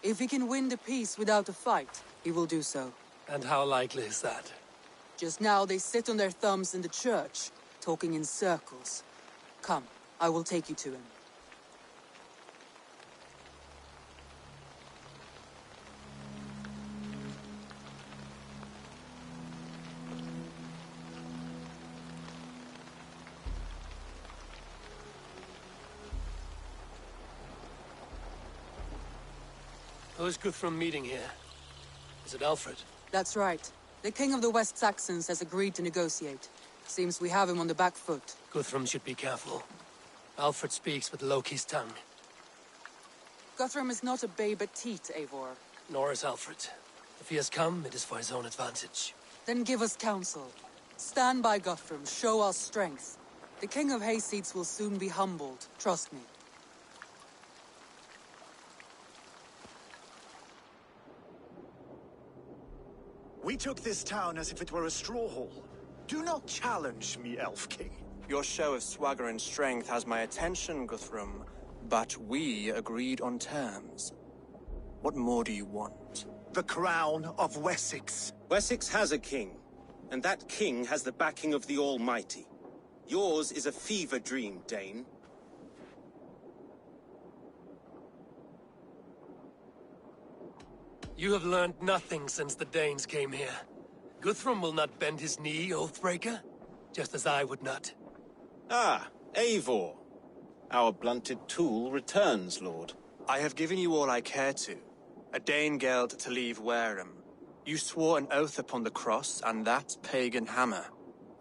If he can win the peace without a fight, he will do so. And how likely is that? Just now they sit on their thumbs in the church, talking in circles. Come, I will take you to him. Who is Guthrum meeting here? Is it Alfred? That's right. The king of the West Saxons has agreed to negotiate. Seems we have him on the back foot. Guthrum should be careful. Alfred speaks with Loki's tongue. Guthrum is not a babe at teat, Eivor. Nor is Alfred. If he has come, it is for his own advantage. Then give us counsel. Stand by Guthrum, show our strength. The king of Hayseeds will soon be humbled, trust me. We took this town as if it were a straw hall. Do not challenge me, Elf King. Your show of swagger and strength has my attention, Guthrum. But we agreed on terms. What more do you want? The crown of Wessex. Wessex has a king, and that king has the backing of the Almighty. Yours is a fever dream, Dane. You have learned nothing since the Danes came here. Guthrum will not bend his knee, Oathbreaker, just as I would not. Ah, Eivor. Our blunted tool returns, Lord. I have given you all I care to. A Danegeld to leave Wareham. You swore an oath upon the cross, and that pagan hammer.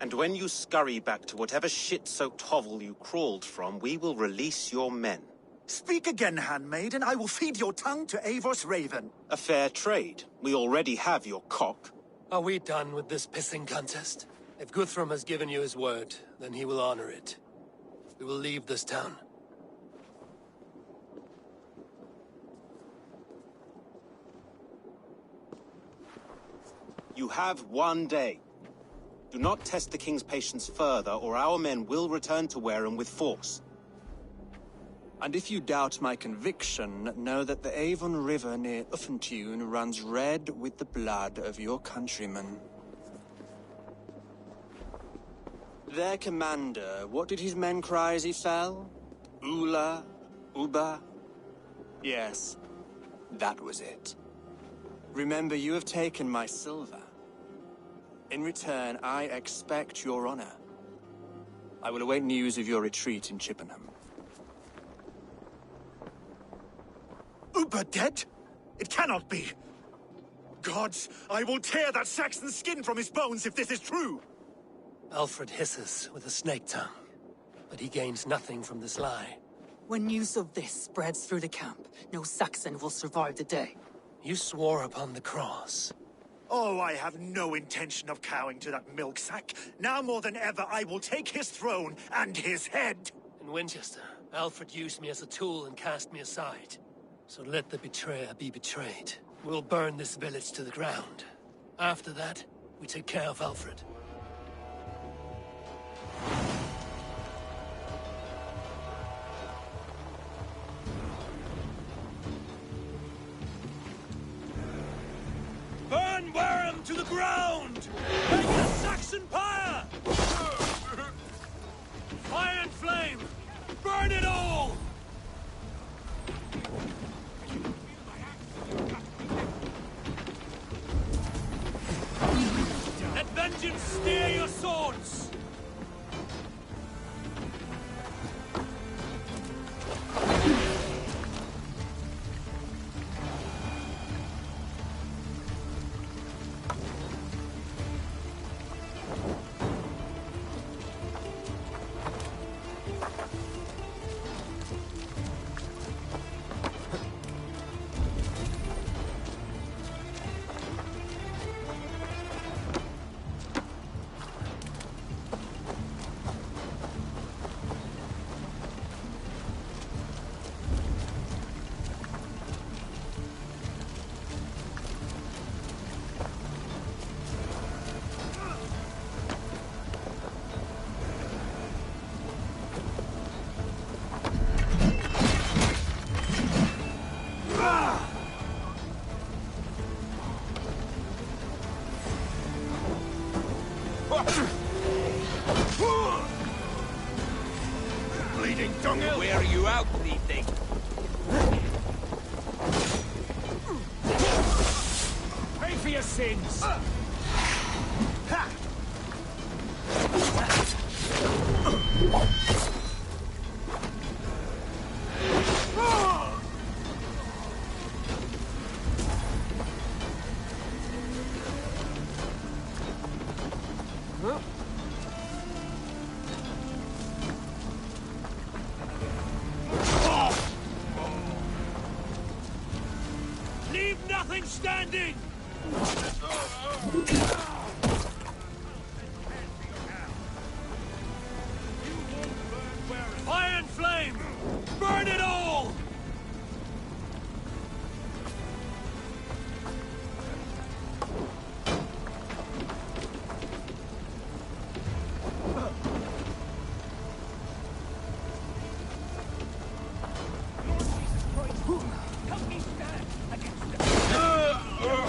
And when you scurry back to whatever shit-soaked hovel you crawled from, we will release your men. Speak again, handmaid, and I will feed your tongue to Eivor's raven. A fair trade. We already have your cock. Are we done with this pissing contest? If Guthrum has given you his word, then he will honor it. We will leave this town. You have 1 day. Do not test the king's patience further, or our men will return to Wareham with force. And if you doubt my conviction, know that the Avon River near Uffentune runs red with the blood of your countrymen. Their commander, what did his men cry as he fell? Ula? Uba? Yes, that was it. Remember, you have taken my silver. In return, I expect your honor. I will await news of your retreat in Chippenham. Uber dead? It cannot be. Gods, I will tear that Saxon skin from his bones if this is true. Alfred hisses with a snake tongue, but he gains nothing from this lie. When news of this spreads through the camp, no Saxon will survive the day. You swore upon the cross. Oh, I have no intention of cowing to that milk sack. Now more than ever, I will take his throne and his head. In Winchester, Alfred used me as a tool and cast me aside. So let the betrayer be betrayed. We'll burn this village to the ground. After that, we take care of Alfred. Burn Wareham to the ground! Make a Saxon pyre! Fire and flame! Burn it all! Let vengeance steer your swords! bleeding dunghill! Wear you out, thing. Pay for your sins! Leave nothing standing! Fire and flame! Burn it all!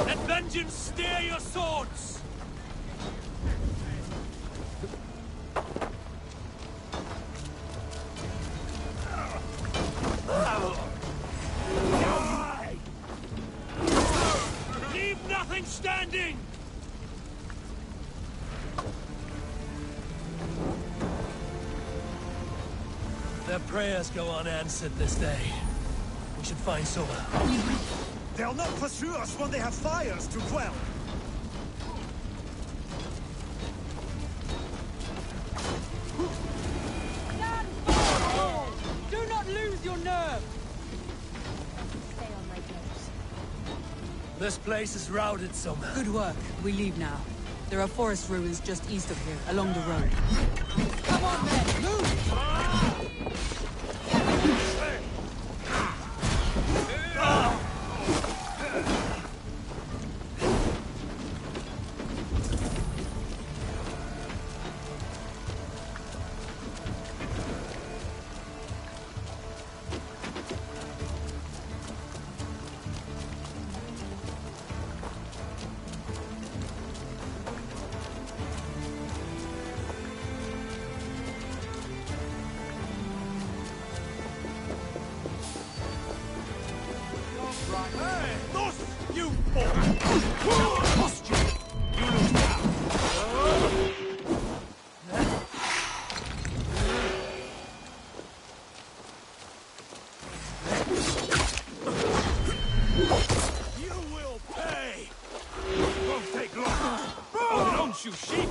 Let vengeance steer your swords! Leave nothing standing! Their prayers go unanswered this day. We should find Soma. They'll not pursue us when they have fires to quell. Stand firm! Do not lose your nerve! Stay on my toes. This place is routed, Soma. Good work. We leave now. There are forest ruins just east of here, along the road. Come on, men! Move! You sheep!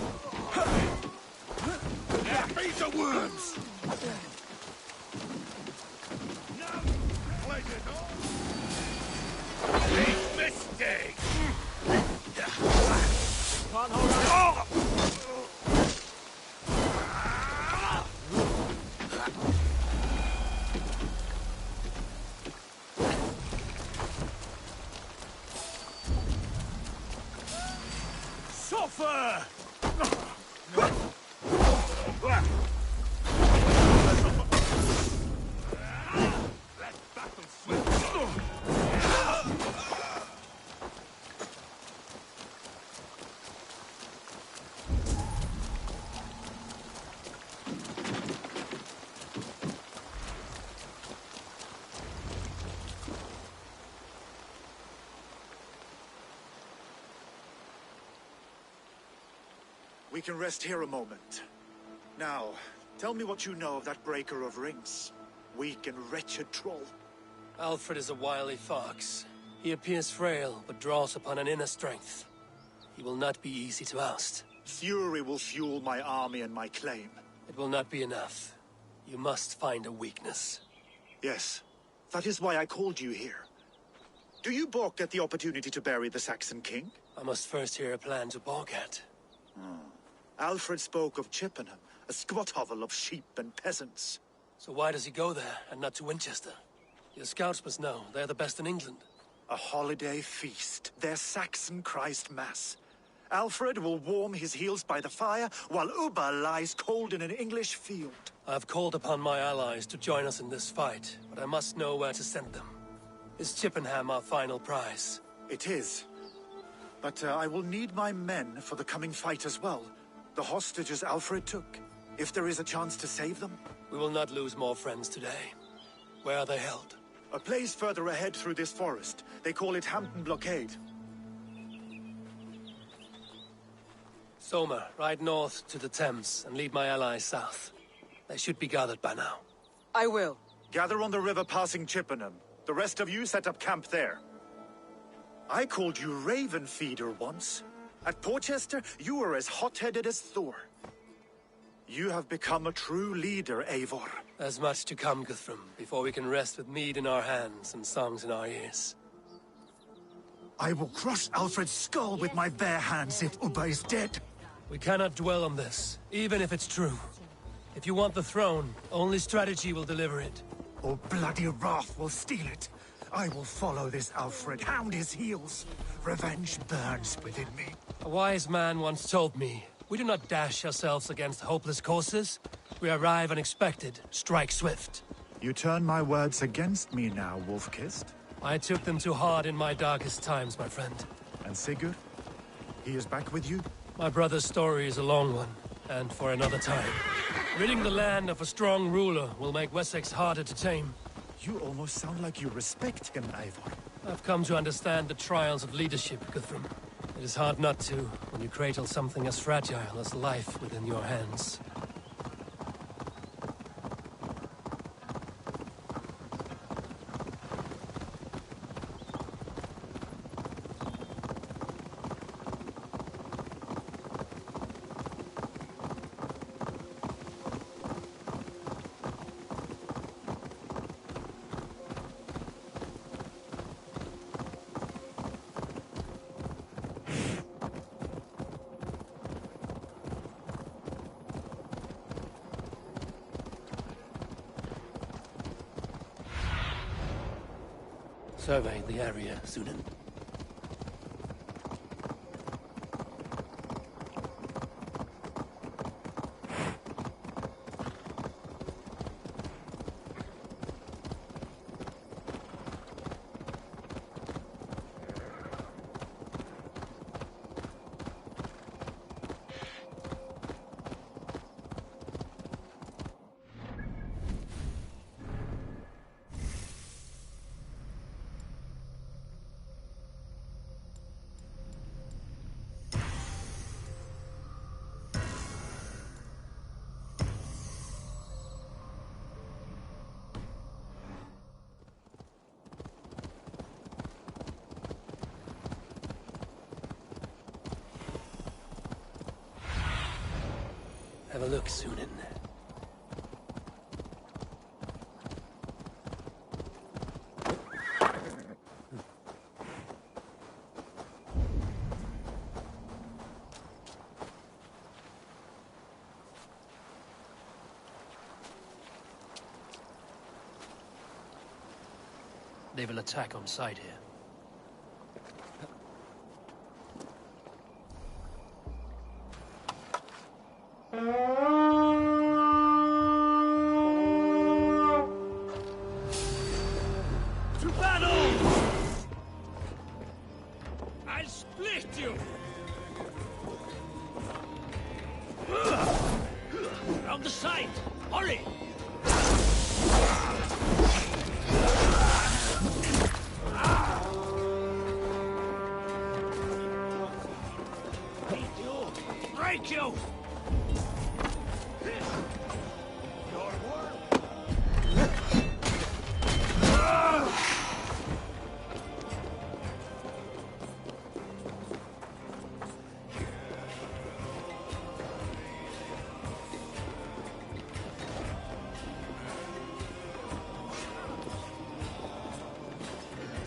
Now feed the worms! Big mistake! Can't hold on! Suffer! We can rest here a moment. Now, tell me what you know of that breaker of rings. Weak and wretched troll. Alfred is a wily fox. He appears frail, but draws upon an inner strength. He will not be easy to oust. Fury will fuel my army and my claim. It will not be enough. You must find a weakness. Yes, that is why I called you here. Do you balk at the opportunity to bury the Saxon king? I must first hear a plan to balk at. Alfred spoke of Chippenham, a squat hovel of sheep and peasants. So why does he go there, and not to Winchester? Your scouts must know, they're the best in England. A holiday feast, their Saxon Christ Mass. Alfred will warm his heels by the fire, while Ubba lies cold in an English field. I have called upon my allies to join us in this fight, but I must know where to send them. Is Chippenham our final prize? It is. But I will need my men for the coming fight as well. The hostages Alfred took. If there is a chance to save them? We will not lose more friends today. Where are they held? A place further ahead through this forest. They call it Hampton Blockade. Soma, ride north to the Thames and lead my allies south. They should be gathered by now. I will. Gather on the river passing Chippenham. The rest of you set up camp there. I called you Raven Feeder once. At Porchester, you were as hot-headed as Thor. You have become a true leader, Eivor. There's much to come, Guthrum, before we can rest with mead in our hands and songs in our ears. I will crush Alfred's skull with my bare hands if Ubba is dead. We cannot dwell on this, even if it's true. If you want the throne, only strategy will deliver it. Or bloody wrath will steal it. I will follow this Alfred, hound his heels. Revenge burns within me. A wise man once told me, we do not dash ourselves against hopeless courses. We arrive unexpected, strike swift. You turn my words against me now, Wolf-Kissed. I took them too hard in my darkest times, my friend. And Sigurd? He is back with you? My brother's story is a long one, and for another time. Ridding the land of a strong ruler will make Wessex harder to tame. You almost sound like you respect him, Eivor. I've come to understand the trials of leadership, Guthrum. It is hard not to, when you cradle something as fragile as life within your hands. Survey the area, Sunan. Have a look, Sunan. They will attack on sight here. To battle! I'll split you! Round the side! Hurry! Break you!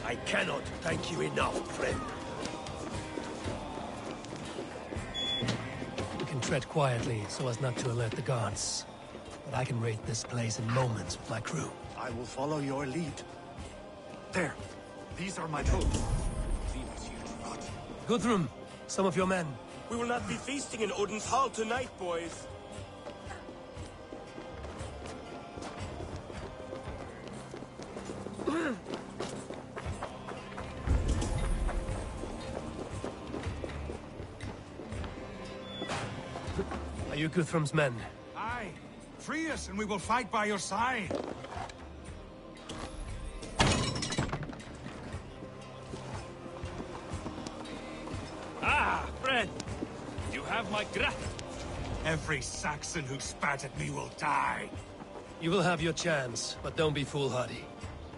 I cannot thank you enough, friend. We can tread quietly so as not to alert the guards. But I can raid this place in moments with my crew. I will follow your lead. There. These are my troops. Guthrum, some of your men. We will not be feasting in Odin's hall tonight, boys. Are you Guthrum's men? Aye. Free us, and we will fight by your side. Ah, friend! You have my gratitude. Every Saxon who spat at me will die. You will have your chance, but don't be foolhardy.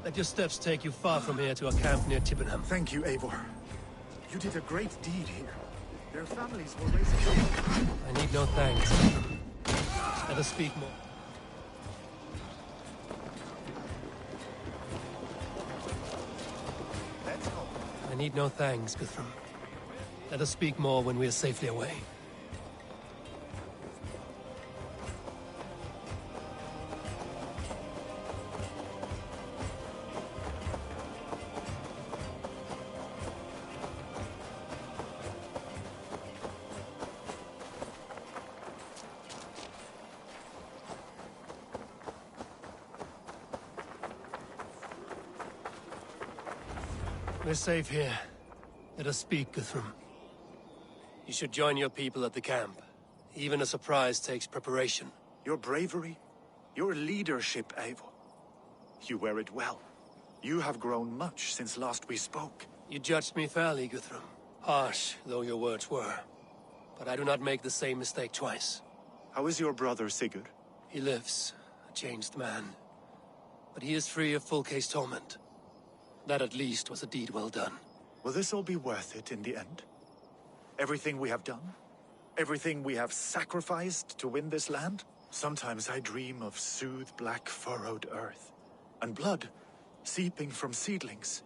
Let your steps take you far from here to a camp near Chippenham. Thank you, Eivor. You did a great deed here. Their families were raised... I need no thanks. Let us speak more. Let's go. I need no thanks, Guthrum. Let us speak more when we are safely away. We're safe here. Let us speak, Guthrum. You should join your people at the camp. Even a surprise takes preparation. Your bravery, your leadership, Eivor. You wear it well. You have grown much since last we spoke. You judged me fairly, Guthrum. Harsh though your words were. But I do not make the same mistake twice. How is your brother, Sigurd? He lives, a changed man. But he is free of full case torment. That at least was a deed well done. Will this all be worth it in the end? Everything we have done? Everything we have sacrificed to win this land? Sometimes I dream of soothed black furrowed earth, and blood seeping from seedlings,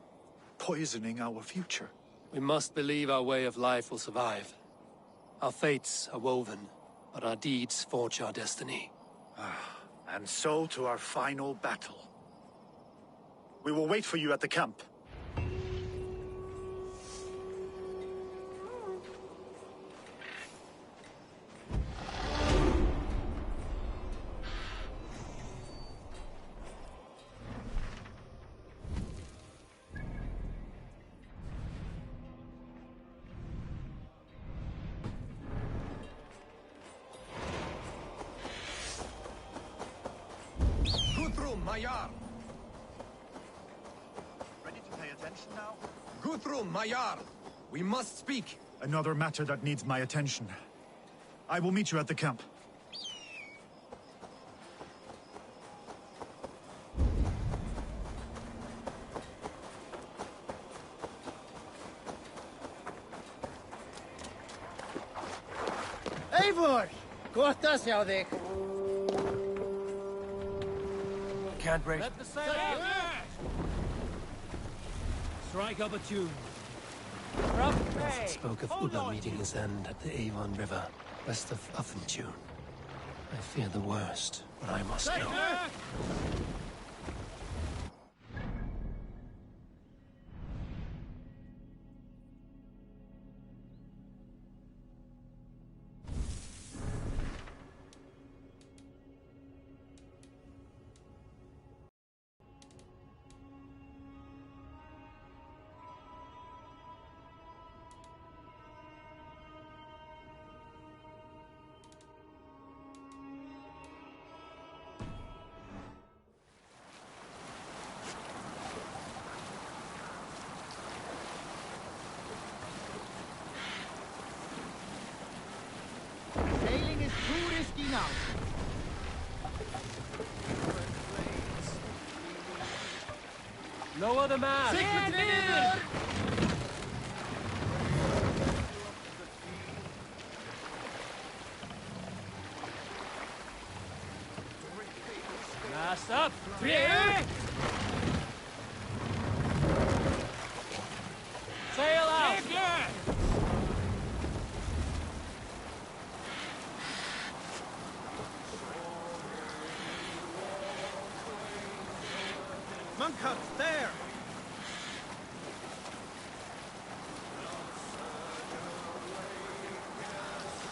poisoning our future. We must believe our way of life will survive. Our fates are woven, but our deeds forge our destiny. And so to our final battle. We will wait for you at the camp. Guthrum, my Jarl! Ready to pay attention now? Guthrum, my Jarl! We must speak! Another matter that needs my attention. I will meet you at the camp. Eivor! Gott að sjá þig! Can't break. Let the sail strike up a tune. It spoke of Ulla meeting his end at the Avon River, west of Uffentune. I fear the worst, but I must go. Sailing is too risky now. Lower the mast! Mast up! Sail out! Monk there!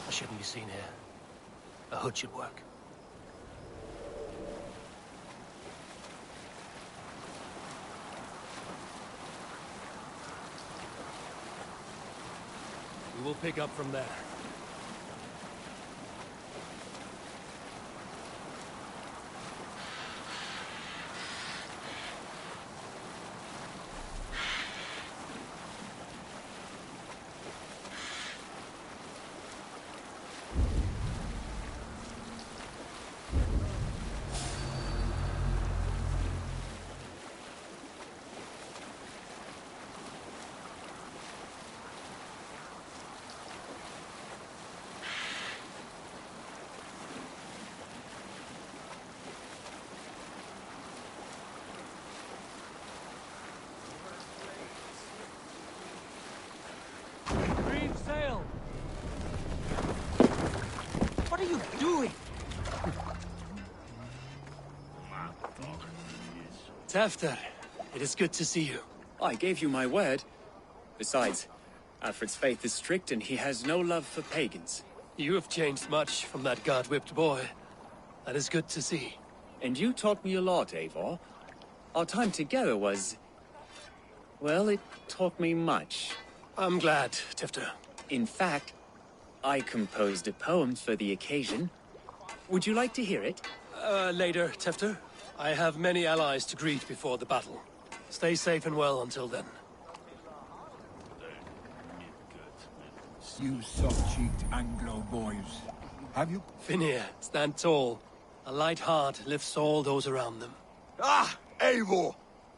I shouldn't be seen here. A hood should work. We will pick up from there. Tefter, it is good to see you. I gave you my word. Besides, Alfred's faith is strict and he has no love for pagans. You have changed much from that god-whipped boy. That is good to see. And you taught me a lot, Eivor. Our time together was... well, it taught me much. I'm glad, Tefter. In fact, I composed a poem for the occasion. Would you like to hear it? Later, Tefter. I have many allies to greet before the battle. Stay safe and well until then. You soft-cheeked Anglo boys. Have you... Finir, stand tall. A light heart lifts all those around them. Ah, Eivor!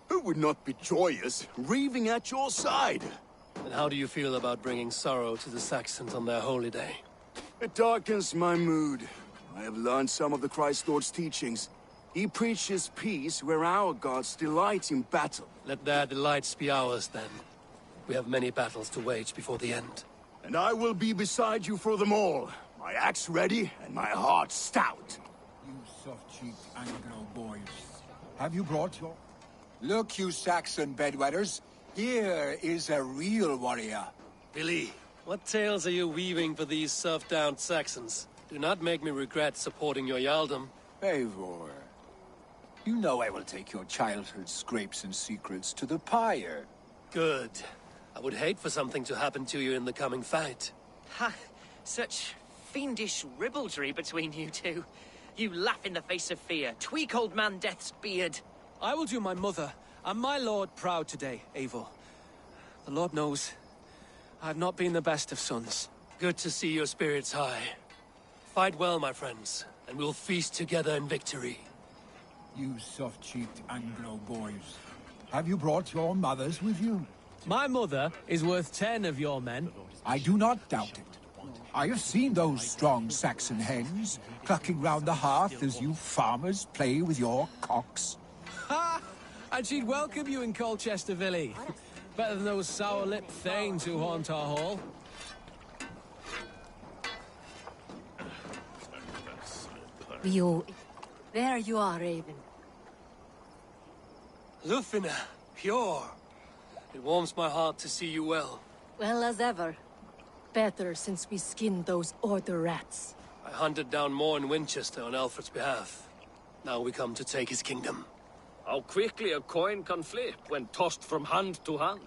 Who would not be joyous, raving at your side? And how do you feel about bringing sorrow to the Saxons on their holy day? It darkens my mood. I have learned some of the Christ Lord's teachings. He preaches peace where our gods delight in battle. Let their delights be ours, then. We have many battles to wage before the end. And I will be beside you for them all. My axe ready and my heart stout. You soft-cheeked Anglo boys. Have you brought your... Look, you Saxon bedwetters. Here is a real warrior. Billy, what tales are you weaving for these serf-down Saxons? Do not make me regret supporting your Jarldom. Eivor, you know I will take your childhood scrapes and secrets to the pyre. Good. I would hate for something to happen to you in the coming fight. Ha! Such fiendish ribaldry between you two. You laugh in the face of fear, tweak old man Death's beard. I will do my mother and my lord proud today, Eivor. The Lord knows I have not been the best of sons. Good to see your spirits high. Fight well, my friends, and we'll feast together in victory. You soft-cheeked Anglo boys. Have you brought your mothers with you? My mother is worth 10 of your men. I do not doubt it. I have seen those strong Saxon hens clucking round the hearth as you farmers play with your cocks. Ha! And she'd welcome you in Colchester, Villy. Better than those sour-lipped thanes who haunt our hall. There you are, Raven. Lufina, pure. It warms my heart to see you well. Well as ever. Better since we skinned those Order rats. I hunted down more in Winchester on Alfred's behalf. Now we come to take his kingdom. How quickly a coin can flip when tossed from hand to hand.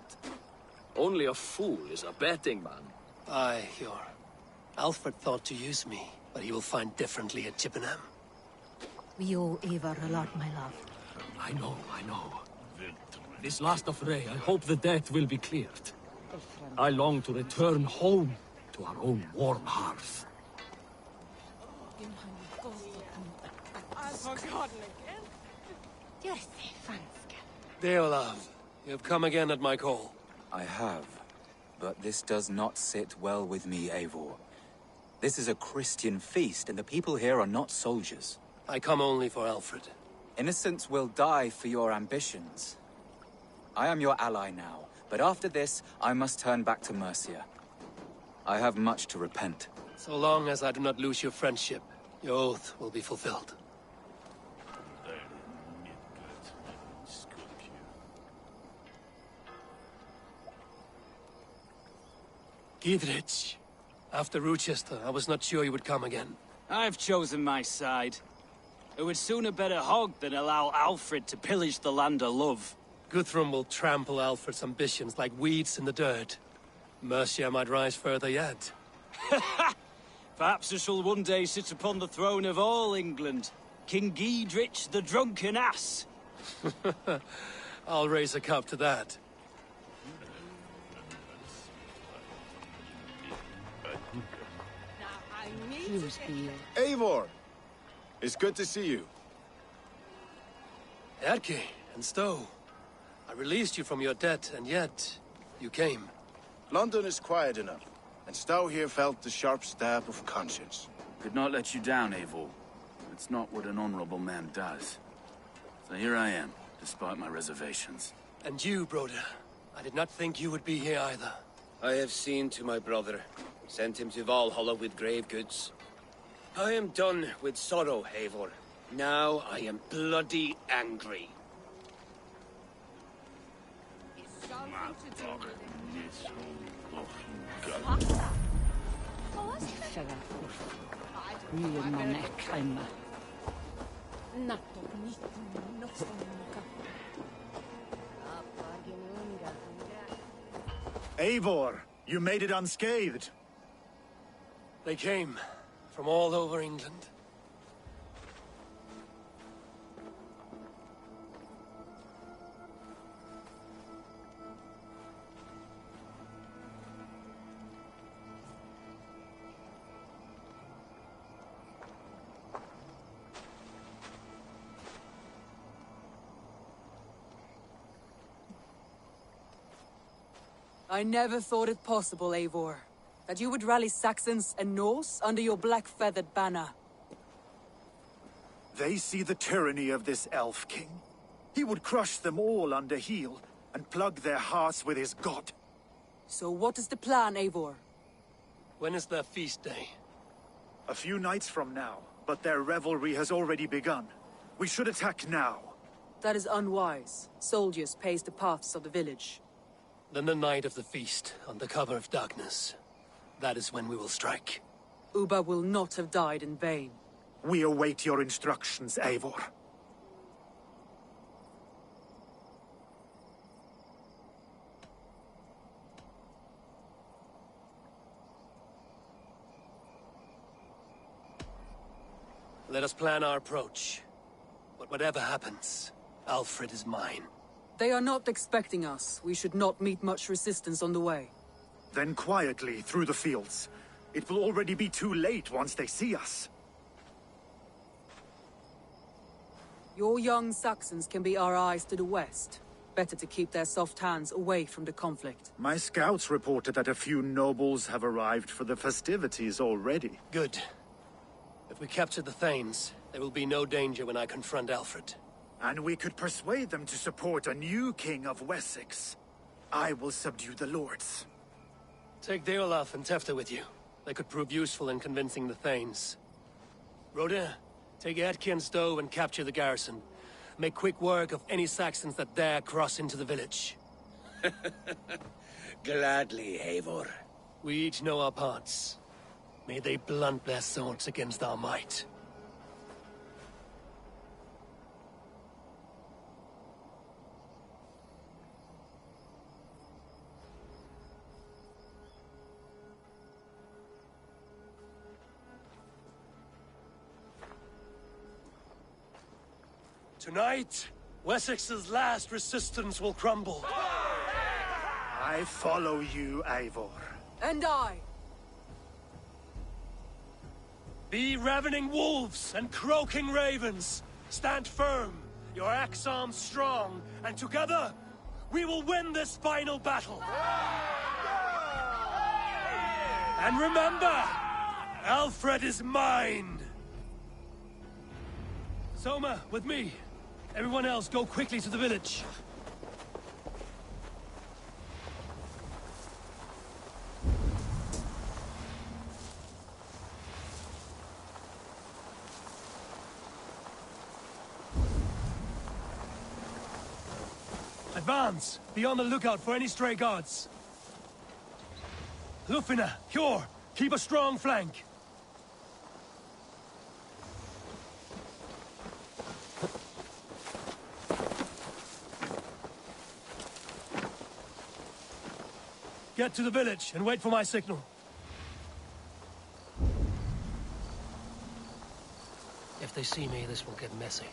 Only a fool is a betting man. Aye, Hjor. Alfred thought to use me, but he will find differently at Chippenham. We owe Eivor a lot, my love. I know. This last affray, I hope the debt will be cleared. I long to return home to our own warm hearth. I've forgotten again. You're fanska. Deolav, you have come again at my call. I have, but this does not sit well with me, Eivor. This is a Christian feast, and the people here are not soldiers. I come only for Alfred. Innocents will die for your ambitions. I am your ally now, but after this, I must turn back to Mercia. I have much to repent. So long as I do not lose your friendship, your oath will be fulfilled. Gidrich, after Rochester, I was not sure you would come again. I've chosen my side. It would sooner bet a hog than allow Alfred to pillage the land of love. Guthrum will trample Alfred's ambitions like weeds in the dirt. Mercia might rise further yet. Perhaps I shall one day sit upon the throne of all England. King Gidrich the drunken ass. I'll raise a cup to that. Eivor! It's good to see you. Erke and Stowe. I released you from your debt, and yet you came. London is quiet enough, and Stowe here felt the sharp stab of conscience. Could not let you down, Eivor. It's not what an honorable man does. So here I am, despite my reservations. And you, Broder. I did not think you would be here either. I have seen to my brother. Sent him to Valhalla with grave goods. I am done with sorrow, Eivor. Now I am bloody angry. Eivor, you made it unscathed. They came from all over England. I never thought it possible, Eivor, that you would rally Saxons and Norse under your black-feathered banner. They see the tyranny of this elf king. He would crush them all under heel and plug their hearts with his god. So what is the plan, Eivor? When is their feast day? A few nights from now, but their revelry has already begun. We should attack now. That is unwise. Soldiers pace the paths of the village. Then the night of the feast, under cover of darkness. That is when we will strike. Ubba will not have died in vain. We await your instructions, Eivor. Let us plan our approach. But whatever happens, Alfred is mine. They are not expecting us. We should not meet much resistance on the way. Then quietly through the fields. It will already be too late once they see us. Your young Saxons can be our eyes to the west. Better to keep their soft hands away from the conflict. My scouts reported that a few nobles have arrived for the festivities already. Good. If we capture the Thanes, there will be no danger when I confront Alfred. And we could persuade them to support a new king of Wessex. I will subdue the lords. Take Deolaf and Tefta with you. They could prove useful in convincing the Thanes. Rhoda, take Edki and Stowe and capture the garrison. Make quick work of any Saxons that dare cross into the village. Gladly, Eivor. We each know our parts. May they blunt their swords against our might. Tonight, Wessex's last resistance will crumble. I follow you, Eivor. And I. Be ravening wolves and croaking ravens. Stand firm, your axe arms strong, and together, we will win this final battle. And remember, Alfred is mine. Soma, with me. Everyone else, go quickly to the village. Advance! Be on the lookout for any stray guards. Lufina, Hjor, keep a strong flank. Get to the village and wait for my signal. If they see me, this will get messy.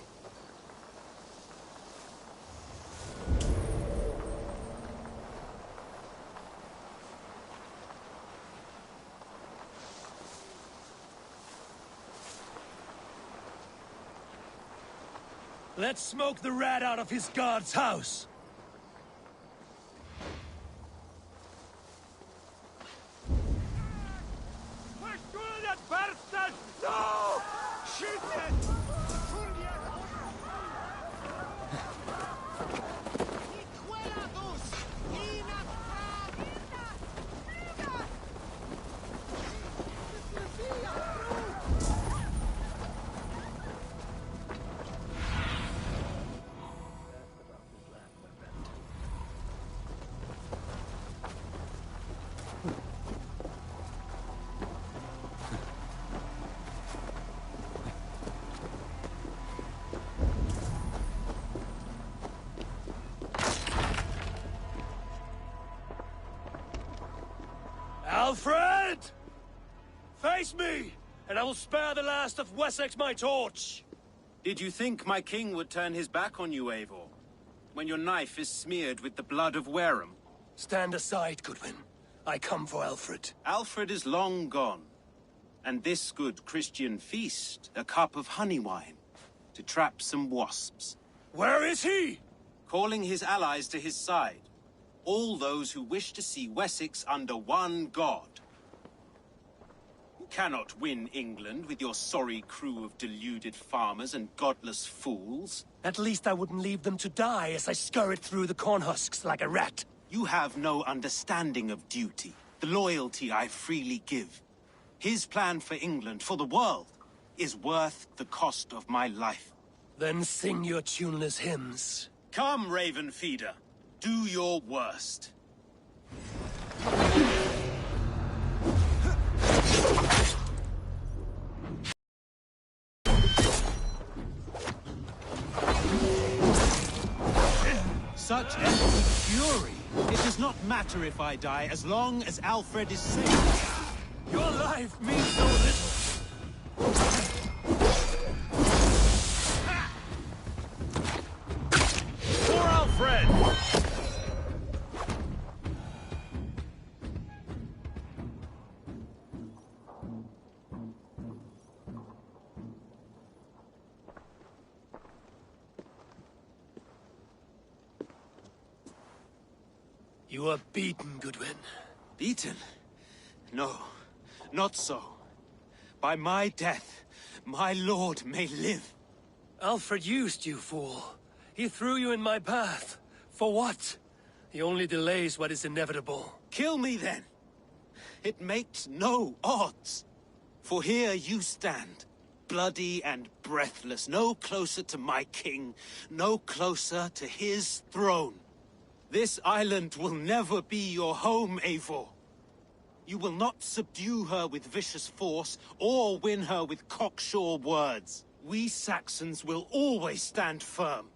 Let's smoke the rat out of his guard's house. No! Shoot it! Face me, and I will spare the last of Wessex my torch! Did you think my king would turn his back on you, Eivor? When your knife is smeared with the blood of Wareham? Stand aside, Goodwin. I come for Alfred. Alfred is long gone. And this good Christian feast, a cup of honey wine, to trap some wasps. Where is he? Calling his allies to his side. All those who wish to see Wessex under one god. You cannot win England with your sorry crew of deluded farmers and godless fools. At least I wouldn't leave them to die as I scurried through the corn husks like a rat. You have no understanding of duty, the loyalty I freely give. His plan for England, for the world, is worth the cost of my life. Then sing your tuneless hymns. Come, Raven Feeder. Do your worst. Such empty fury. It does not matter if I die, as long as Alfred is safe. Your life means so little. For Alfred! You are beaten, Goodwin. Beaten? No, not so. By my death, my lord may live. Alfred used you, fool. He threw you in my path. For what? He only delays what is inevitable. Kill me then. It makes no odds. For here you stand, bloody and breathless, no closer to my king, no closer to his throne. This island will never be your home, Eivor. You will not subdue her with vicious force, or win her with cocksure words. We Saxons will always stand firm,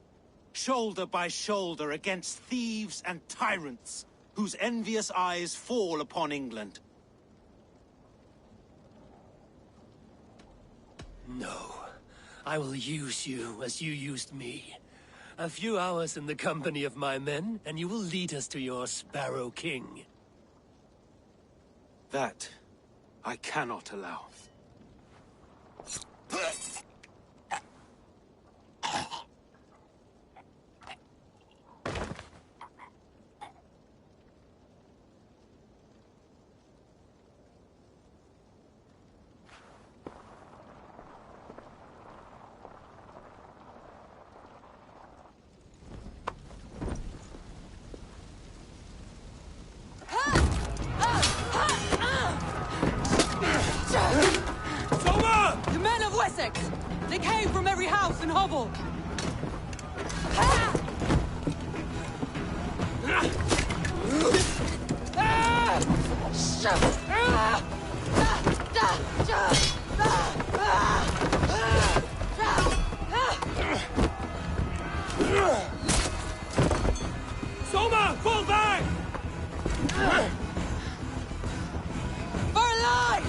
shoulder by shoulder against thieves and tyrants, whose envious eyes fall upon England. No. I will use you as you used me. A few hours in the company of my men, and you will lead us to your Sparrow King. That I cannot allow. The men of Wessex! They came from every house and hovel! Soma, fall back! For life!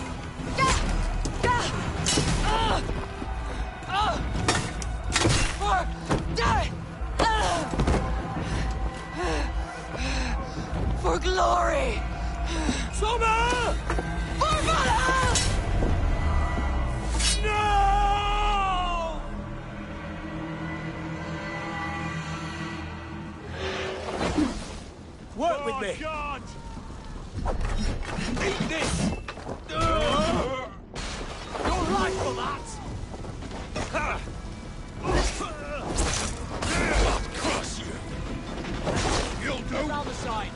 For glory! Soma! For Valhalla! No! Work with me! God! Eat this! Your life for that! I'll crush you! You'll do! Around the side.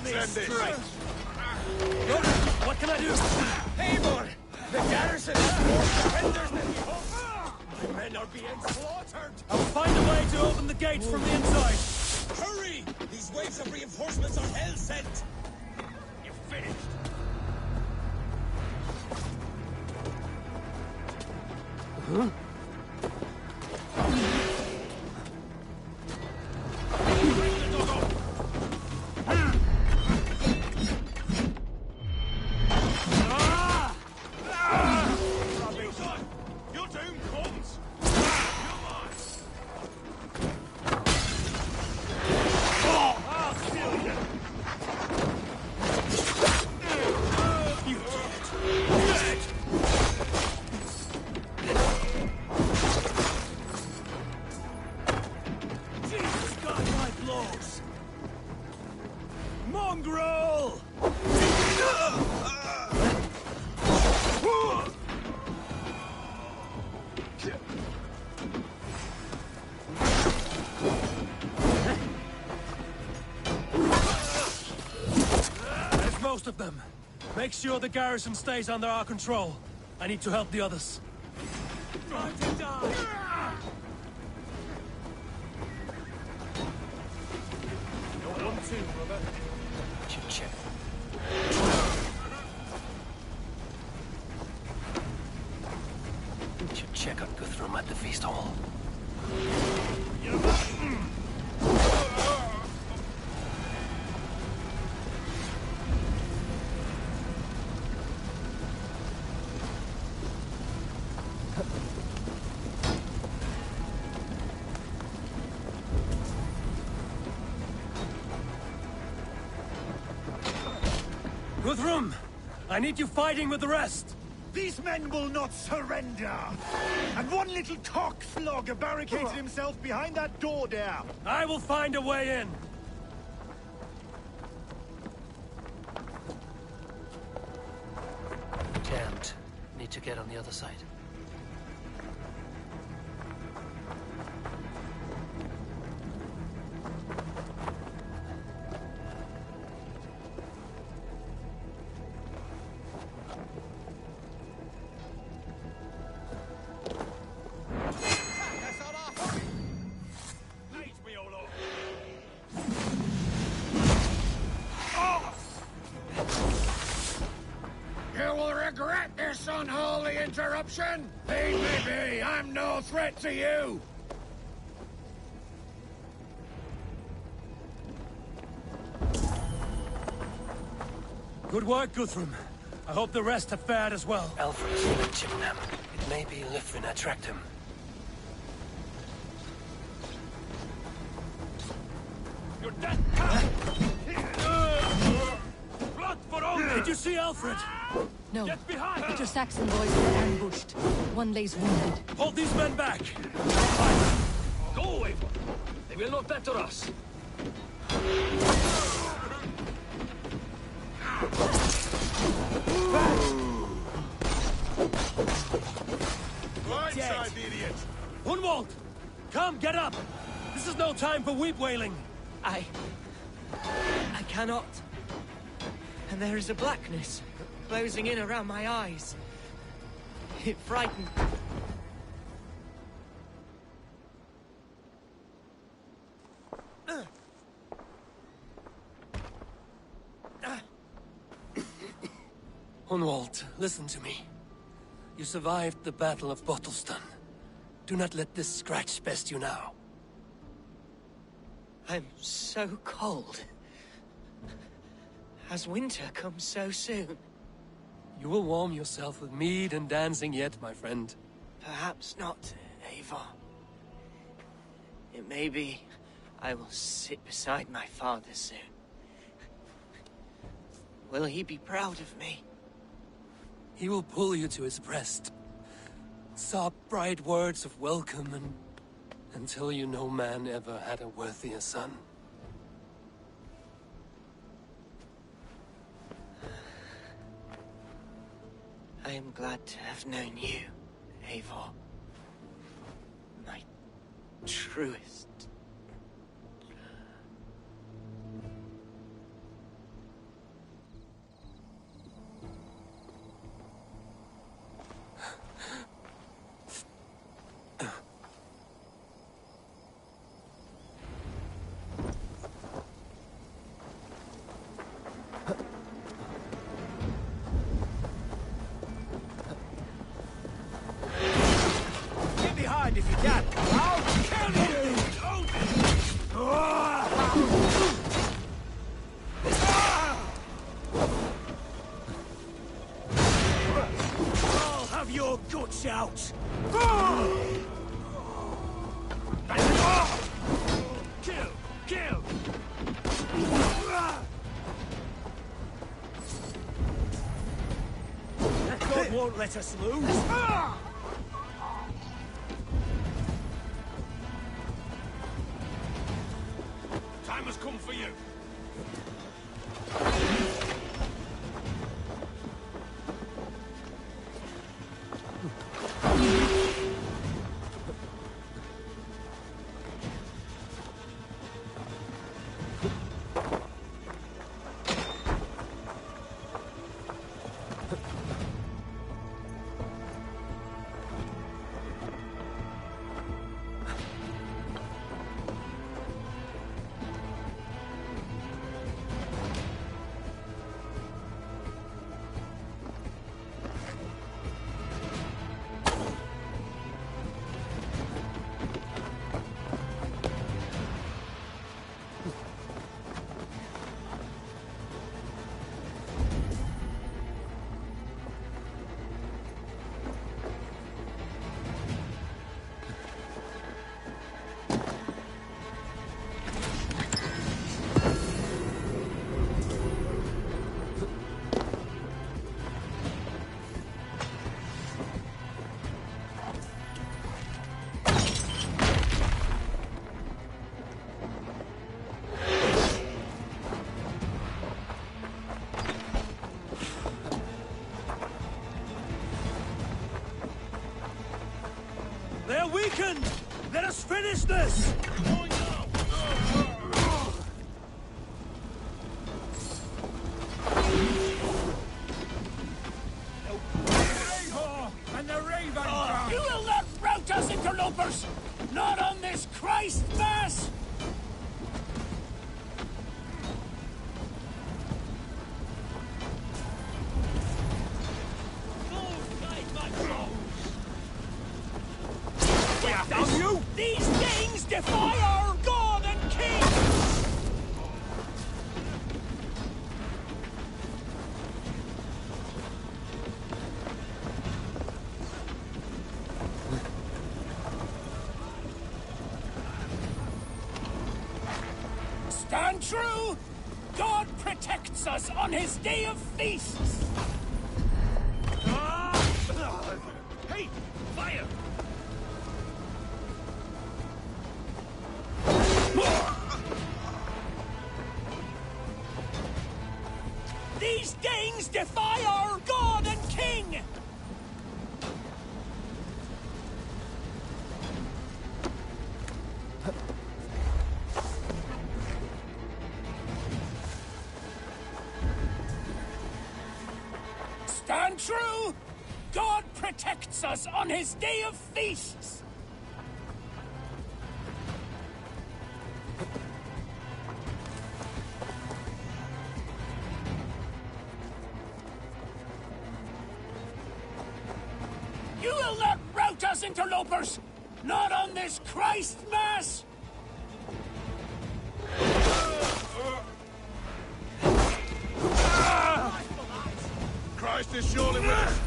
Let's end this. Right. What can I do? Eivor! The garrison has more surrenders than we hoped! My men are being slaughtered! I will find a way to open the gates from the inside. Hurry! These waves of reinforcements are hell-sent! You're finished! Huh? Mongrel! There's most of them. Make sure the garrison stays under our control. I need to help the others. Time to die! You're 1-2, brother. Check. Should check on Guthrum at the feast hall. Guthrum! I need you fighting with the rest! These men will not surrender! And one little cockflogger barricaded himself behind that door there! I will find a way in! Jammed. Need to get on the other side. You will regret this unholy interruption! Leave me be! I'm no threat to you! Good work, Guthrum. I hope the rest have fared as well. Alfred's in Chippenham. It may be Lythrin attract him. You're dead! Blood for all! Did you see Alfred? No. Get behind! But your Saxon boys were ambushed. One lays wounded. Hold these men back! Go away! They will not better us. Blindside, idiot! Hunwald! Come, get up! This is no time for weep wailing! I cannot. And there is a blackness closing in around my eyes. It frightened. Hunwald, listen to me. You survived the Battle of Bottleston. Do not let this scratch best you now. I'm so cold. Has winter come so soon? You will warm yourself with mead and dancing yet, my friend. Perhaps not, Eivor. It may be I will sit beside my father soon. Will he be proud of me? He will pull you to his breast. Sob bright words of welcome until you no man ever had a worthier son. I am glad to have known you, Eivor. My truest. hand if you can. I'll kill you! I'll have your guts out! Kill! Kill! That god won't let us lose! Time has come for you. They're weakened! Let us finish this! And the Raven! You will not rout us, interlopers! Not on this Christ Mass! Damn you! These things defy our God and King! Stand true! God protects us on his day of feasts! Hey! Fire! These Danes defy our God and King! Stand true! God protects us on his day of feasts! You will not rout us, interlopers! Not on this Christ Mass! Christ is surely with us.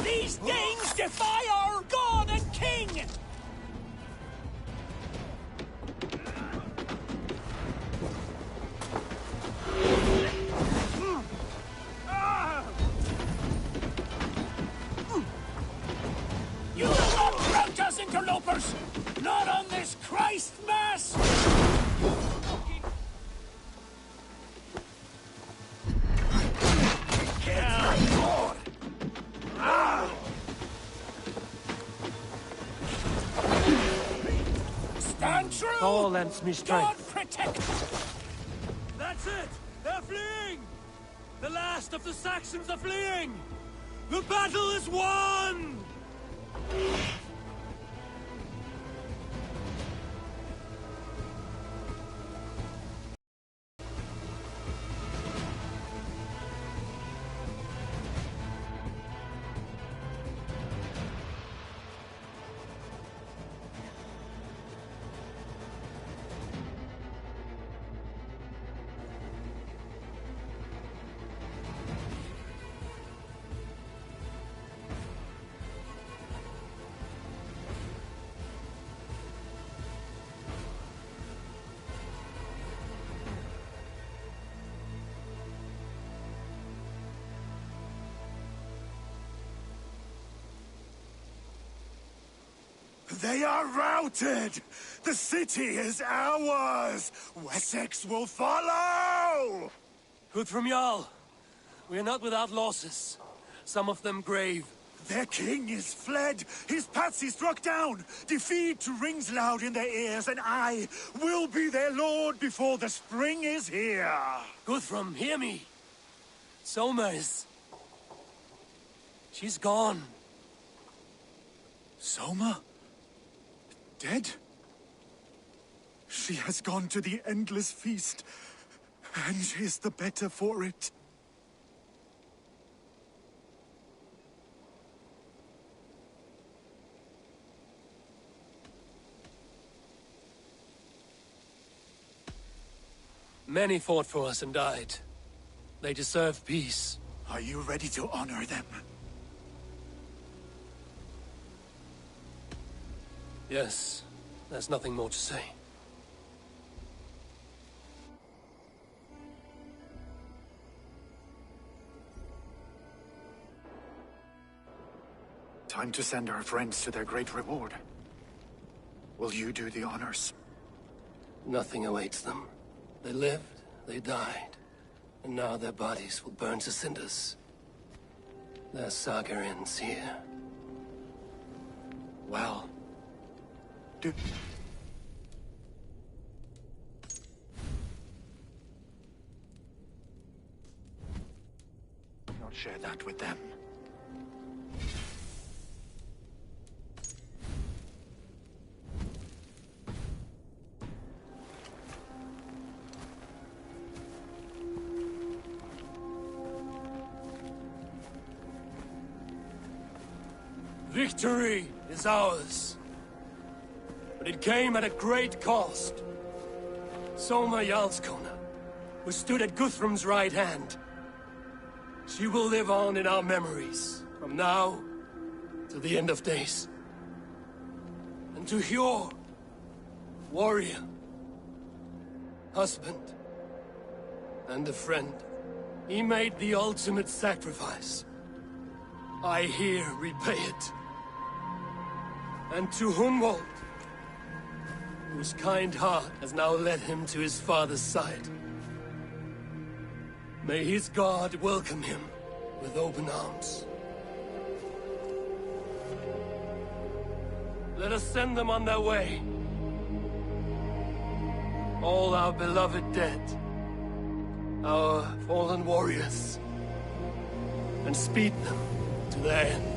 These Danes defy our God and King! You will not rout us, interlopers! Not on this Christ Mass! Stand true! Thor lends me strength. God protect! That's it! They're fleeing! The last of the Saxons are fleeing! The battle is won! They are routed! The city is ours! Wessex will follow! Guthrum Jarl, we are not without losses. Some of them grave. Their king is fled! His patsy struck down! Defeat rings loud in their ears, and I will be their lord before the spring is here! Guthrum, hear me! Soma is... she's gone. Soma? Dead? She has gone to the endless feast, and is the better for it. Many fought for us and died. They deserve peace. Are you ready to honor them? Yes, there's nothing more to say. Time to send our friends to their great reward. Will you do the honors? Nothing awaits them. They lived, they died, and now their bodies will burn to cinders. Their saga ends here. Well... do... not share that with them. Victory is ours. But it came at a great cost. Soma Jarlskona, who stood at Guthrum's right hand. She will live on in our memories, from now to the end of days. And to Hjor, warrior, husband, and a friend, he made the ultimate sacrifice. I here repay it. And to Hunwald, whose kind heart has now led him to his father's side. May his god welcome him with open arms. Let us send them on their way. All our beloved dead, our fallen warriors, and speed them to their end.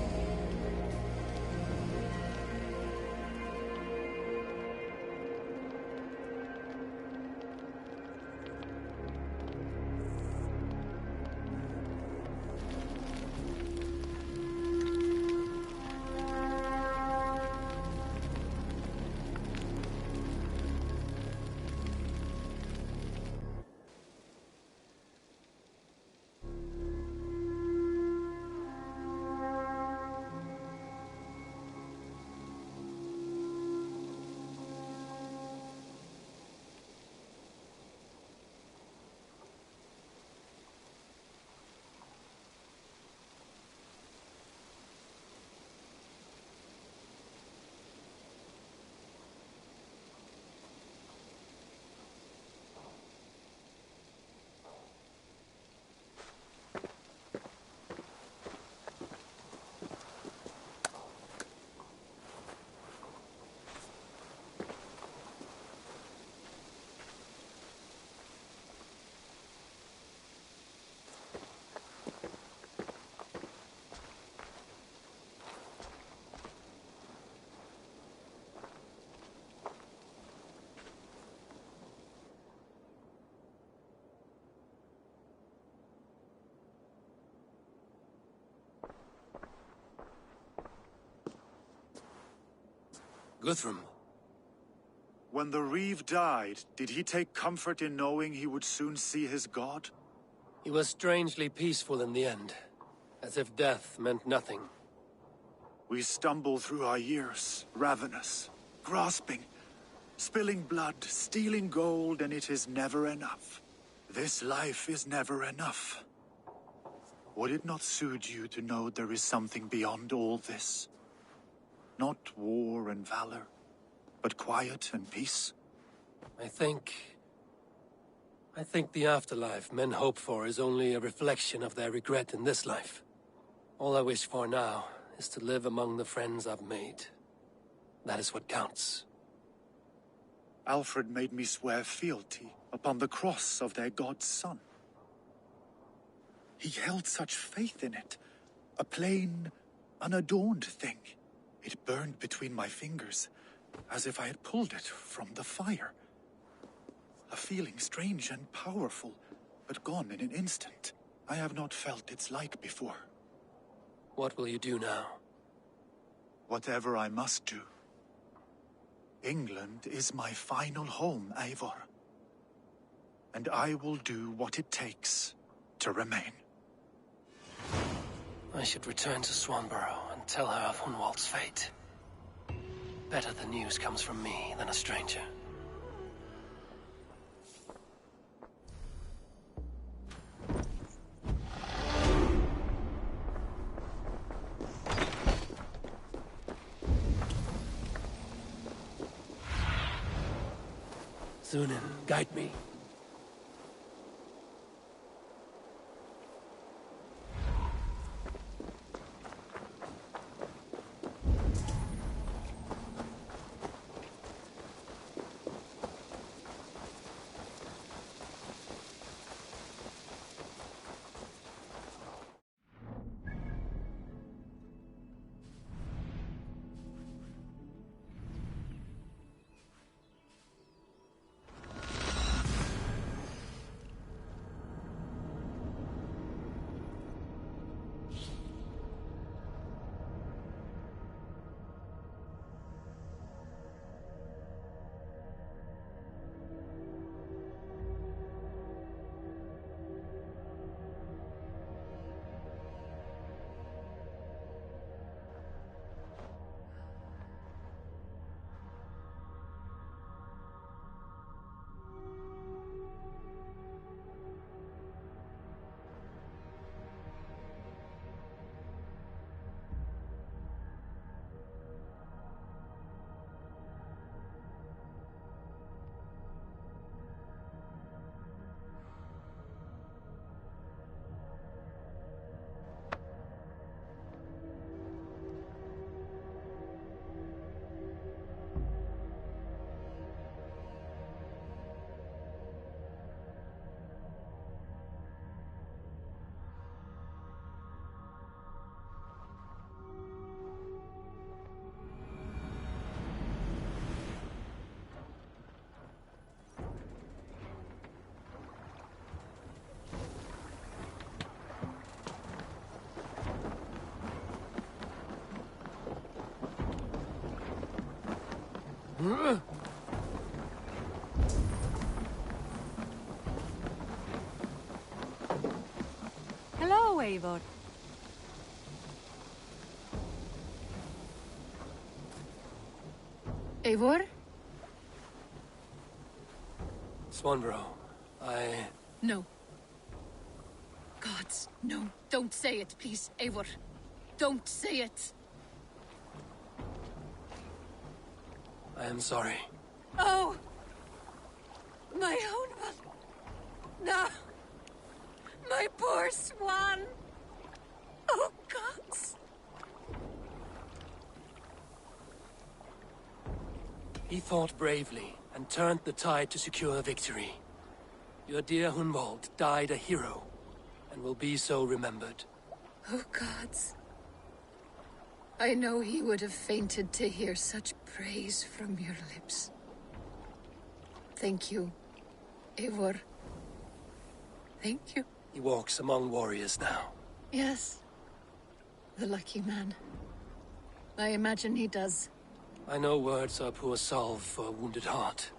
Guthrum. When the Reeve died, did he take comfort in knowing he would soon see his god? He was strangely peaceful in the end, as if death meant nothing. We stumble through our years, ravenous, grasping, spilling blood, stealing gold, and it is never enough. This life is never enough. Would it not soothe you to know there is something beyond all this? Not war and valor, but quiet and peace. I think the afterlife men hope for is only a reflection of their regret in this life. All I wish for now is to live among the friends I've made. That is what counts. Alfred made me swear fealty upon the cross of their god's son. He held such faith in it, a plain, unadorned thing. It burned between my fingers, as if I had pulled it from the fire. A feeling strange and powerful, but gone in an instant. I have not felt its like before. What will you do now? Whatever I must do. England is my final home, Eivor. And I will do what it takes to remain. I should return to Swanborough and tell her of Hunwald's fate. Better the news comes from me than a stranger. Sunan, guide me. Hello, Eivor. Eivor? Swanborough, No. Gods, no. Don't say it, please, Eivor. Don't say it. I am sorry. Oh! My own one. No! My poor swan! Oh, gods! He fought bravely and turned the tide to secure victory. Your dear Hunwald died a hero, and will be so remembered. Oh, gods. I know he would have fainted to hear such praise from your lips. Thank you, Eivor. Thank you. He walks among warriors now. Yes. The lucky man. I imagine he does. I know words are poor salve for a wounded heart.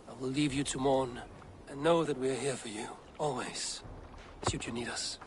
I will leave you to mourn, and know that we are here for you, always, should you need us.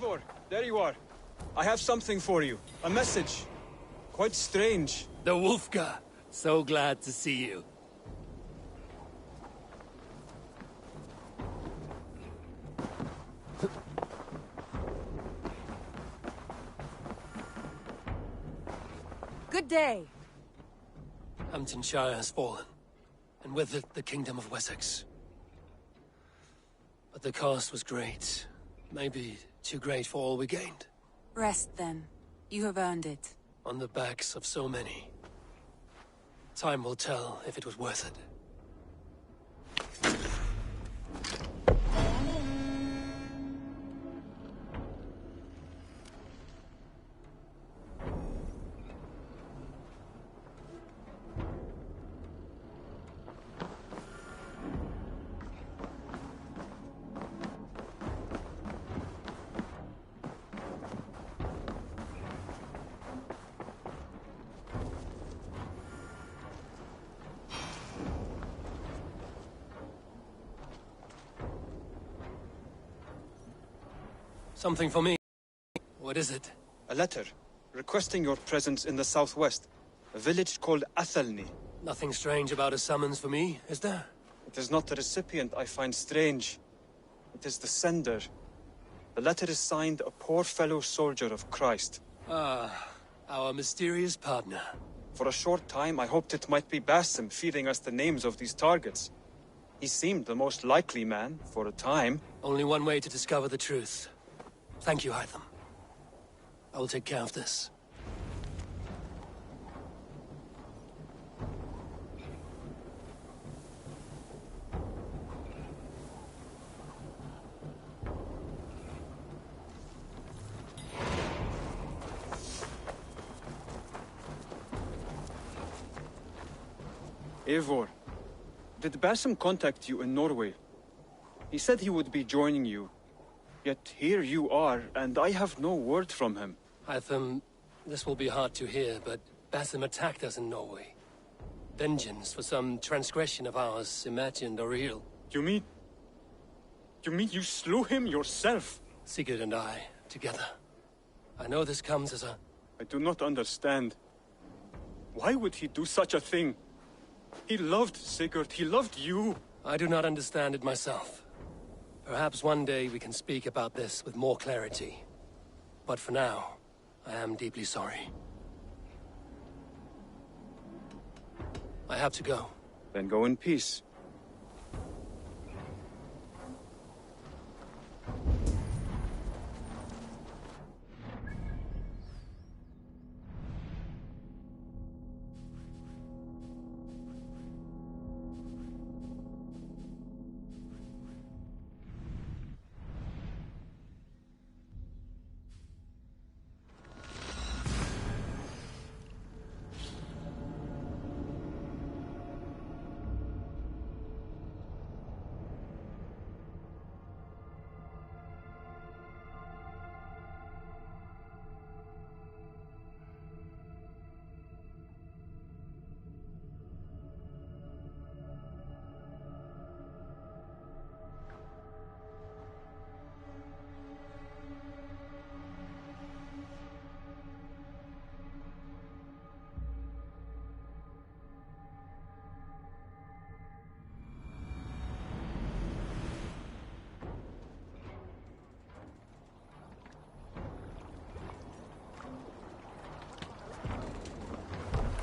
Eivor, there you are. I have something for you. A message. Quite strange. The Wolfka. So glad to see you. Good day. Hamptonshire has fallen, and with it the Kingdom of Wessex. But the cost was great. Maybe too great for all we gained. Rest then. You have earned it. On the backs of so many. Time will tell if it was worth it. Something for me. What is it? A letter, requesting your presence in the southwest. A village called Athelney. Nothing strange about a summons for me, is there? It is not the recipient I find strange. It is the sender. The letter is signed a poor fellow soldier of Christ. Ah, our mysterious partner. For a short time, I hoped it might be Basim feeding us the names of these targets. He seemed the most likely man, for a time. Only one way to discover the truth. Thank you, Hytham. I will take care of this. Eivor, did Basim contact you in Norway? He said he would be joining you. Yet here you are, and I have no word from him. Hytham, this will be hard to hear, but Basim attacked us in Norway. Vengeance for some transgression of ours, imagined or real. You mean you slew him yourself? Sigurd and I, together. I know this comes as a... I do not understand. Why would he do such a thing? He loved Sigurd, he loved you. I do not understand it myself. Perhaps one day we can speak about this with more clarity. But for now, I am deeply sorry. I have to go. Then go in peace.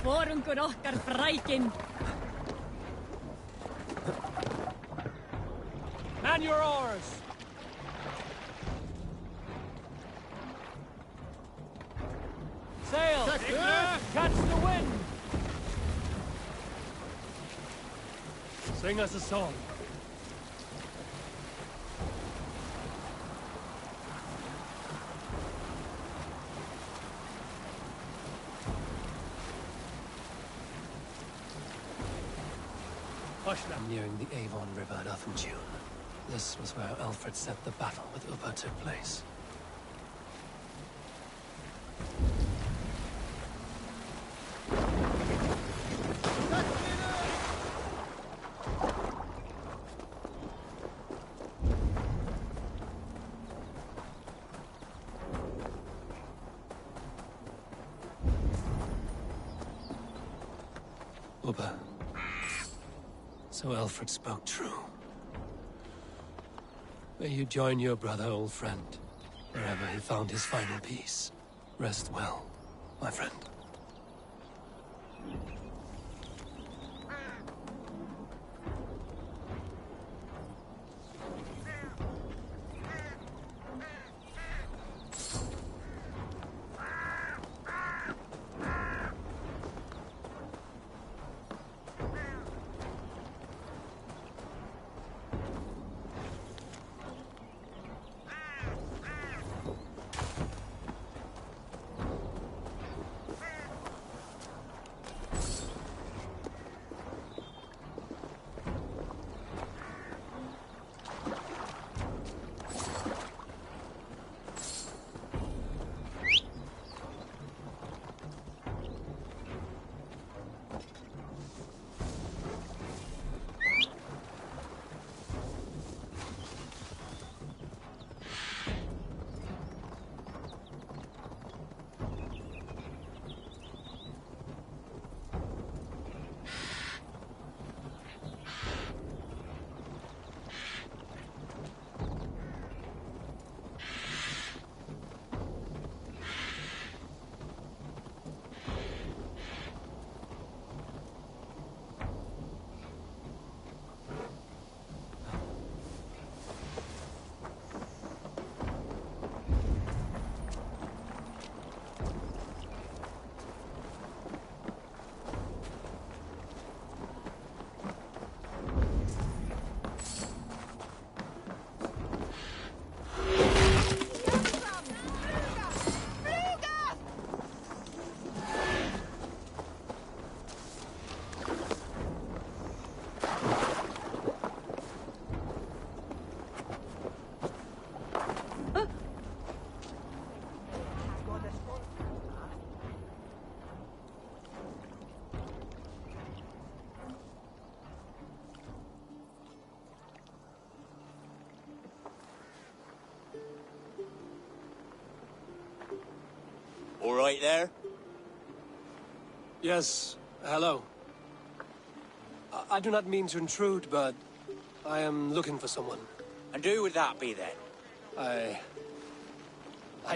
Vorungur okkar frækin. Man your oars! Sail! Catch the wind! Sing us a song. I'm nearing the Avon River at Uthentune. This was where Alfred said the battle with Ubba took place. Ubba. So Alfred spoke true. May you join your brother, old friend, wherever he found his final peace. Rest well, my friend. All right there? Yes, hello. I do not mean to intrude, but I am looking for someone. And who would that be then? I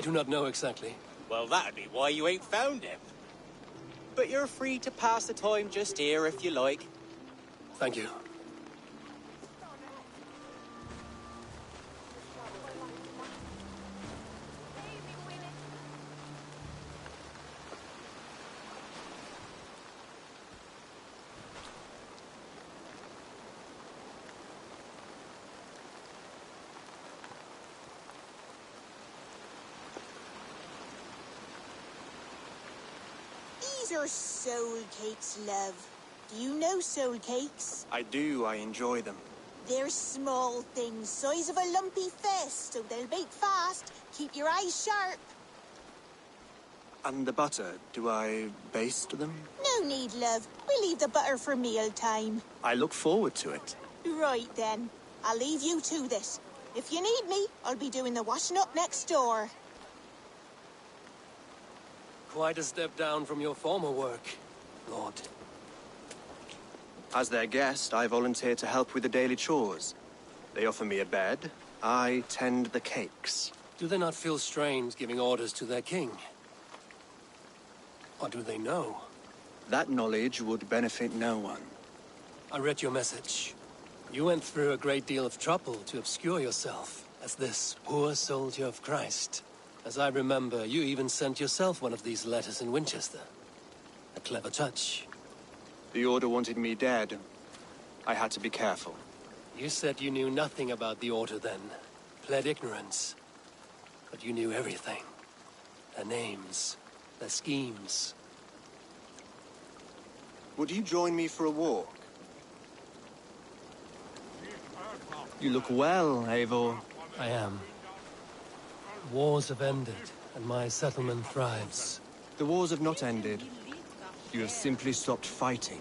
do not know exactly. Well, that'd be why you ain't found him. But you're free to pass the time just here if you like. Thank you. These are soul cakes, love. Do you know soul cakes? I do. I enjoy them. They're small things, size of a lumpy fist, so they'll bake fast. Keep your eyes sharp. And the butter, do I baste them? No need, love. We'll leave the butter for meal time. I look forward to it. Right then. I'll leave you to this. If you need me, I'll be doing the washing up next door. Quite a step down from your former work, Lord. As their guest, I volunteer to help with the daily chores. They offer me a bed. I tend the cakes. Do they not feel strange giving orders to their king? Or do they know? That knowledge would benefit no one. I read your message. You went through a great deal of trouble to obscure yourself as this poor soldier of Christ. As I remember, you even sent yourself one of these letters in Winchester. A clever touch. The Order wanted me dead. I had to be careful. You said you knew nothing about the Order then. Pled ignorance. But you knew everything. Their names. Their schemes. Would you join me for a walk? You look well, Eivor. I am. Wars have ended, and my settlement thrives. The wars have not ended. You have simply stopped fighting.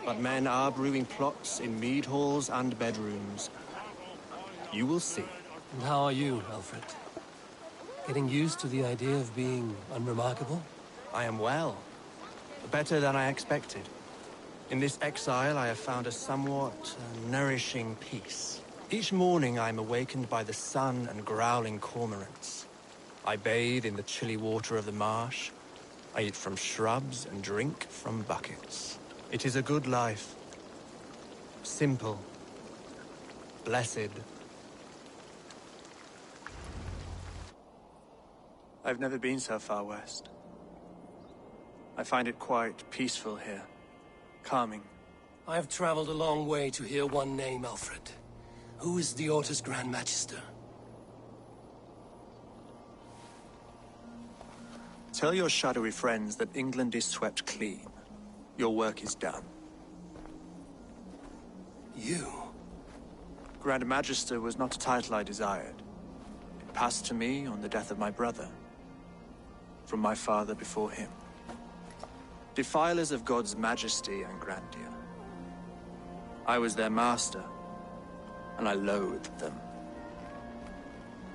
But men are brewing plots in mead halls and bedrooms. You will see. And how are you, Alfred? Getting used to the idea of being unremarkable? I am well. Better than I expected. In this exile, I have found a somewhat nourishing peace. Each morning, I am awakened by the sun and growling cormorants. I bathe in the chilly water of the marsh. I eat from shrubs and drink from buckets. It is a good life. Simple. Blessed. I've never been so far west. I find it quite peaceful here. Calming. I have traveled a long way to hear one name, Alfred. Who is the Orta's Grand Magister? Tell your shadowy friends that England is swept clean. Your work is done. You? Grand Magister was not a title I desired. It passed to me on the death of my brother. From my father before him. Defilers of God's majesty and grandeur. I was their master, and I loathed them.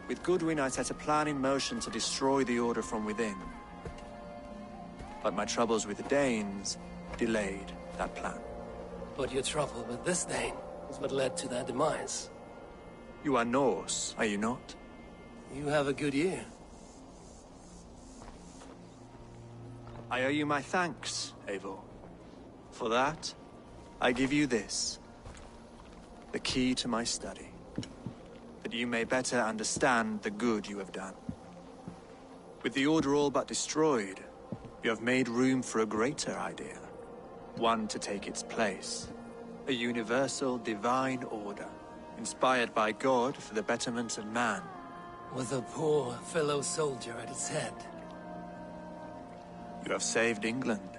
With Goodwin, I set a plan in motion to destroy the Order from within. But my troubles with the Danes delayed that plan. But your trouble with this Dane is what led to their demise. You are Norse, are you not? You have a good ear. I owe you my thanks, Eivor. For that, I give you this. The key to my study. That you may better understand the good you have done. With the Order all but destroyed, you have made room for a greater idea. One to take its place. A universal divine order, inspired by God for the betterment of man. With a poor fellow soldier at its head. You have saved England,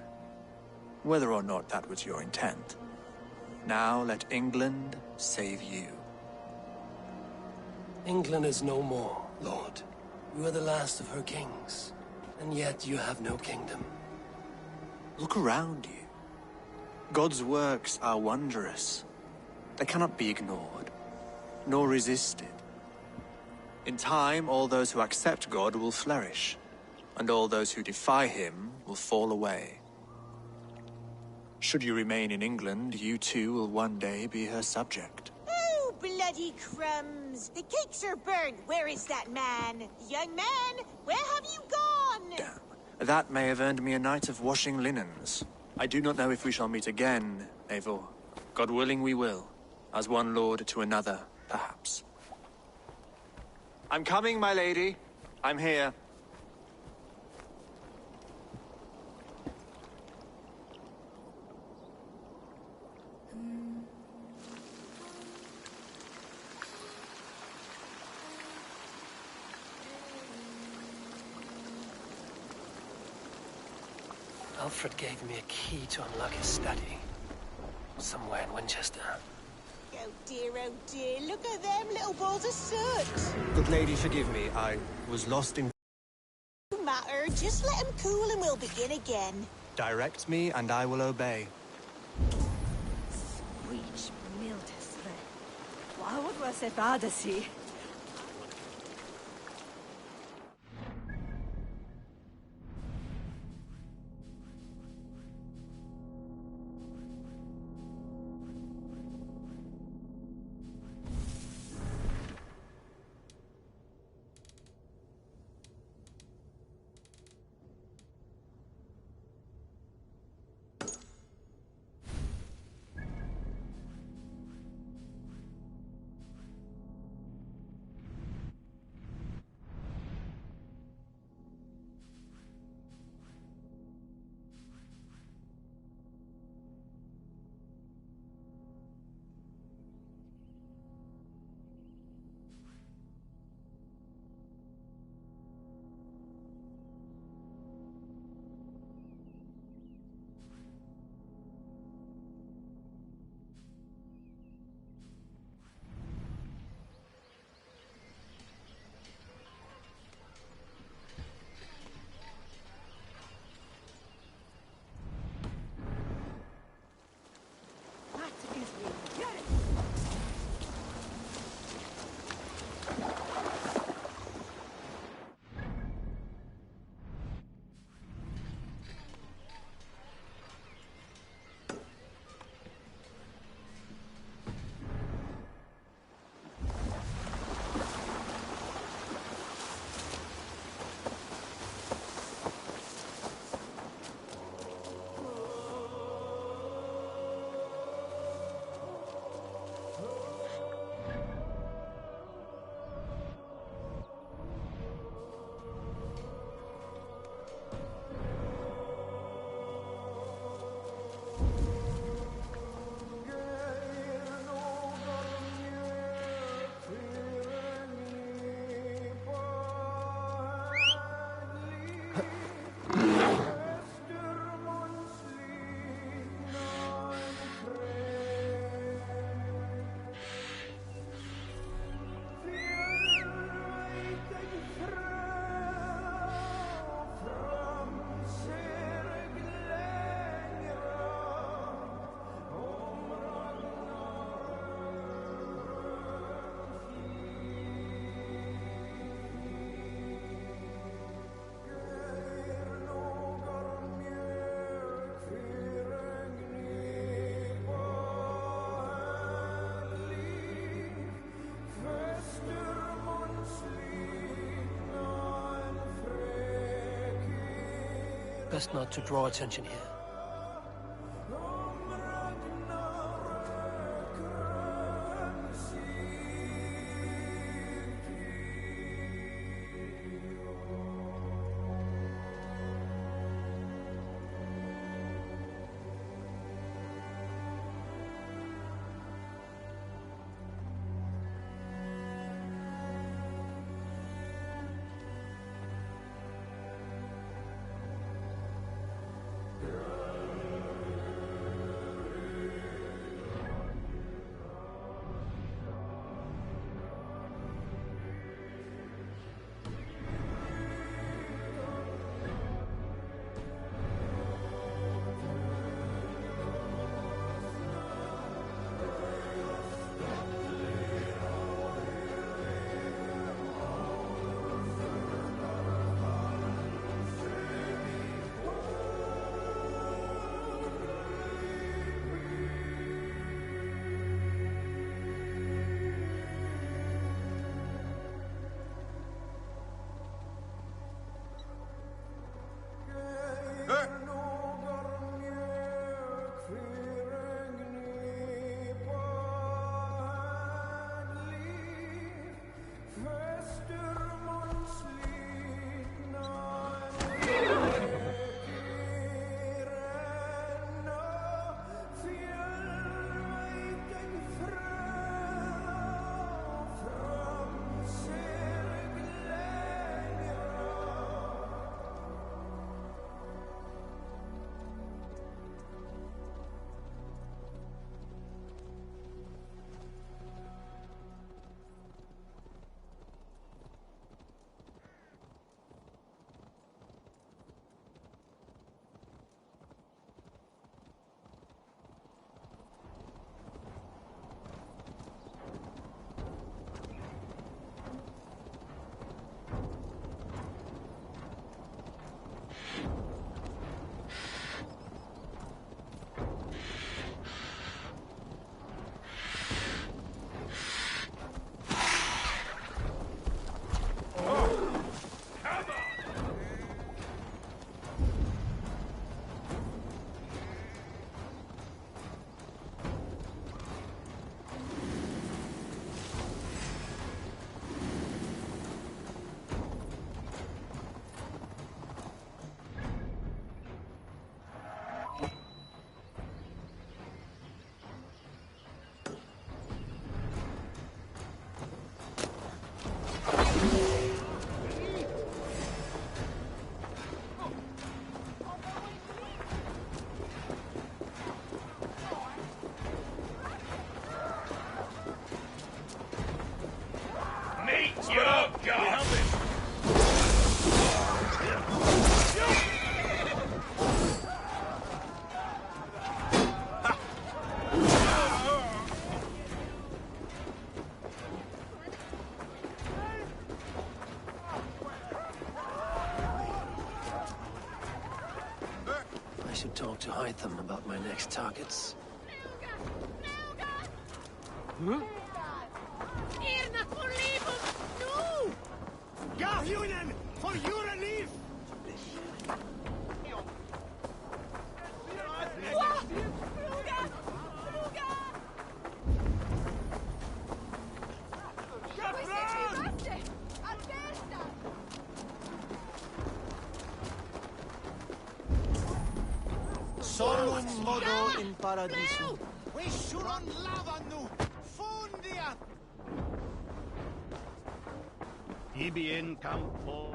whether or not that was your intent. Now let England save you. England is no more, Lord. You are the last of her kings, and yet you have no kingdom. Look around you. God's works are wondrous. They cannot be ignored, nor resisted. In time, all those who accept God will flourish, and all those who defy him will fall away. Should you remain in England, you too will one day be her subject. Oh, bloody crumbs! The cakes are burned. Where is that man? Young man, where have you gone? Damn. That may have earned me a night of washing linens. I do not know if we shall meet again, Eivor. God willing we will. As one lord to another, perhaps. I'm coming, my lady. I'm here. Alfred gave me a key to unlock his study. Somewhere in Winchester. Oh dear, look at them little balls of soot. Good lady, forgive me. I was lost in... No matter, just let him cool and we'll begin again. Direct me and I will obey. Sweet Mildesre. What was it, Odyssey? Best not to draw attention here. I should talk to Hytham about my next targets. Huh? Garhunen, for your relief! Solum modo in paradiso. Wishuron lavanu! Fundia! Ibi in campo.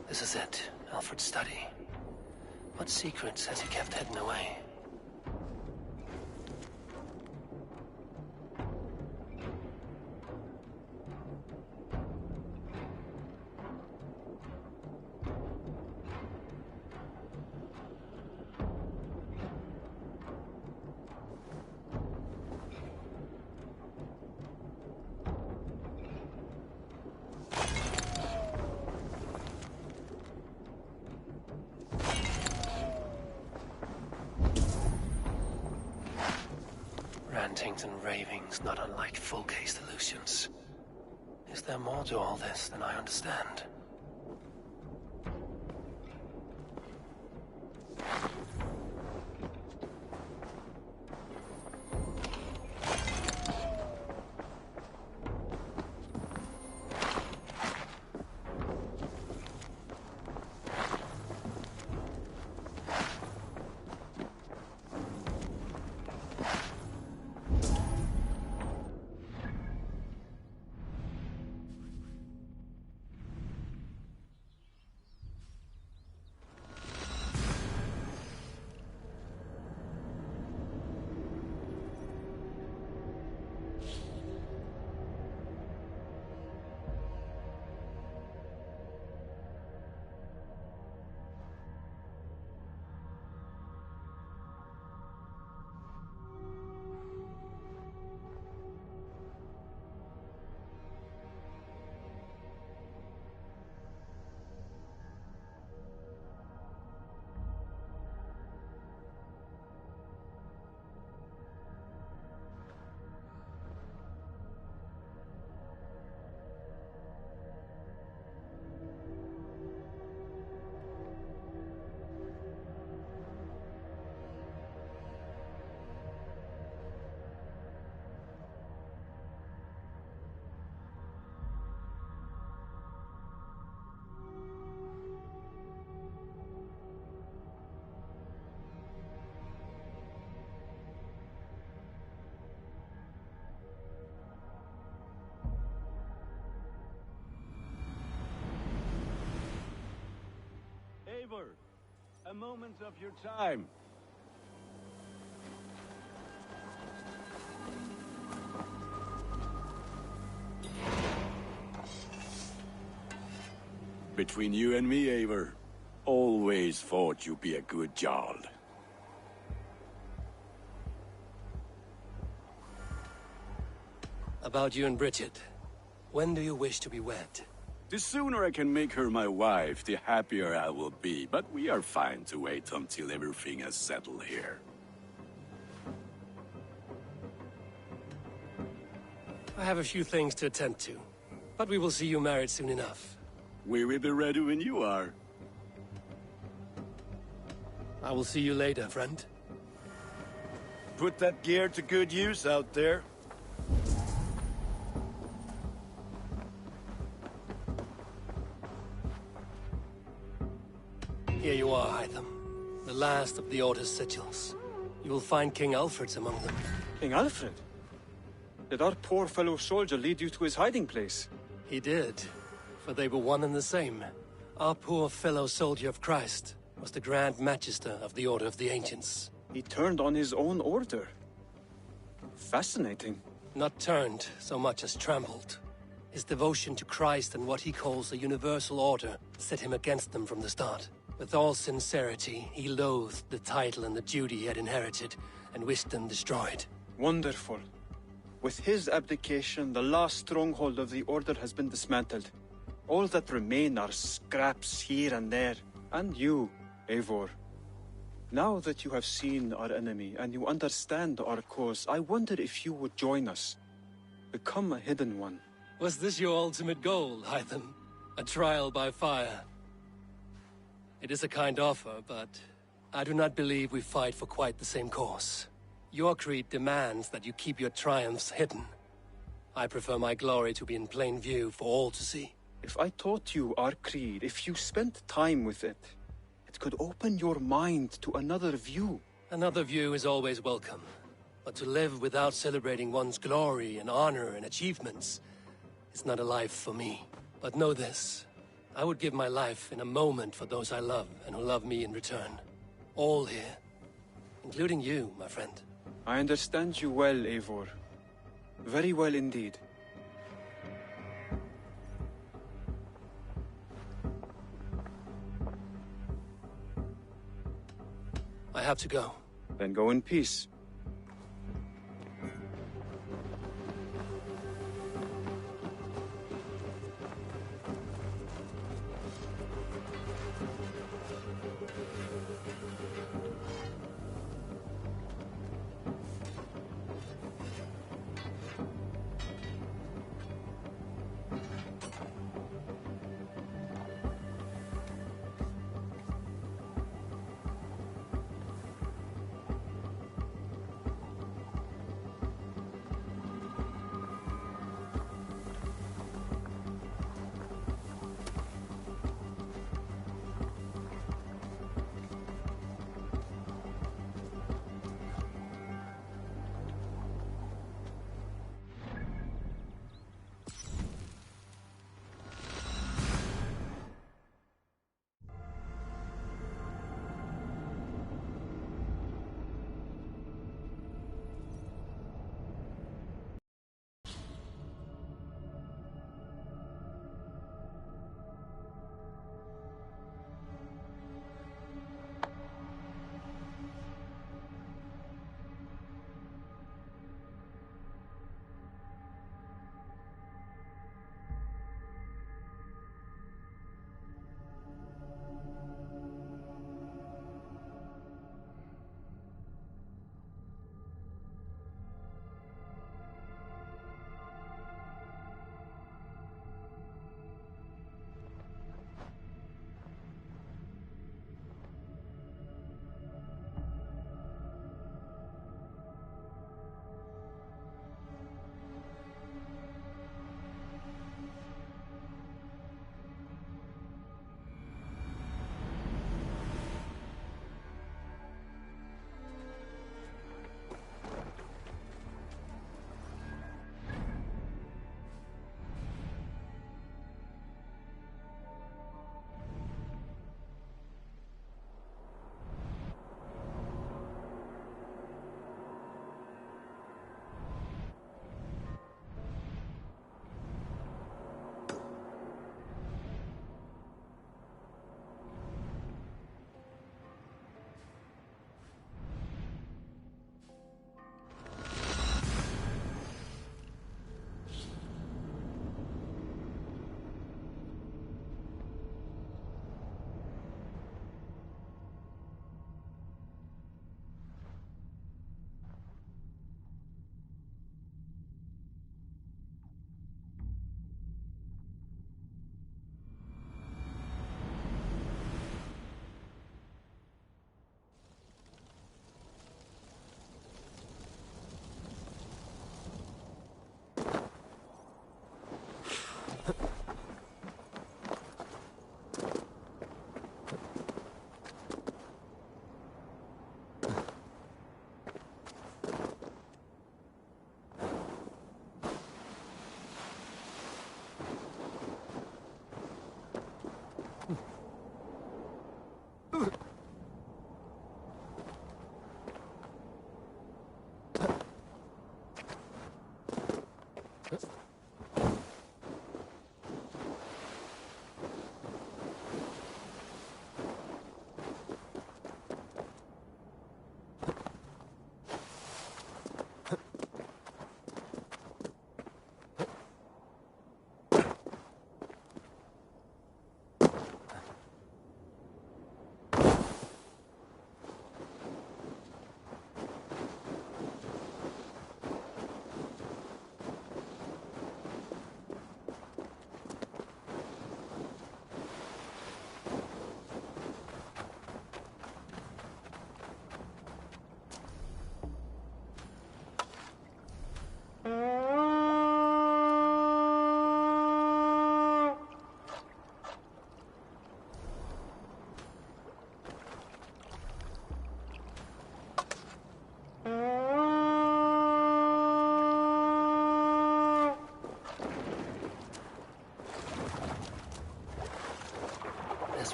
This is it, Alfred's study. What secrets has he kept hidden away? rantings and ravings not unlike full-case delusions. Is there more to all this than I understand? Eivor, a moment of your time. Between you and me, Eivor, always thought you'd be a good Jarl. About you and Bridget, when do you wish to be wed? The sooner I can make her my wife, the happier I will be, but we are fine to wait until everything has settled here. I have a few things to attend to, but we will see you married soon enough. We will be ready when you are. I will see you later, friend. Put that gear to good use out there. Here you are, Hytham. The last of the Order's sigils. You will find King Alfred's among them. King Alfred? Did our poor fellow soldier lead you to his hiding place? He did, for they were one and the same. Our poor fellow soldier of Christ was the Grand Magister of the Order of the Ancients. He turned on his own order. Fascinating. Not turned so much as trampled. His devotion to Christ and what he calls a universal order set him against them from the start. With all sincerity, he loathed the title and the duty he had inherited, and wished them destroyed. Wonderful. With his abdication, the last stronghold of the Order has been dismantled. All that remain are scraps here and there. And you, Eivor. Now that you have seen our enemy, and you understand our cause, I wonder if you would join us. Become a hidden one. Was this your ultimate goal, Hytham? A trial by fire? It is a kind offer, but I do not believe we fight for quite the same cause. Your creed demands that you keep your triumphs hidden. I prefer my glory to be in plain view for all to see. If I taught you our creed, if you spent time with it, it could open your mind to another view. Another view is always welcome. But to live without celebrating one's glory and honor and achievements is not a life for me. But know this. I would give my life in a moment for those I love and who love me in return. All here. Including you, my friend. I understand you well, Eivor. Very well indeed. I have to go. Then go in peace.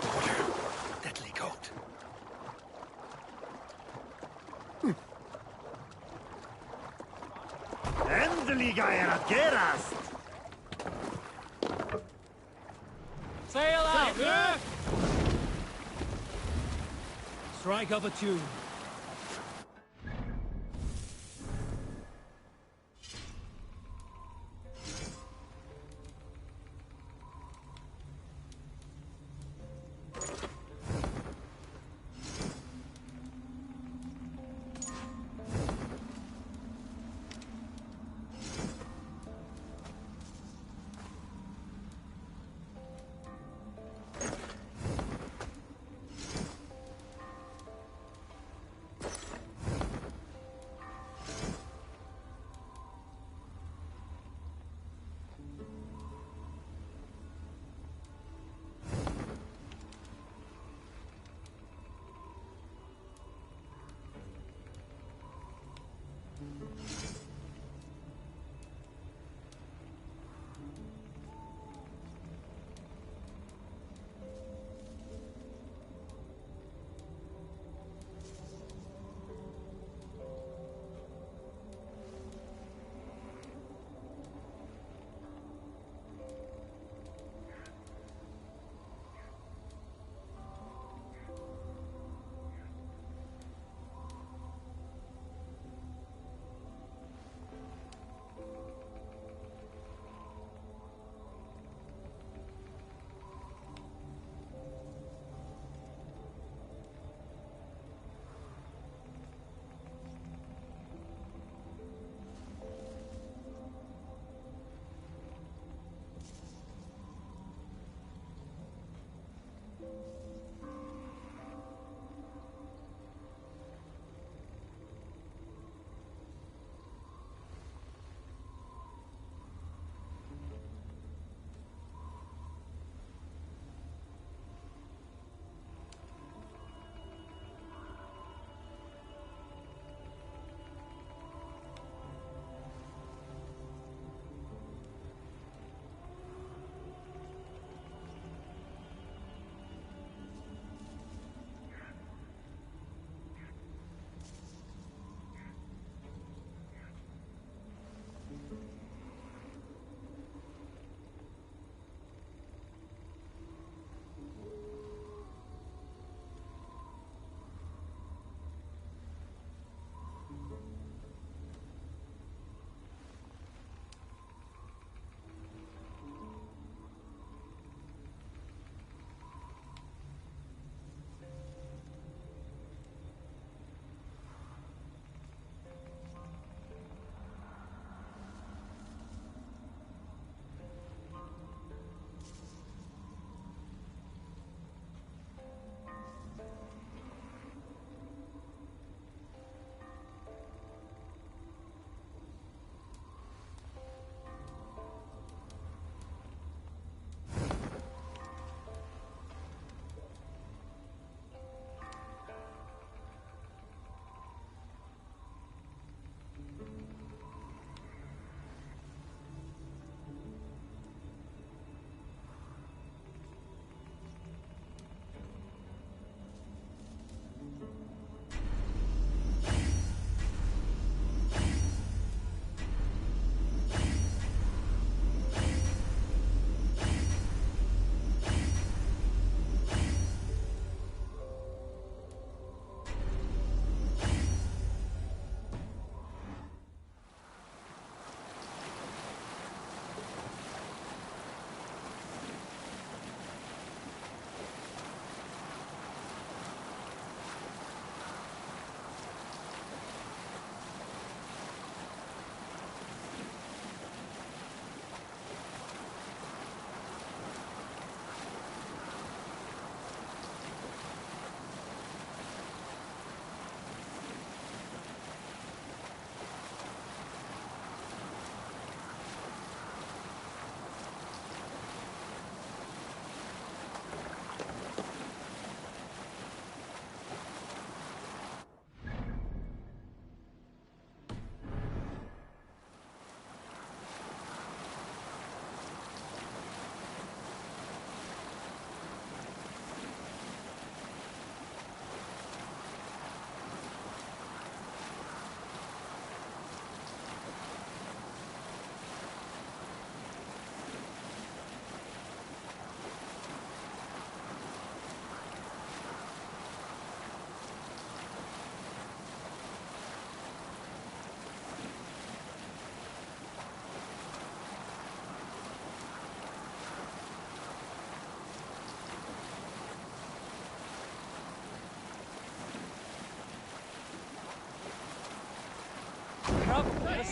Smaller, deadly goat. Endelig er jeg gerast! Sail out! Strike up a tune.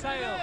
sail!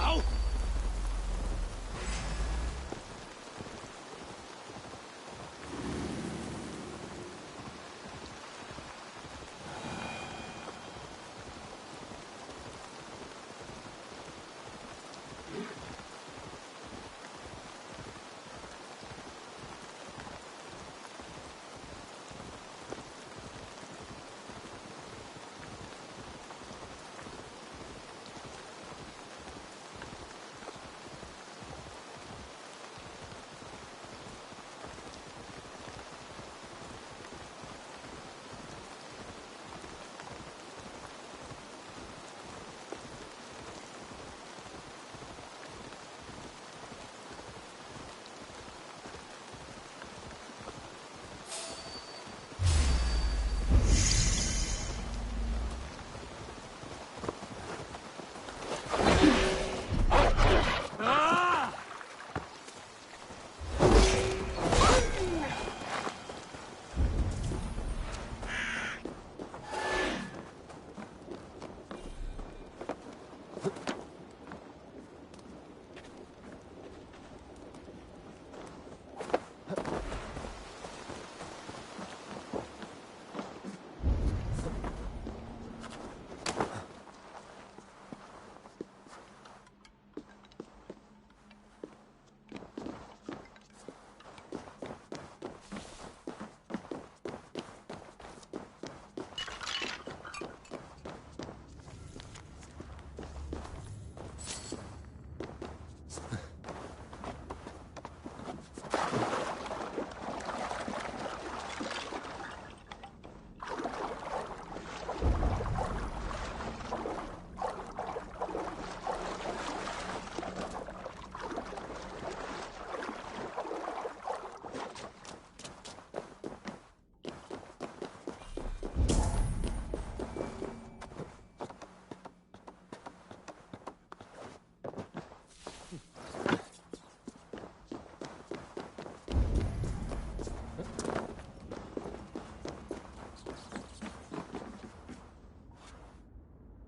now!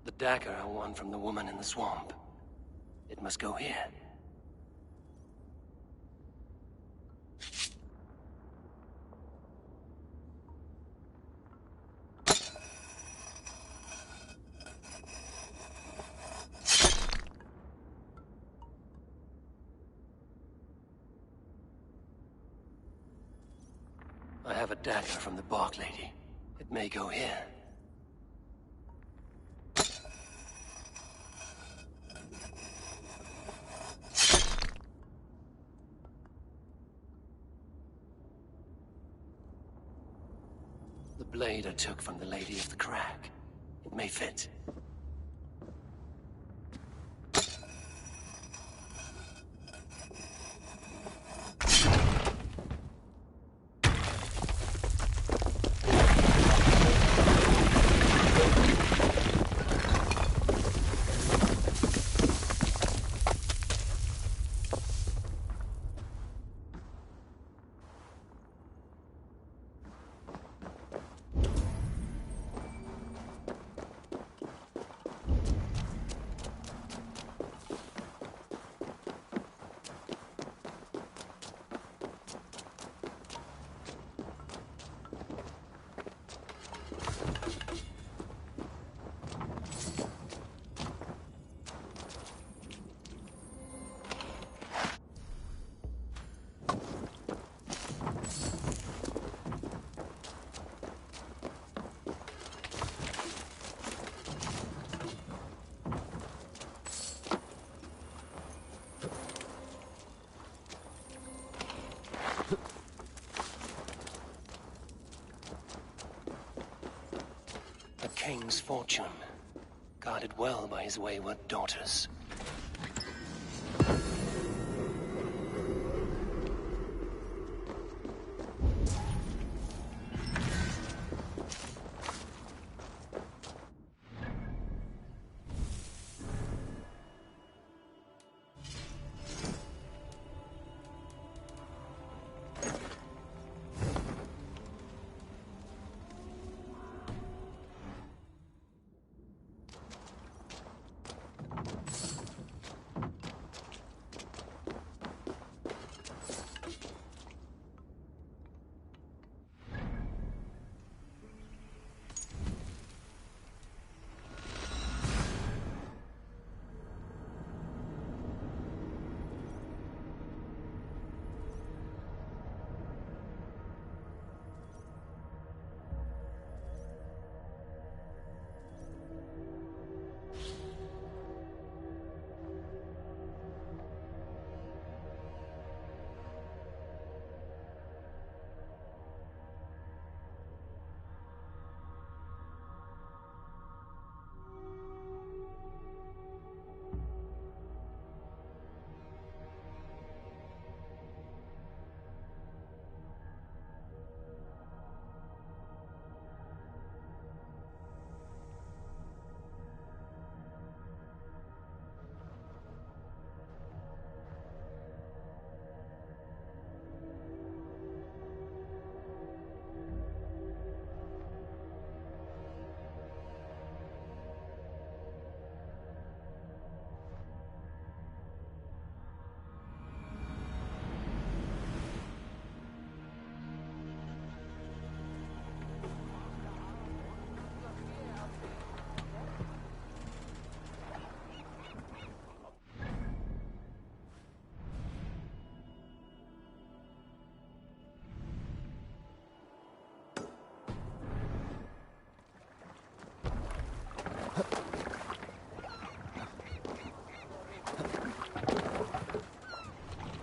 The dagger I won from the woman in the swamp. It must go here. I have a dagger from the Bark Lady. It may go here. The blade I took from the Lady of the Crag. It may fit. A king's fortune, guarded well by his wayward daughters.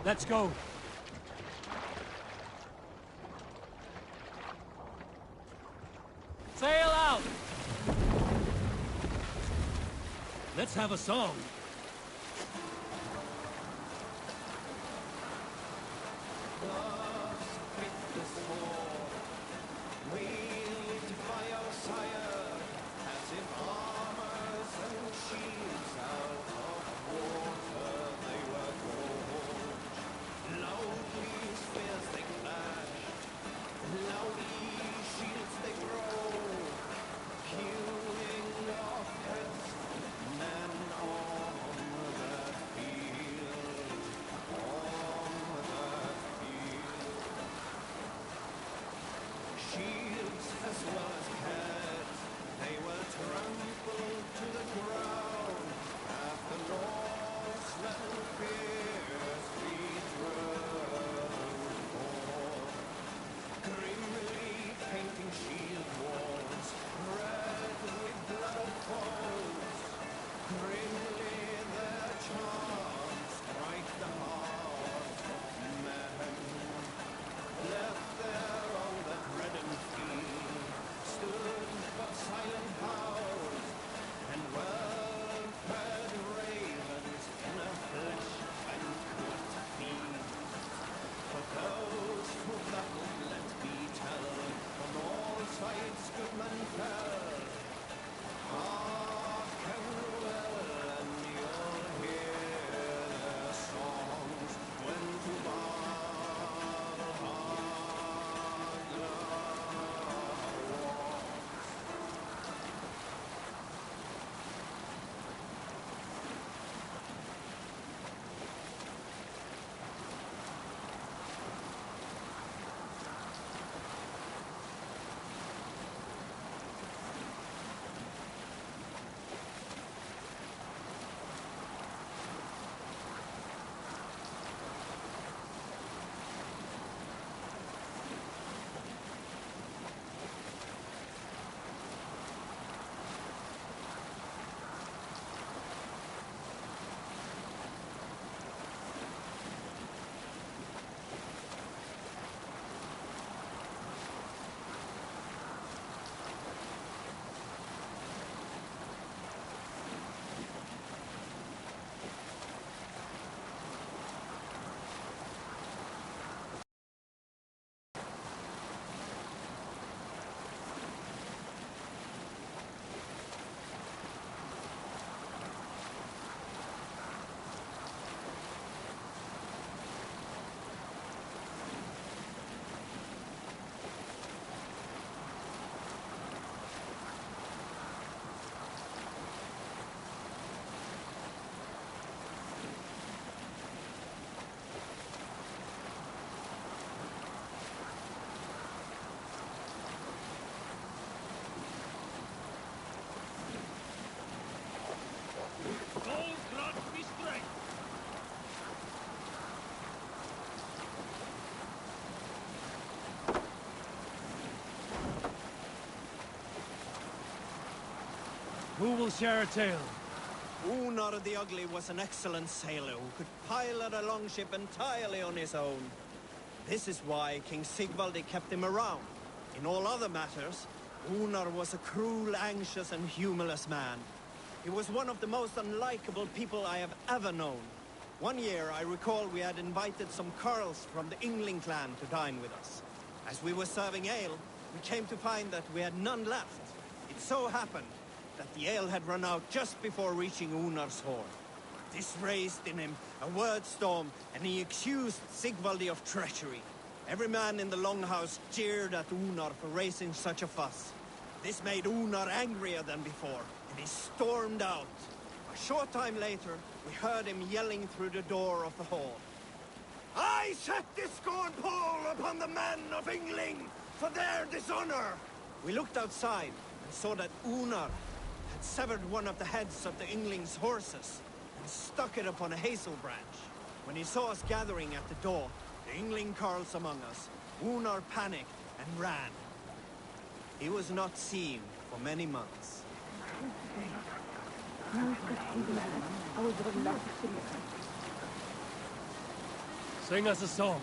Let's go. Sail out! Let's have a song. Who will share a tale? Unar the Ugly was an excellent sailor who could pilot a longship entirely on his own. This is why King Sigvaldi kept him around. In all other matters, Unar was a cruel, anxious, and humorless man. He was one of the most unlikable people I have ever known. One year, I recall we had invited some Carls from the Yngling clan to dine with us. As we were serving ale, we came to find that we had none left. It so happened that the ale had run out just before reaching Unar's hall. This raised in him a word storm, and he accused Sigvaldi of treachery. Every man in the longhouse jeered at Unar for raising such a fuss. This made Unar angrier than before, and he stormed out. A short time later, we heard him yelling through the door of the hall. I set this scorn pall upon the men of Yngling for their dishonor! We looked outside and saw that Unar had severed one of the heads of the Yngling's horses and stuck it upon a hazel branch. When he saw us gathering at the door, the Yngling Carls among us, Unar panicked and ran. He was not seen for many months. Sing us a song.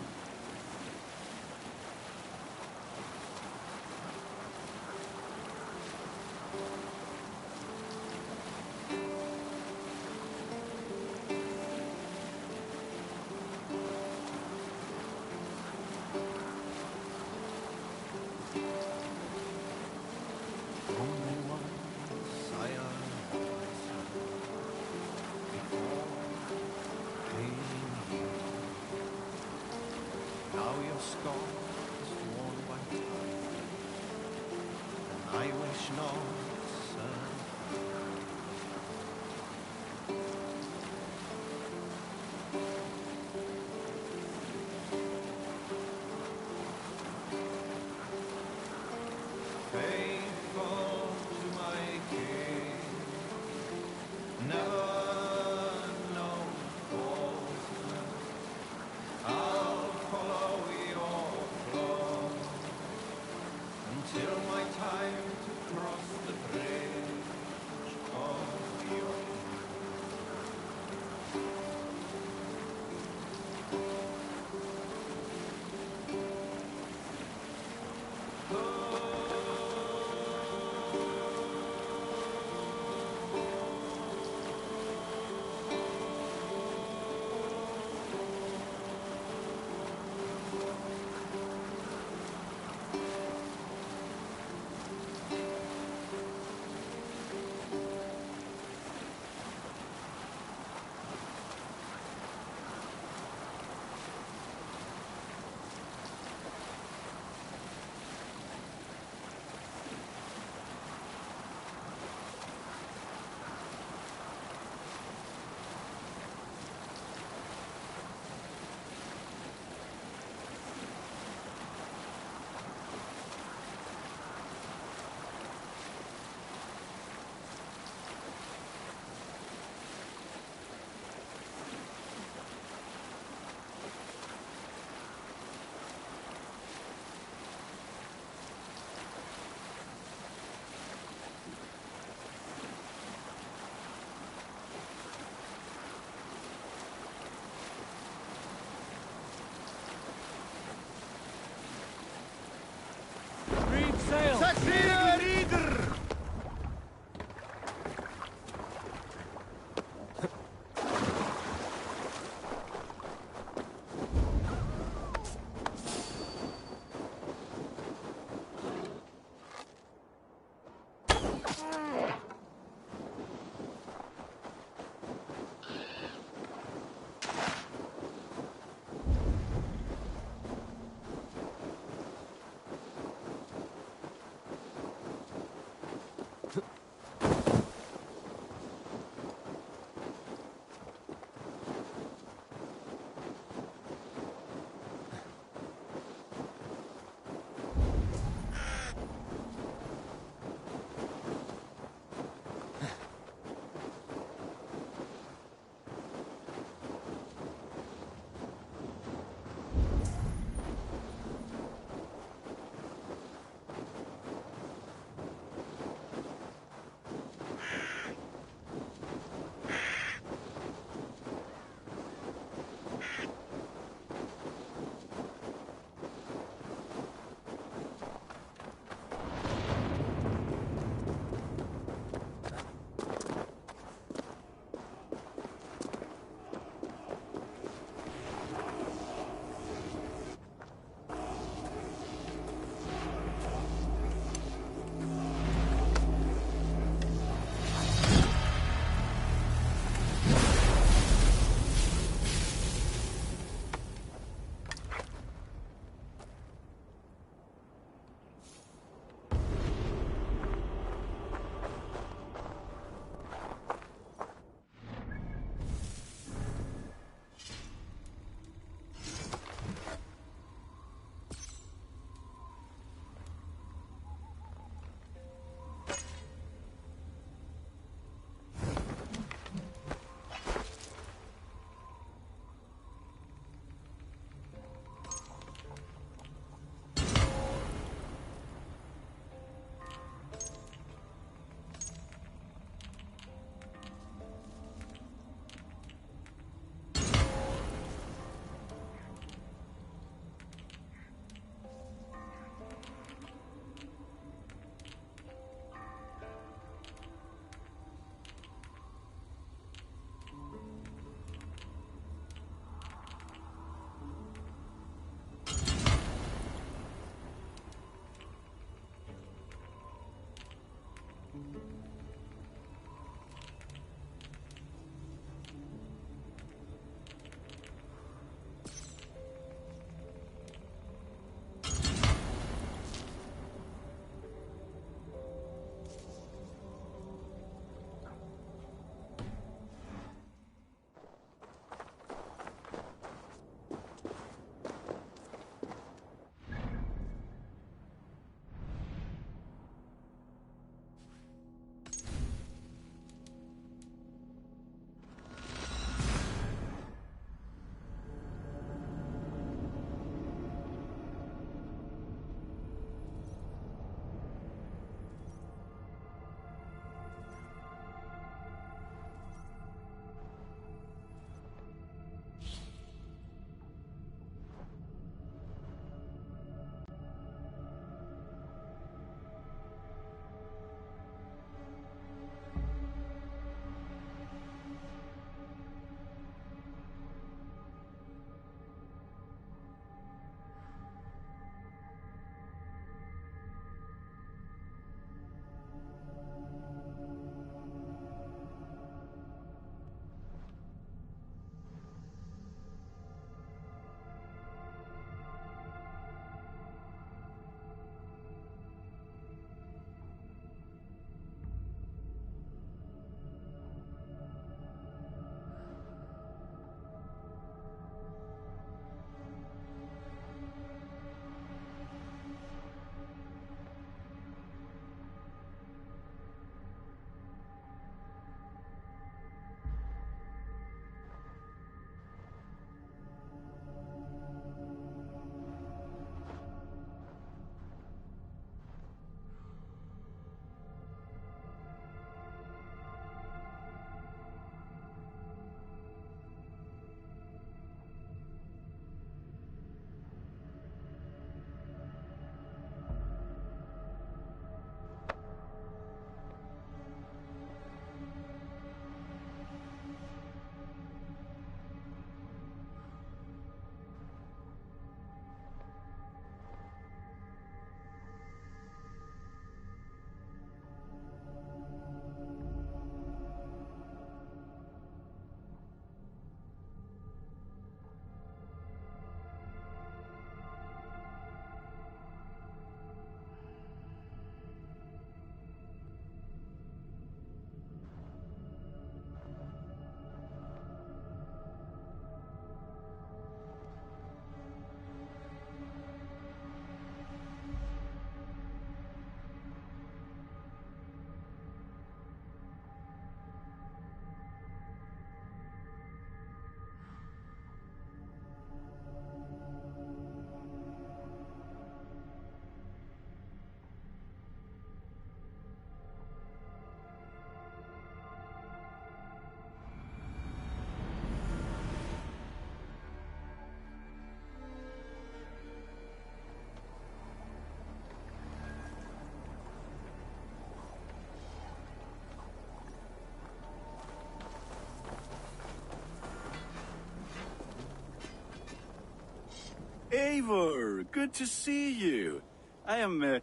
Eivor, good to see you. I am,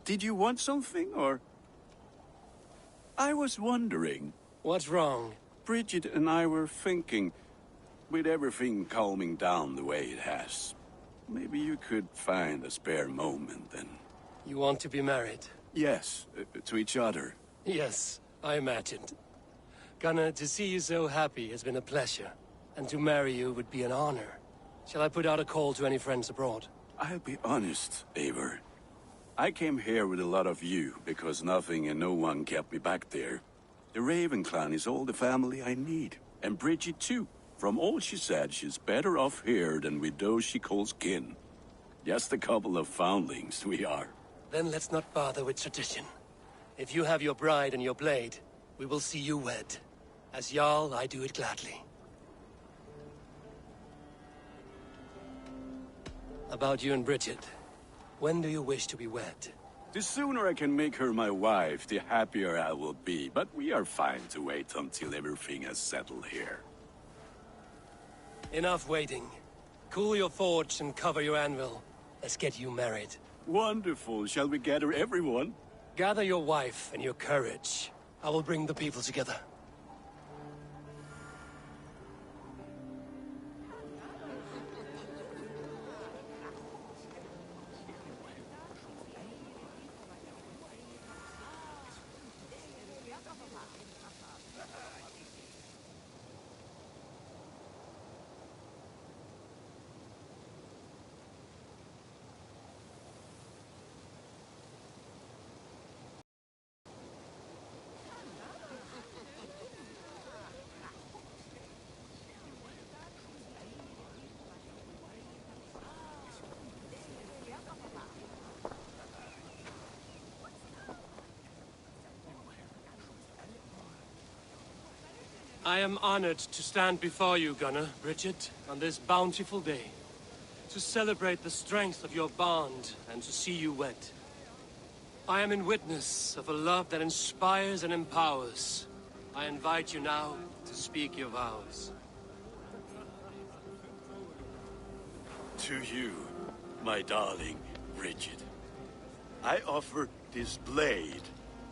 did you want something, or? I was wondering. What's wrong? Bridget and I were thinking, with everything calming down the way it has, maybe you could find a spare moment and... You want to be married? Yes, to each other. Yes, I imagined. Gunnar, to see you so happy has been a pleasure. And to marry you would be an honor. Shall I put out a call to any friends abroad? I'll be honest, Eivor. I came here with a lot of you, because nothing and no one kept me back there. The Raven clan is all the family I need. And Bridget too. From all she said, she's better off here than with those she calls kin. Just a couple of foundlings, we are. Then let's not bother with tradition. If you have your bride and your blade, we will see you wed. As Jarl, I do it gladly. About you and Bridget. When do you wish to be wed? The sooner I can make her my wife, the happier I will be. But we are fine to wait until everything has settled here. Enough waiting. Cool your forge and cover your anvil. Let's get you married. Wonderful. Shall we gather everyone? Gather your wife and your courage. I will bring the people together. I am honored to stand before you, Gunnar, Bridget, on this bountiful day. To celebrate the strength of your bond and to see you wed. I am in witness of a love that inspires and empowers. I invite you now to speak your vows. To you, my darling Bridget, I offer this blade,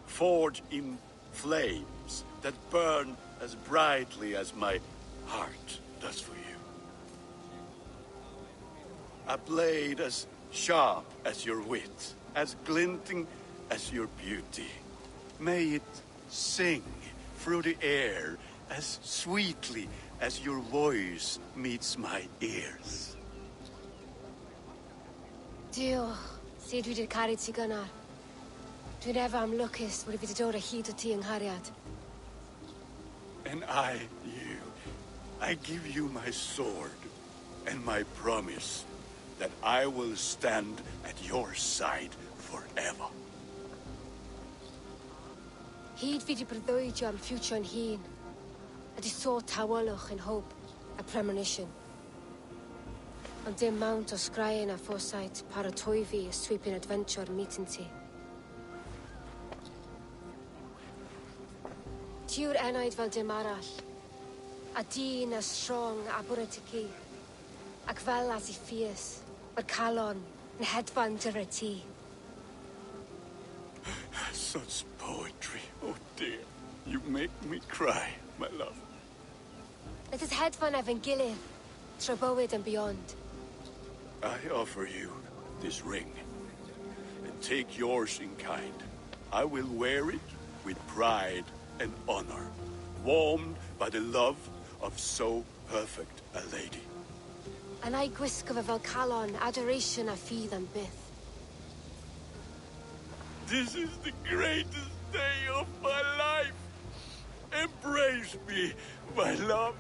forged in flames that burn as brightly as my heart does for you. A blade as sharp as your wit, as glinting as your beauty. May it sing through the air as sweetly as your voice meets my ears. Diolch. Sé dwi di'r caru ti gynnar. Dwi'n efo am lwcus bod I fi 'di dod o hyd o ti yng nghariad. And I, you, I give you my sword and my promise that I will stand at your side forever. Hyd fi 'di breuddwydio am ffewtio'n hun. A 'di sôn tawolwch in hope, a premonition. Ond dim mount o sgraen a foresight paratoi fi a sweeping adventure meeting ti. Ti yw'r enaid fel dim arall. A dyn as strong a bwrdd ti. Ac fel as I ffies, mae'r calon yn hedfan dyr y ti. Such poetry, oh dear. You make me cry, my love. Let us hedfan efo'n gilydd, tro bywyd and beyond. I offer you this ring, and take yours in kind. I will wear it with pride and honor, warmed by the love of so perfect a lady. And I gwisgo fe fel calon, adoration a ffydd am byth. This is the greatest day of my life. Embrace me, my love.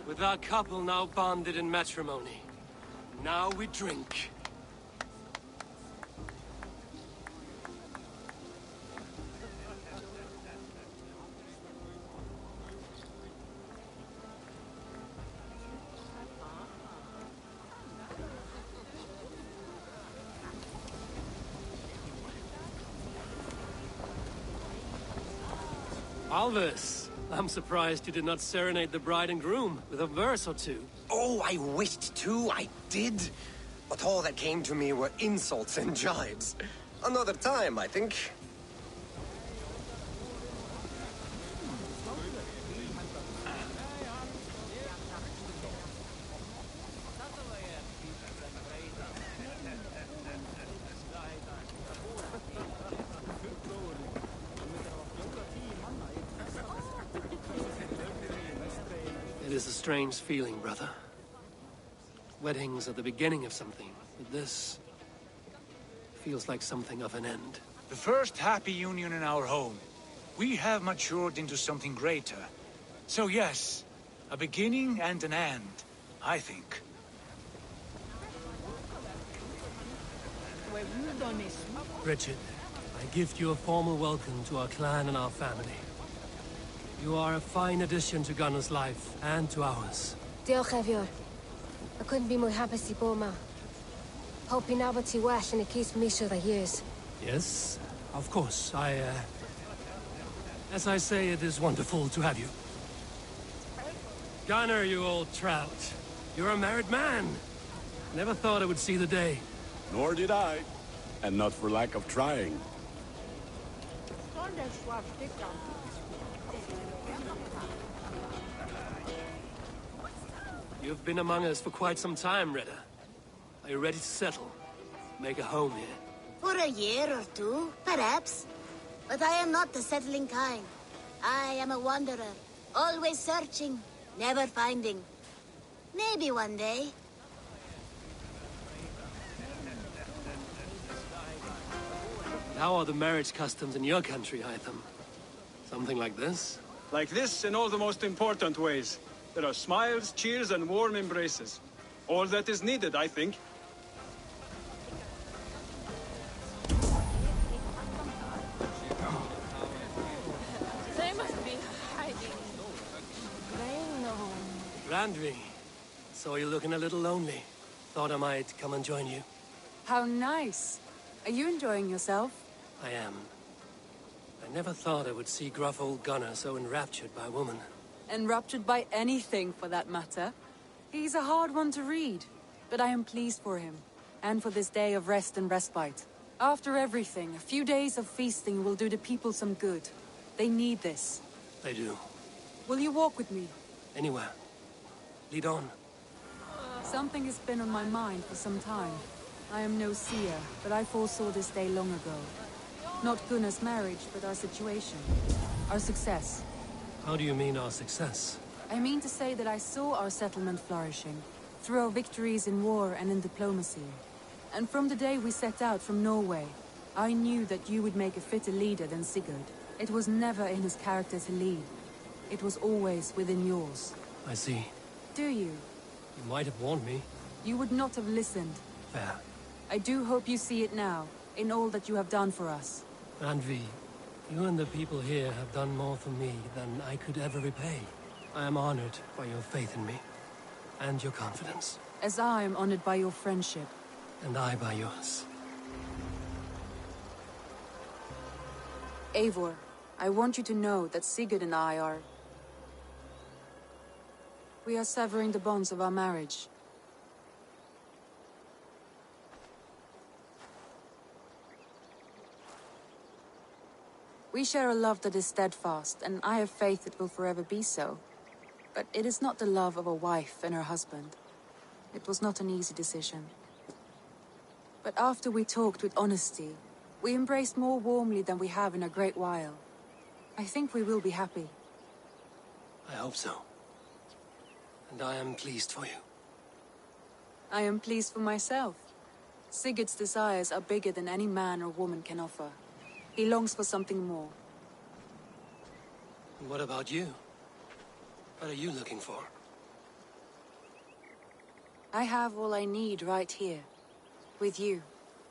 With our couple now bonded in matrimony, now we drink. Alvis, I'm surprised you did not serenade the bride and groom with a verse or two. Oh, I wished to, I did. But all that came to me were insults and jibes. Another time, I think. It is a strange feeling, brother. Weddings are the beginning of something, but this feels like something of an end. The first happy union in our home. We have matured into something greater. So yes, a beginning and an end, I think. Richard, I gift you a formal welcome to our clan and our family. You are a fine addition to Gunnar's life and to ours. Diolch, Evior. I couldn't be more happy to be ma. Hope you nabod ti well and it keeps me through the years. Yes, of course. As I say, it is wonderful to have you. Gunnar, you old trout. You're a married man. Never thought I would see the day. Nor did I. And not for lack of trying. You've been among us for quite some time, Reda. Are you ready to settle? Make a home here? For a year or two, perhaps. But I am not the settling kind. I am a wanderer, always searching, never finding. Maybe one day. How are the marriage customs in your country, Hytham? Something like this? Like this in all the most important ways. There are smiles, cheers, and warm embraces. All that is needed, I think. They must be hiding. Randvi, saw you looking a little lonely. Thought I might come and join you. How nice. Are you enjoying yourself? I am. I never thought I would see gruff old Gunnar so enraptured by a woman. Enraptured by anything, for that matter. He's a hard one to read, but I am pleased for him, and for this day of rest and respite. After everything, a few days of feasting will do the people some good. They need this. They do. Will you walk with me? Anywhere. Lead on. Something has been on my mind for some time. I am no seer, but I foresaw this day long ago. Not Gunnar's marriage, but our situation. Our success. How do you mean our success? I mean to say that I saw our settlement flourishing, through our victories in war and in diplomacy. And from the day we set out from Norway, I knew that you would make a fitter leader than Sigurd. It was never in his character to lead. It was always within yours. I see. Do you? You might have warned me. You would not have listened. Fair. I do hope you see it now, in all that you have done for us. Randvi, you and the people here have done more for me than I could ever repay. I am honored by your faith in me, and your confidence. As I am honored by your friendship. And I by yours. Eivor, I want you to know that Sigurd and I are... We are severing the bonds of our marriage. We share a love that is steadfast, and I have faith it will forever be so. But it is not the love of a wife and her husband. It was not an easy decision. But after we talked with honesty, we embraced more warmly than we have in a great while. I think we will be happy. I hope so. And I am pleased for you. I am pleased for myself. Sigurd's desires are bigger than any man or woman can offer. He longs for something more. What about you? What are you looking for? I have all I need right here. With you.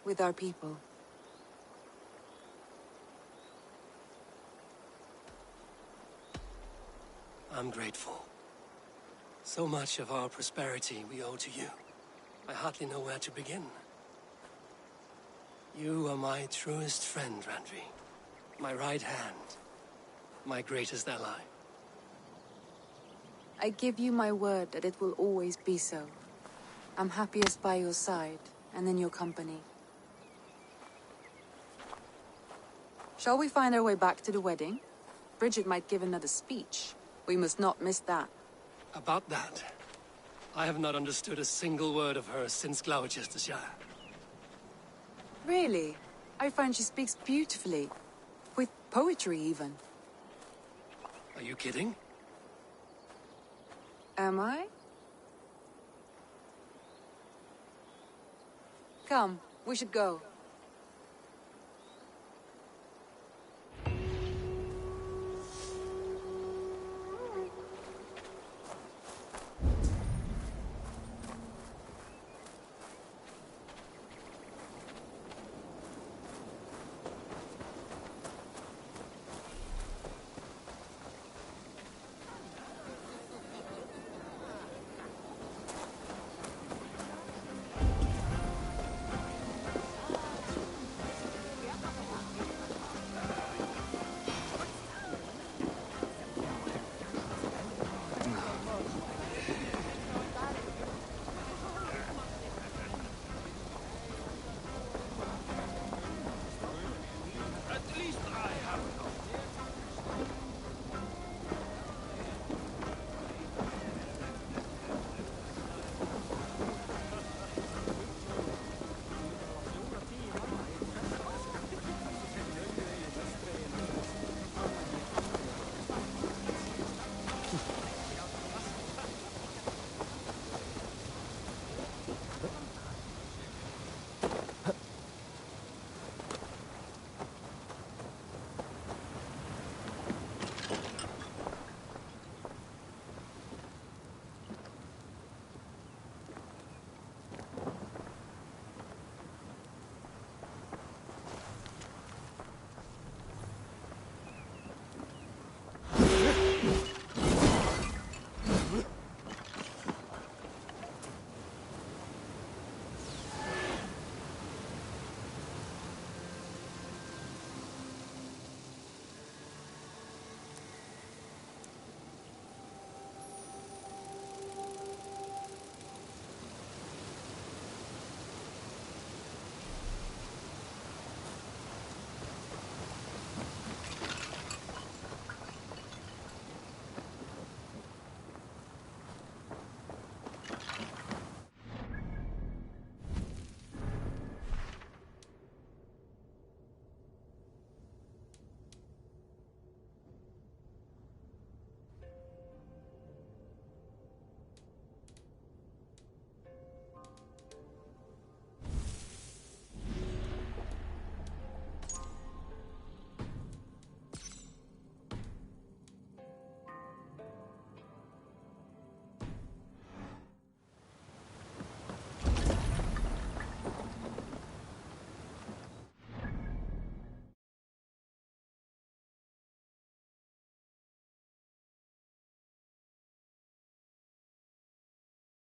With our people. I'm grateful. So much of our prosperity we owe to you. I hardly know where to begin. You are my truest friend, Randvi. My right hand. my greatest ally. I give you my word that it will always be so. I'm happiest by your side, and in your company. Shall we find our way back to the wedding? Bridget might give another speech. We must not miss that. About that, I have not understood a single word of hers since Gloucestershire. Really? I find she speaks beautifully. With poetry, even. Are you kidding? Am I? Come, we should go.